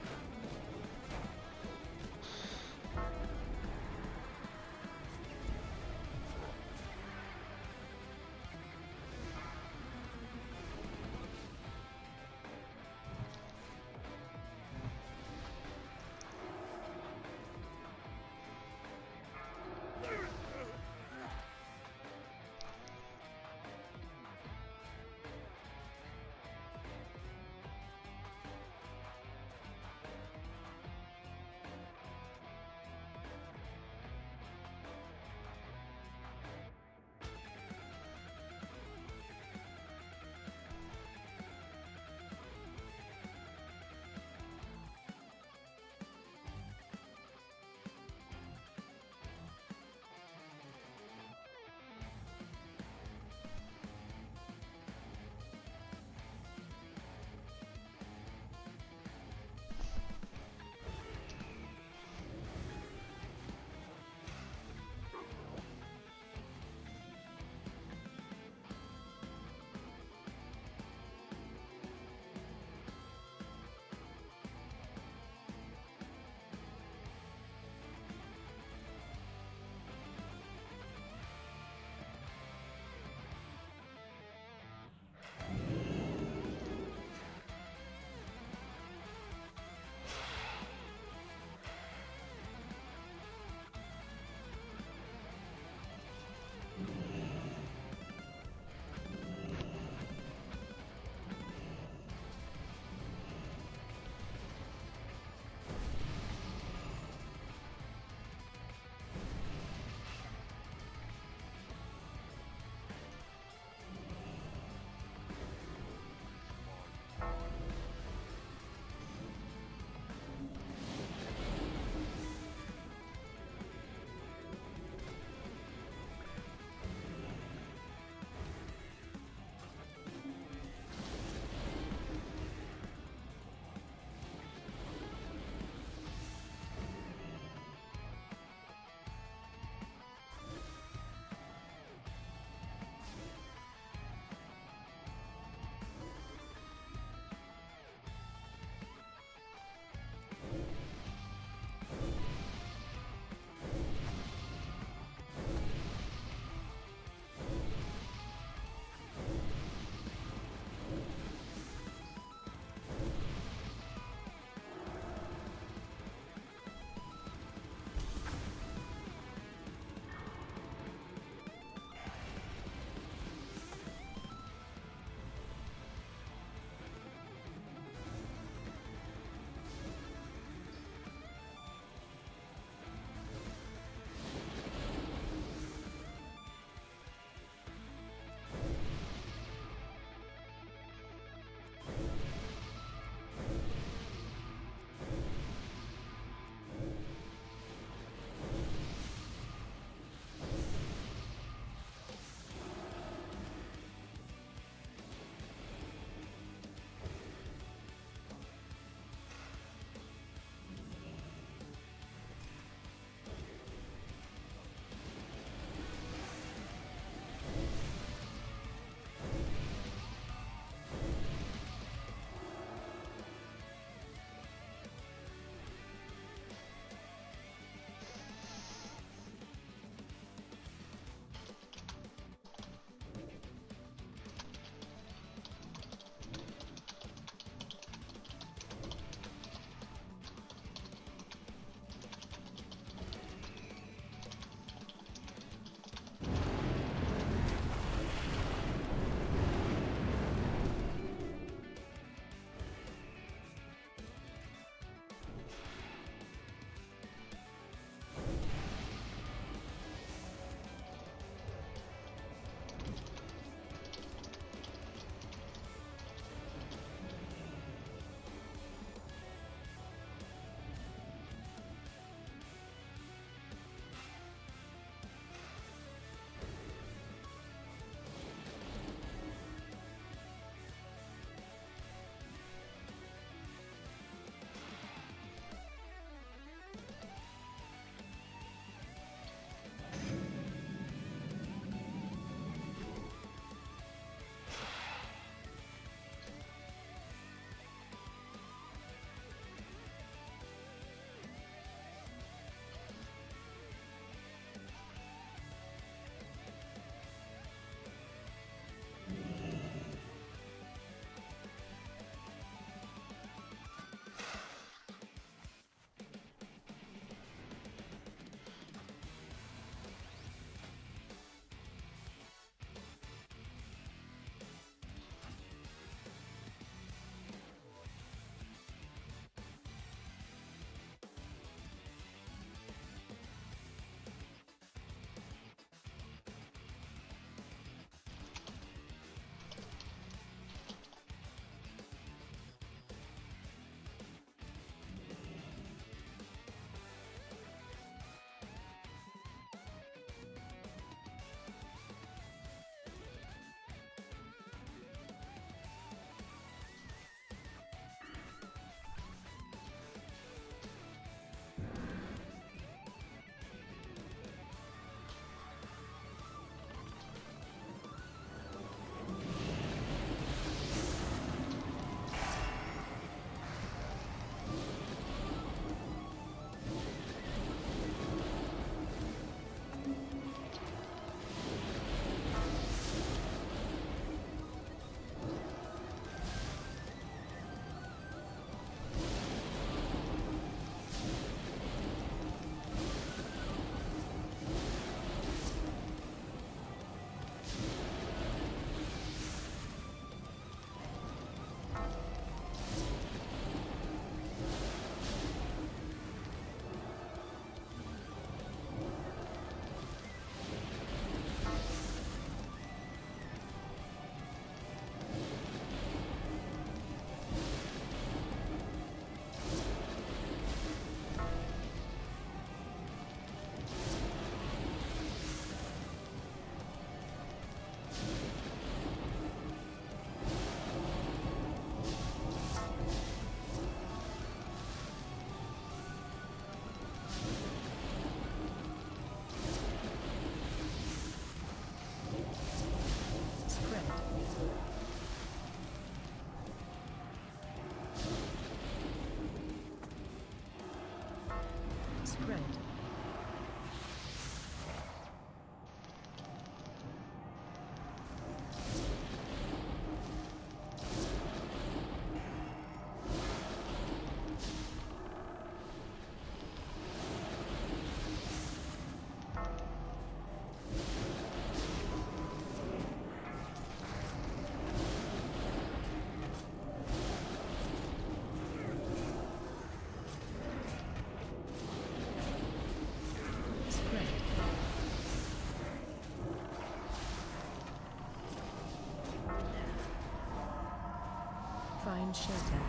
Find shelter.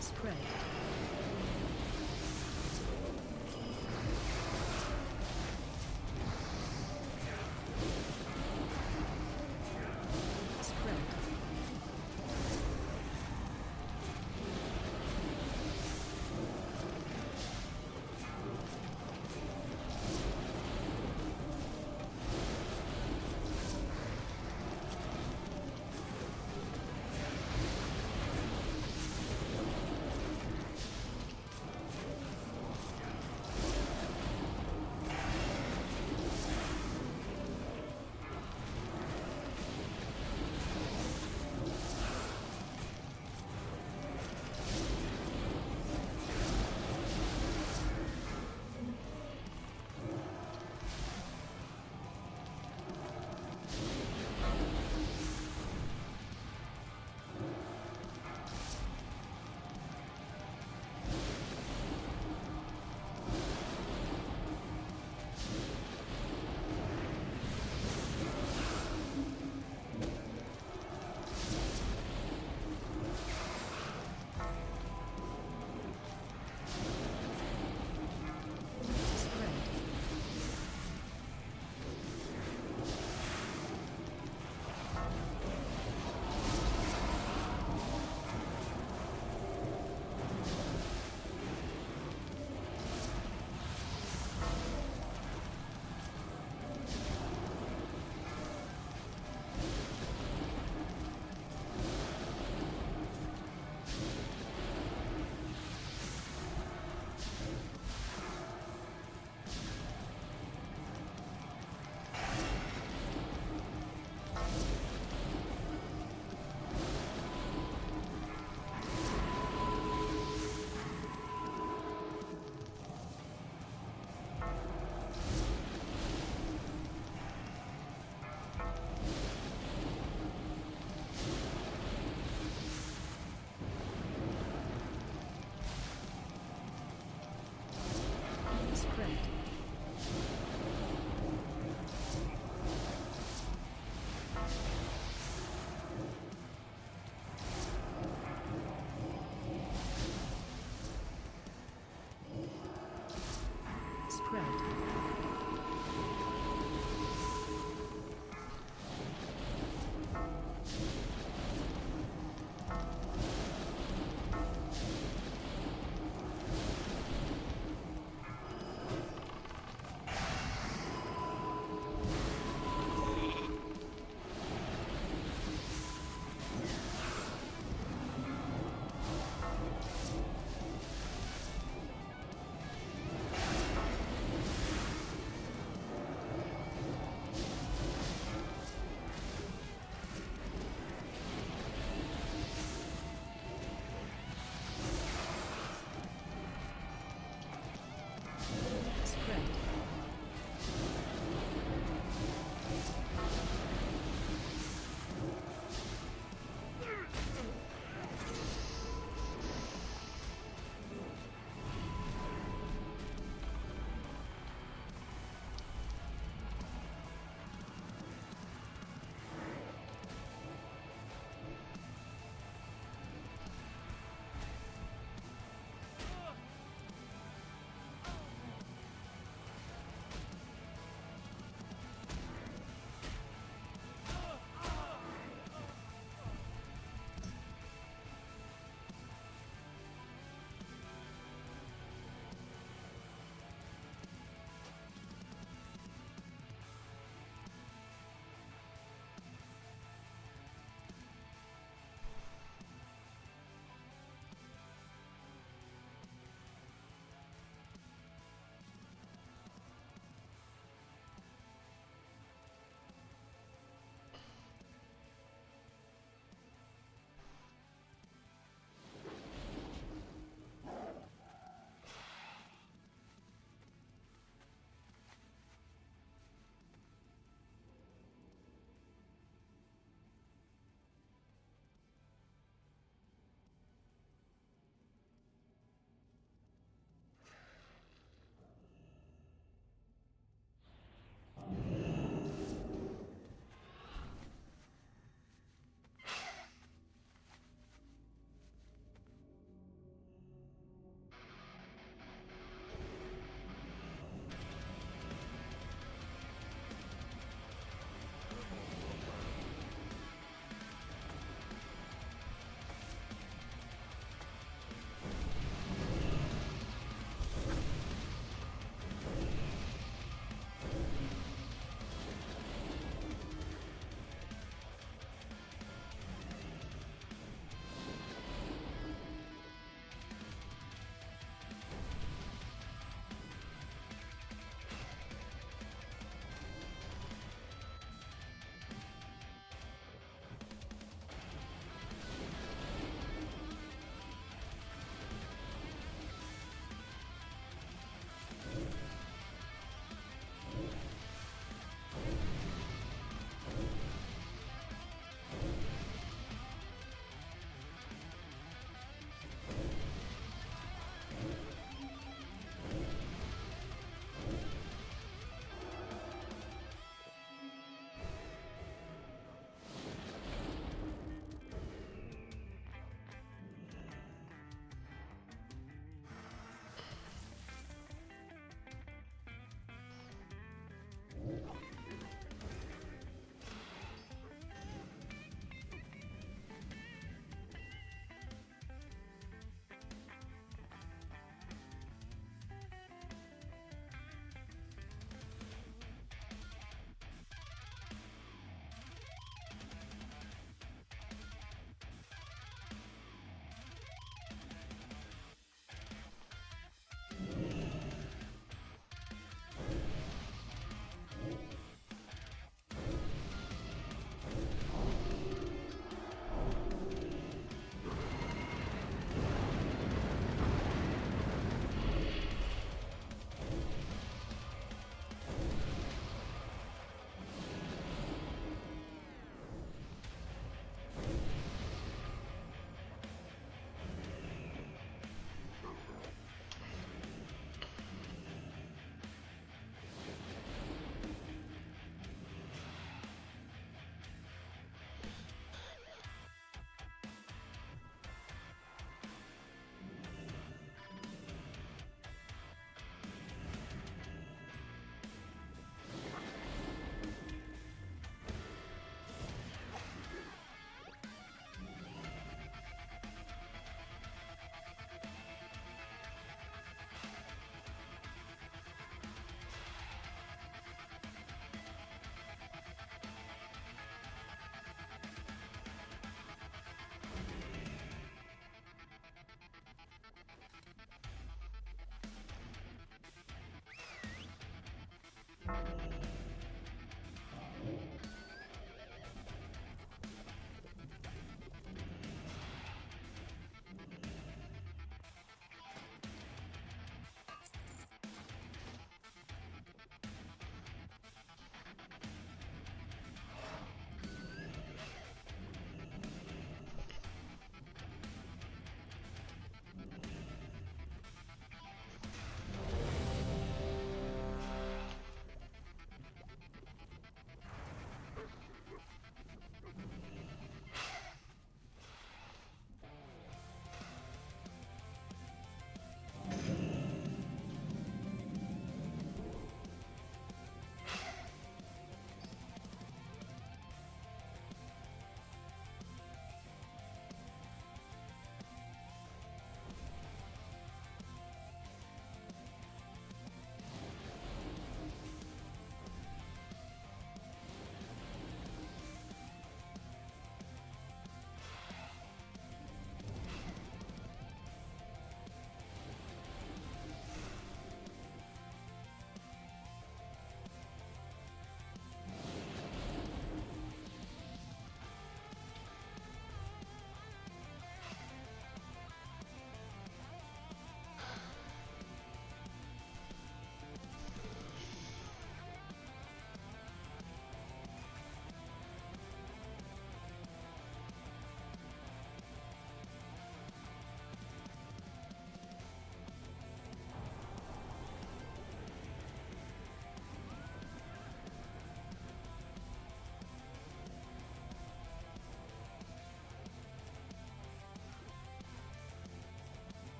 Spread. Spread.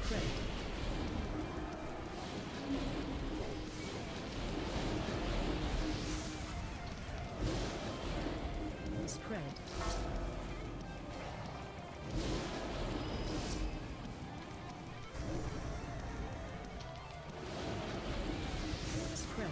Spread. Spread. Spread.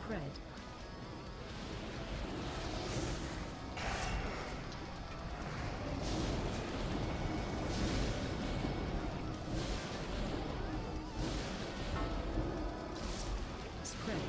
Spread. Spread.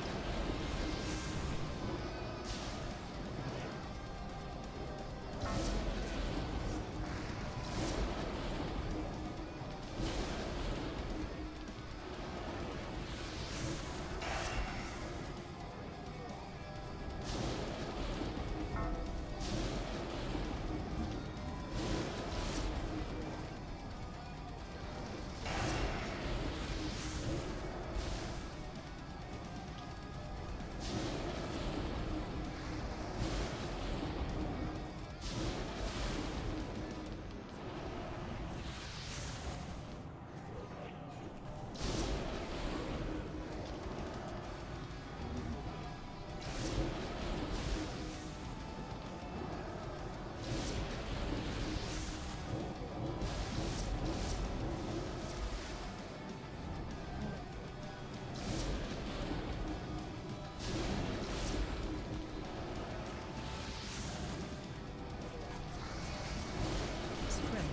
Spread.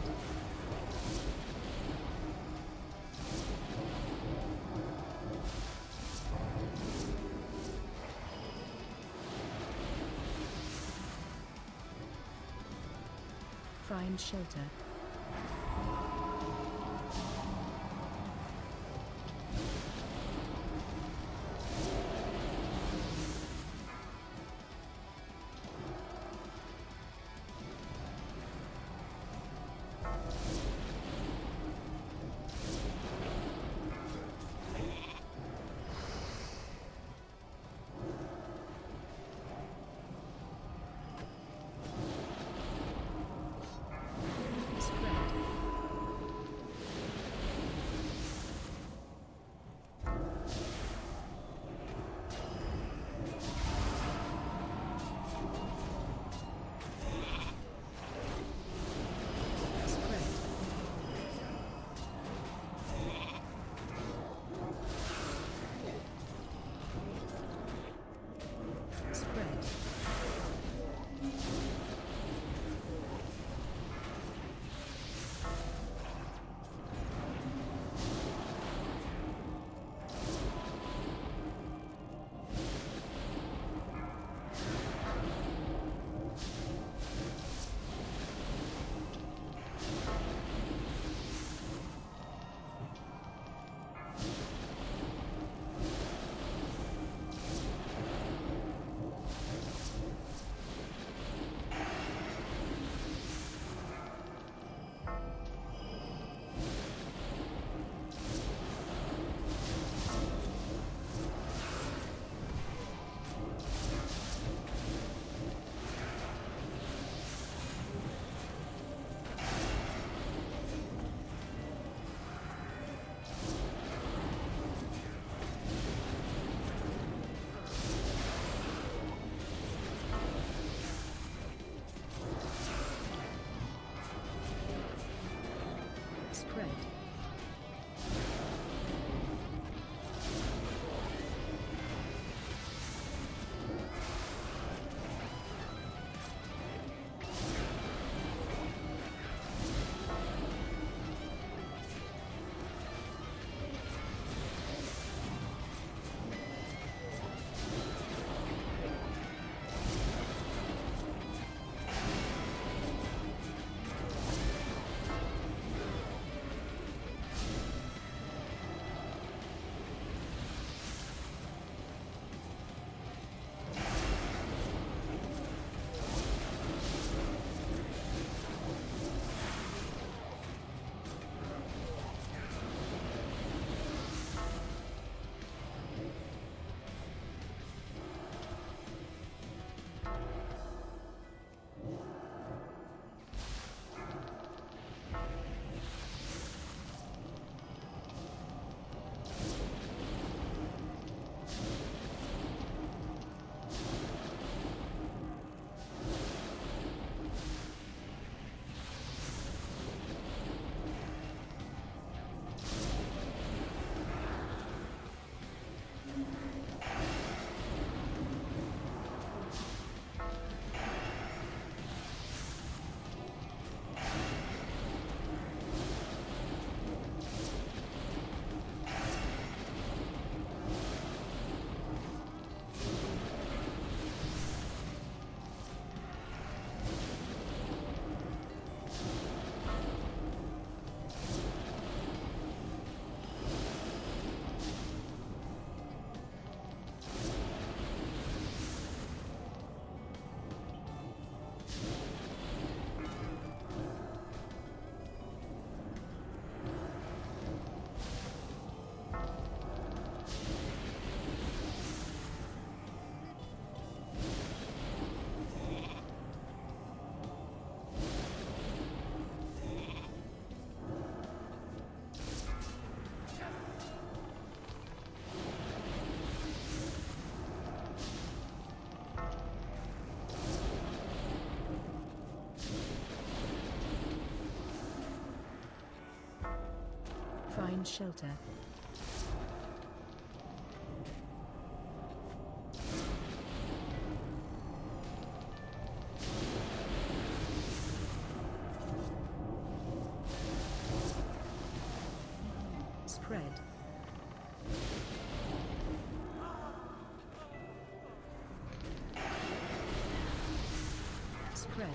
Find shelter. Spread. Spread. Spread. Spread. Find shelter. Spread. Spread.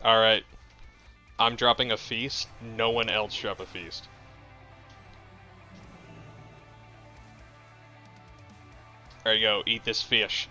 Alright. I'm dropping a feast. No one else drop a feast. There you go. Eat this fish.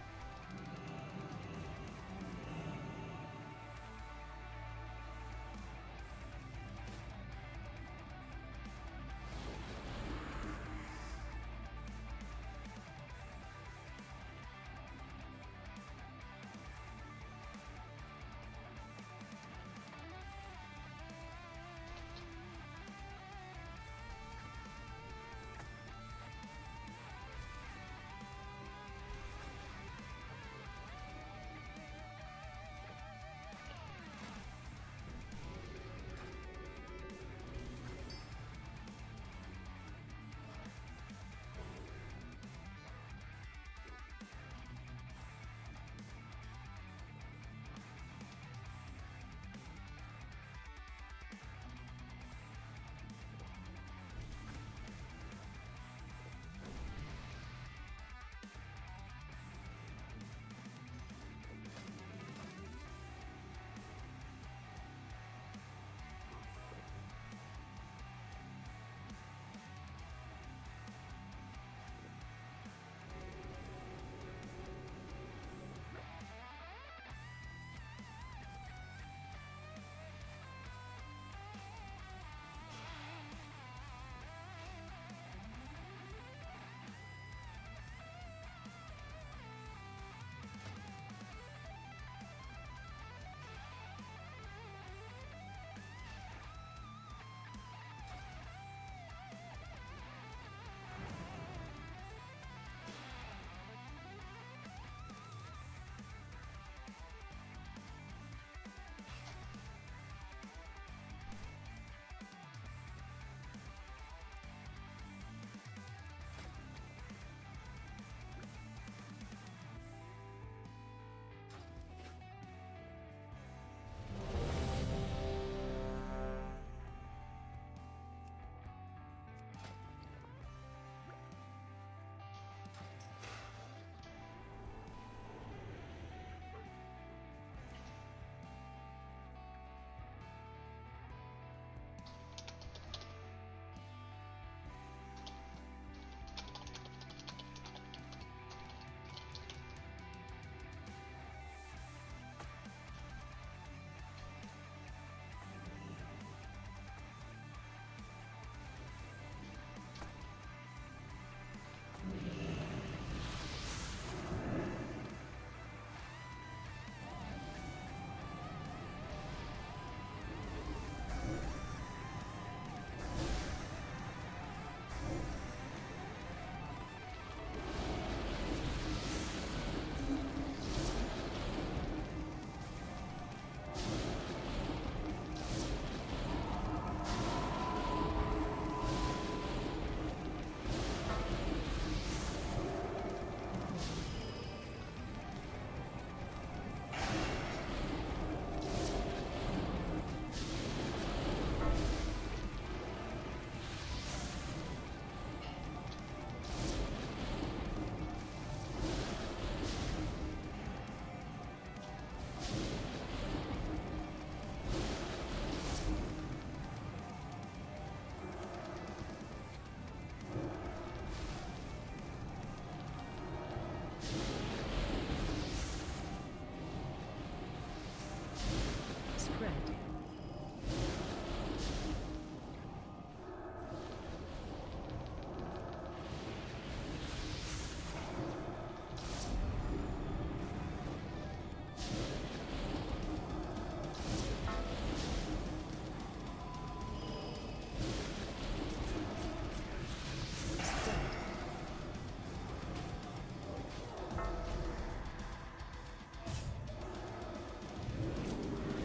Spread.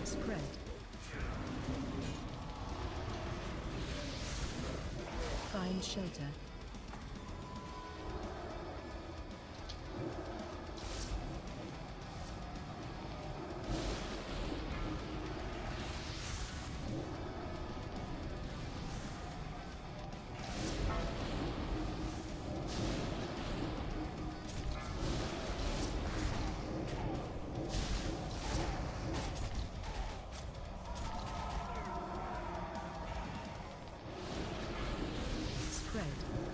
Spread. Find shelter. Spread.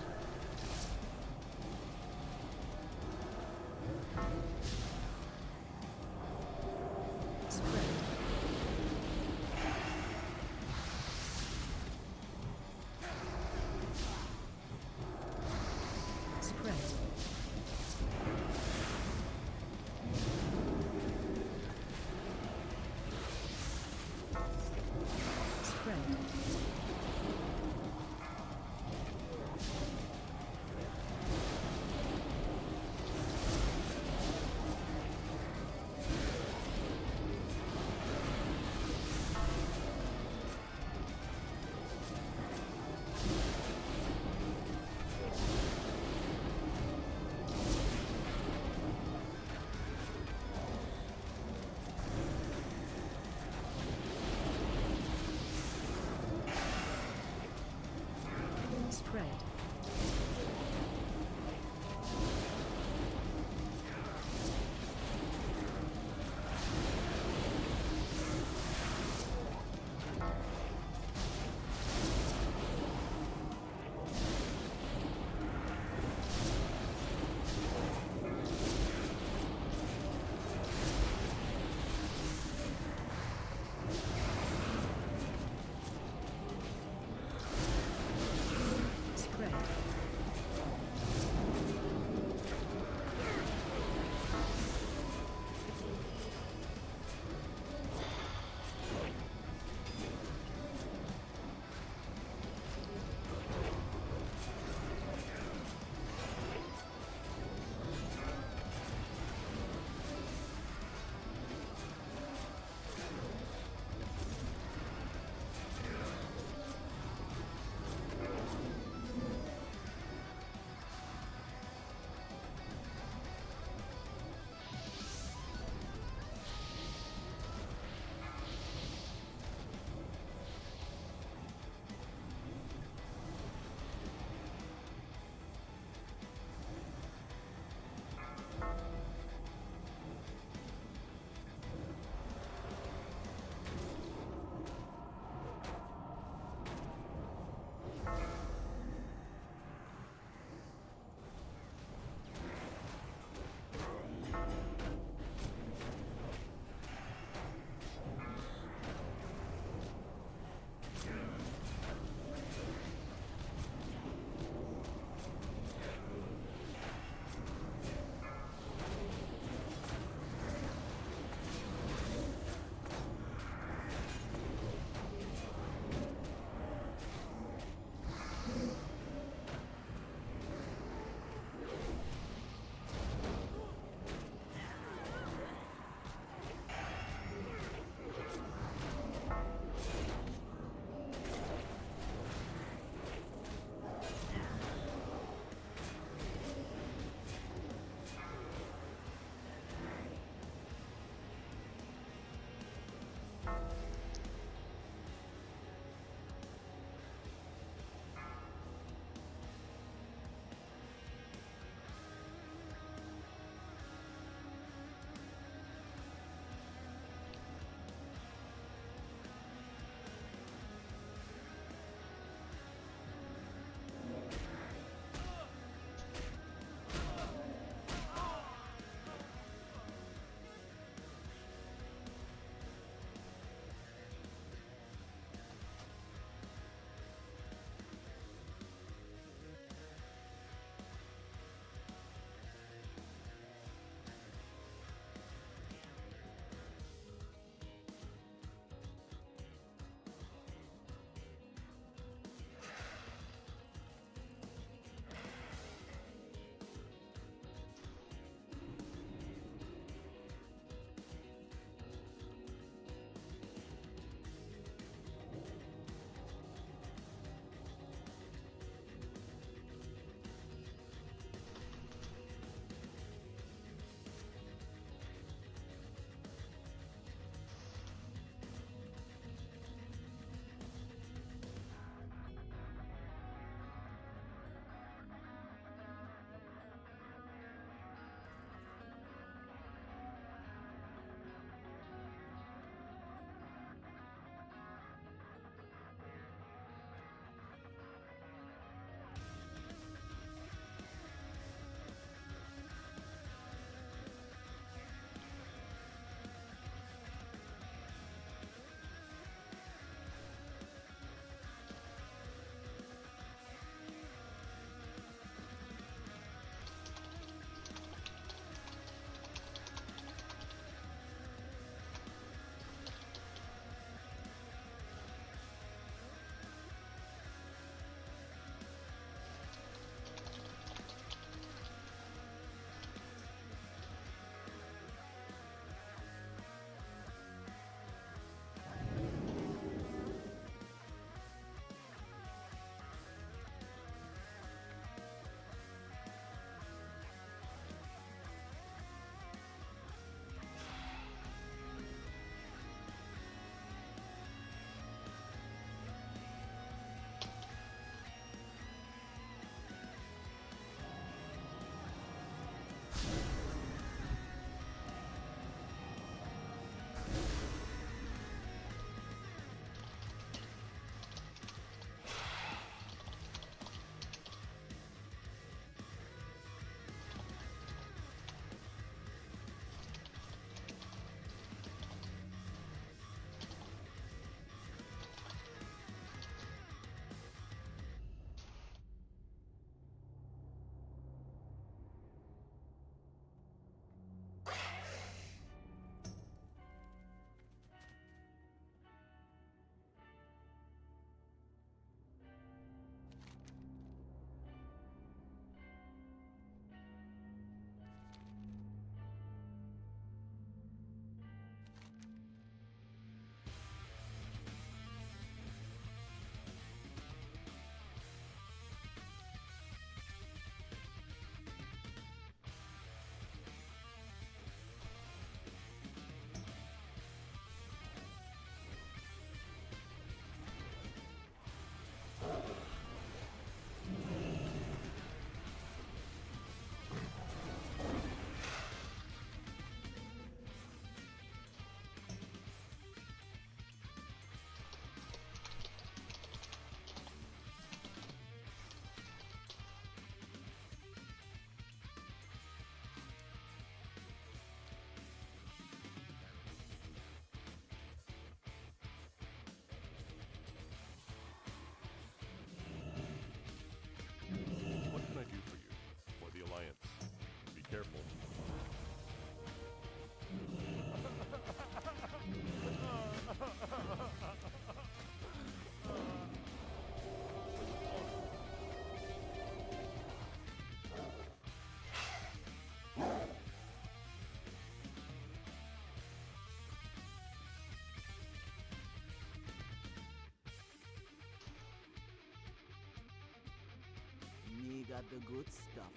got the good stuff.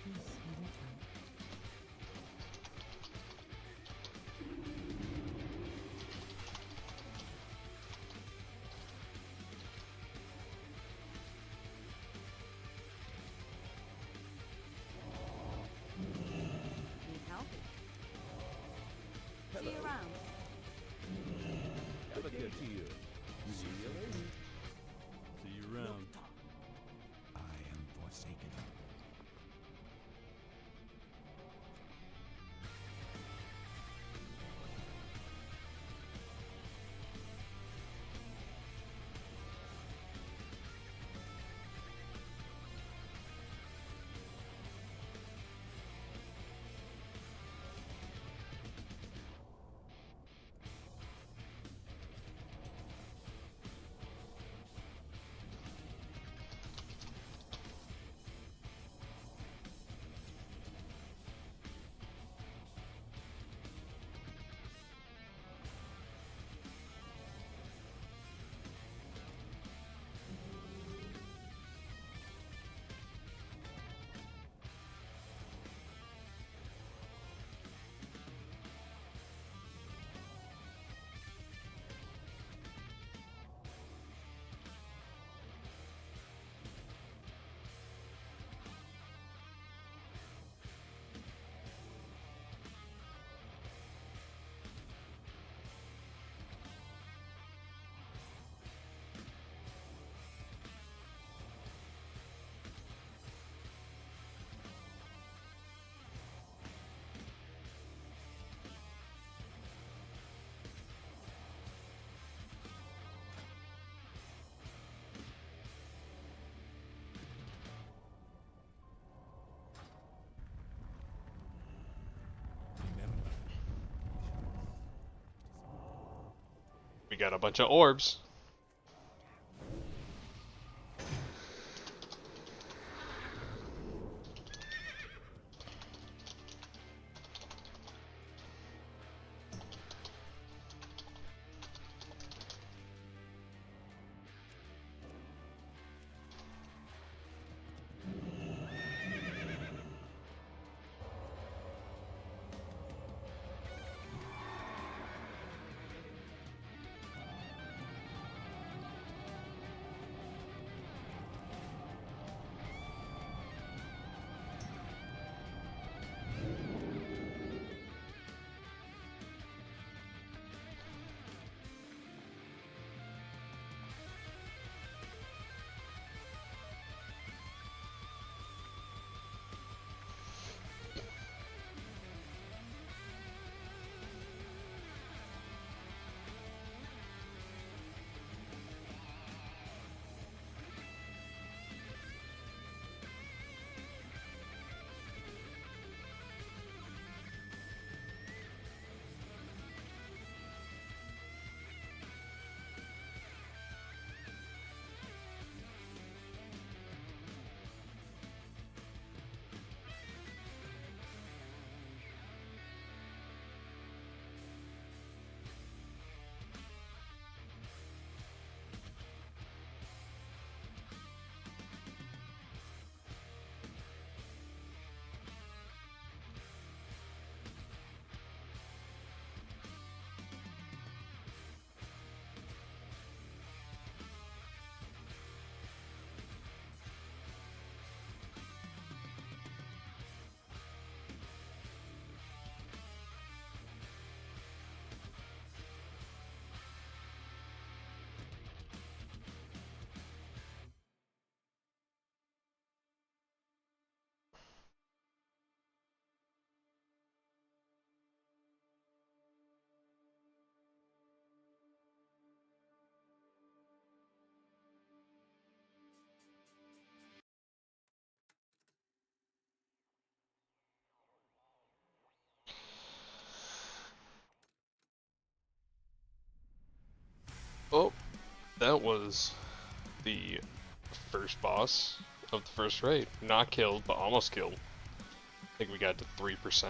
Peace will return. Be healthy. See you around. Have a good to you. See you later. See you around. I am forsaken. Remember, We got a bunch of orbs. Oh, that was the first boss of the first raid. Not killed, but almost killed. I think we got to 3%.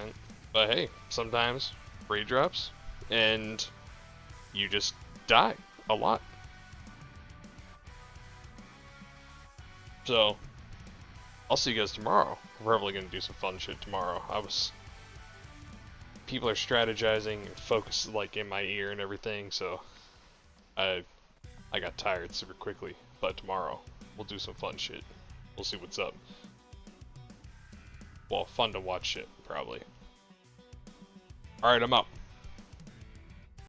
But hey, sometimes raid drops and you just die a lot. So, I'll see you guys tomorrow. We're probably gonna do some fun shit tomorrow. People are strategizing and focused like in my ear and everything, so I got tired super quickly. But tomorrow, we'll do some fun shit. We'll see what's up. Well, fun to watch shit, probably. Alright, I'm out.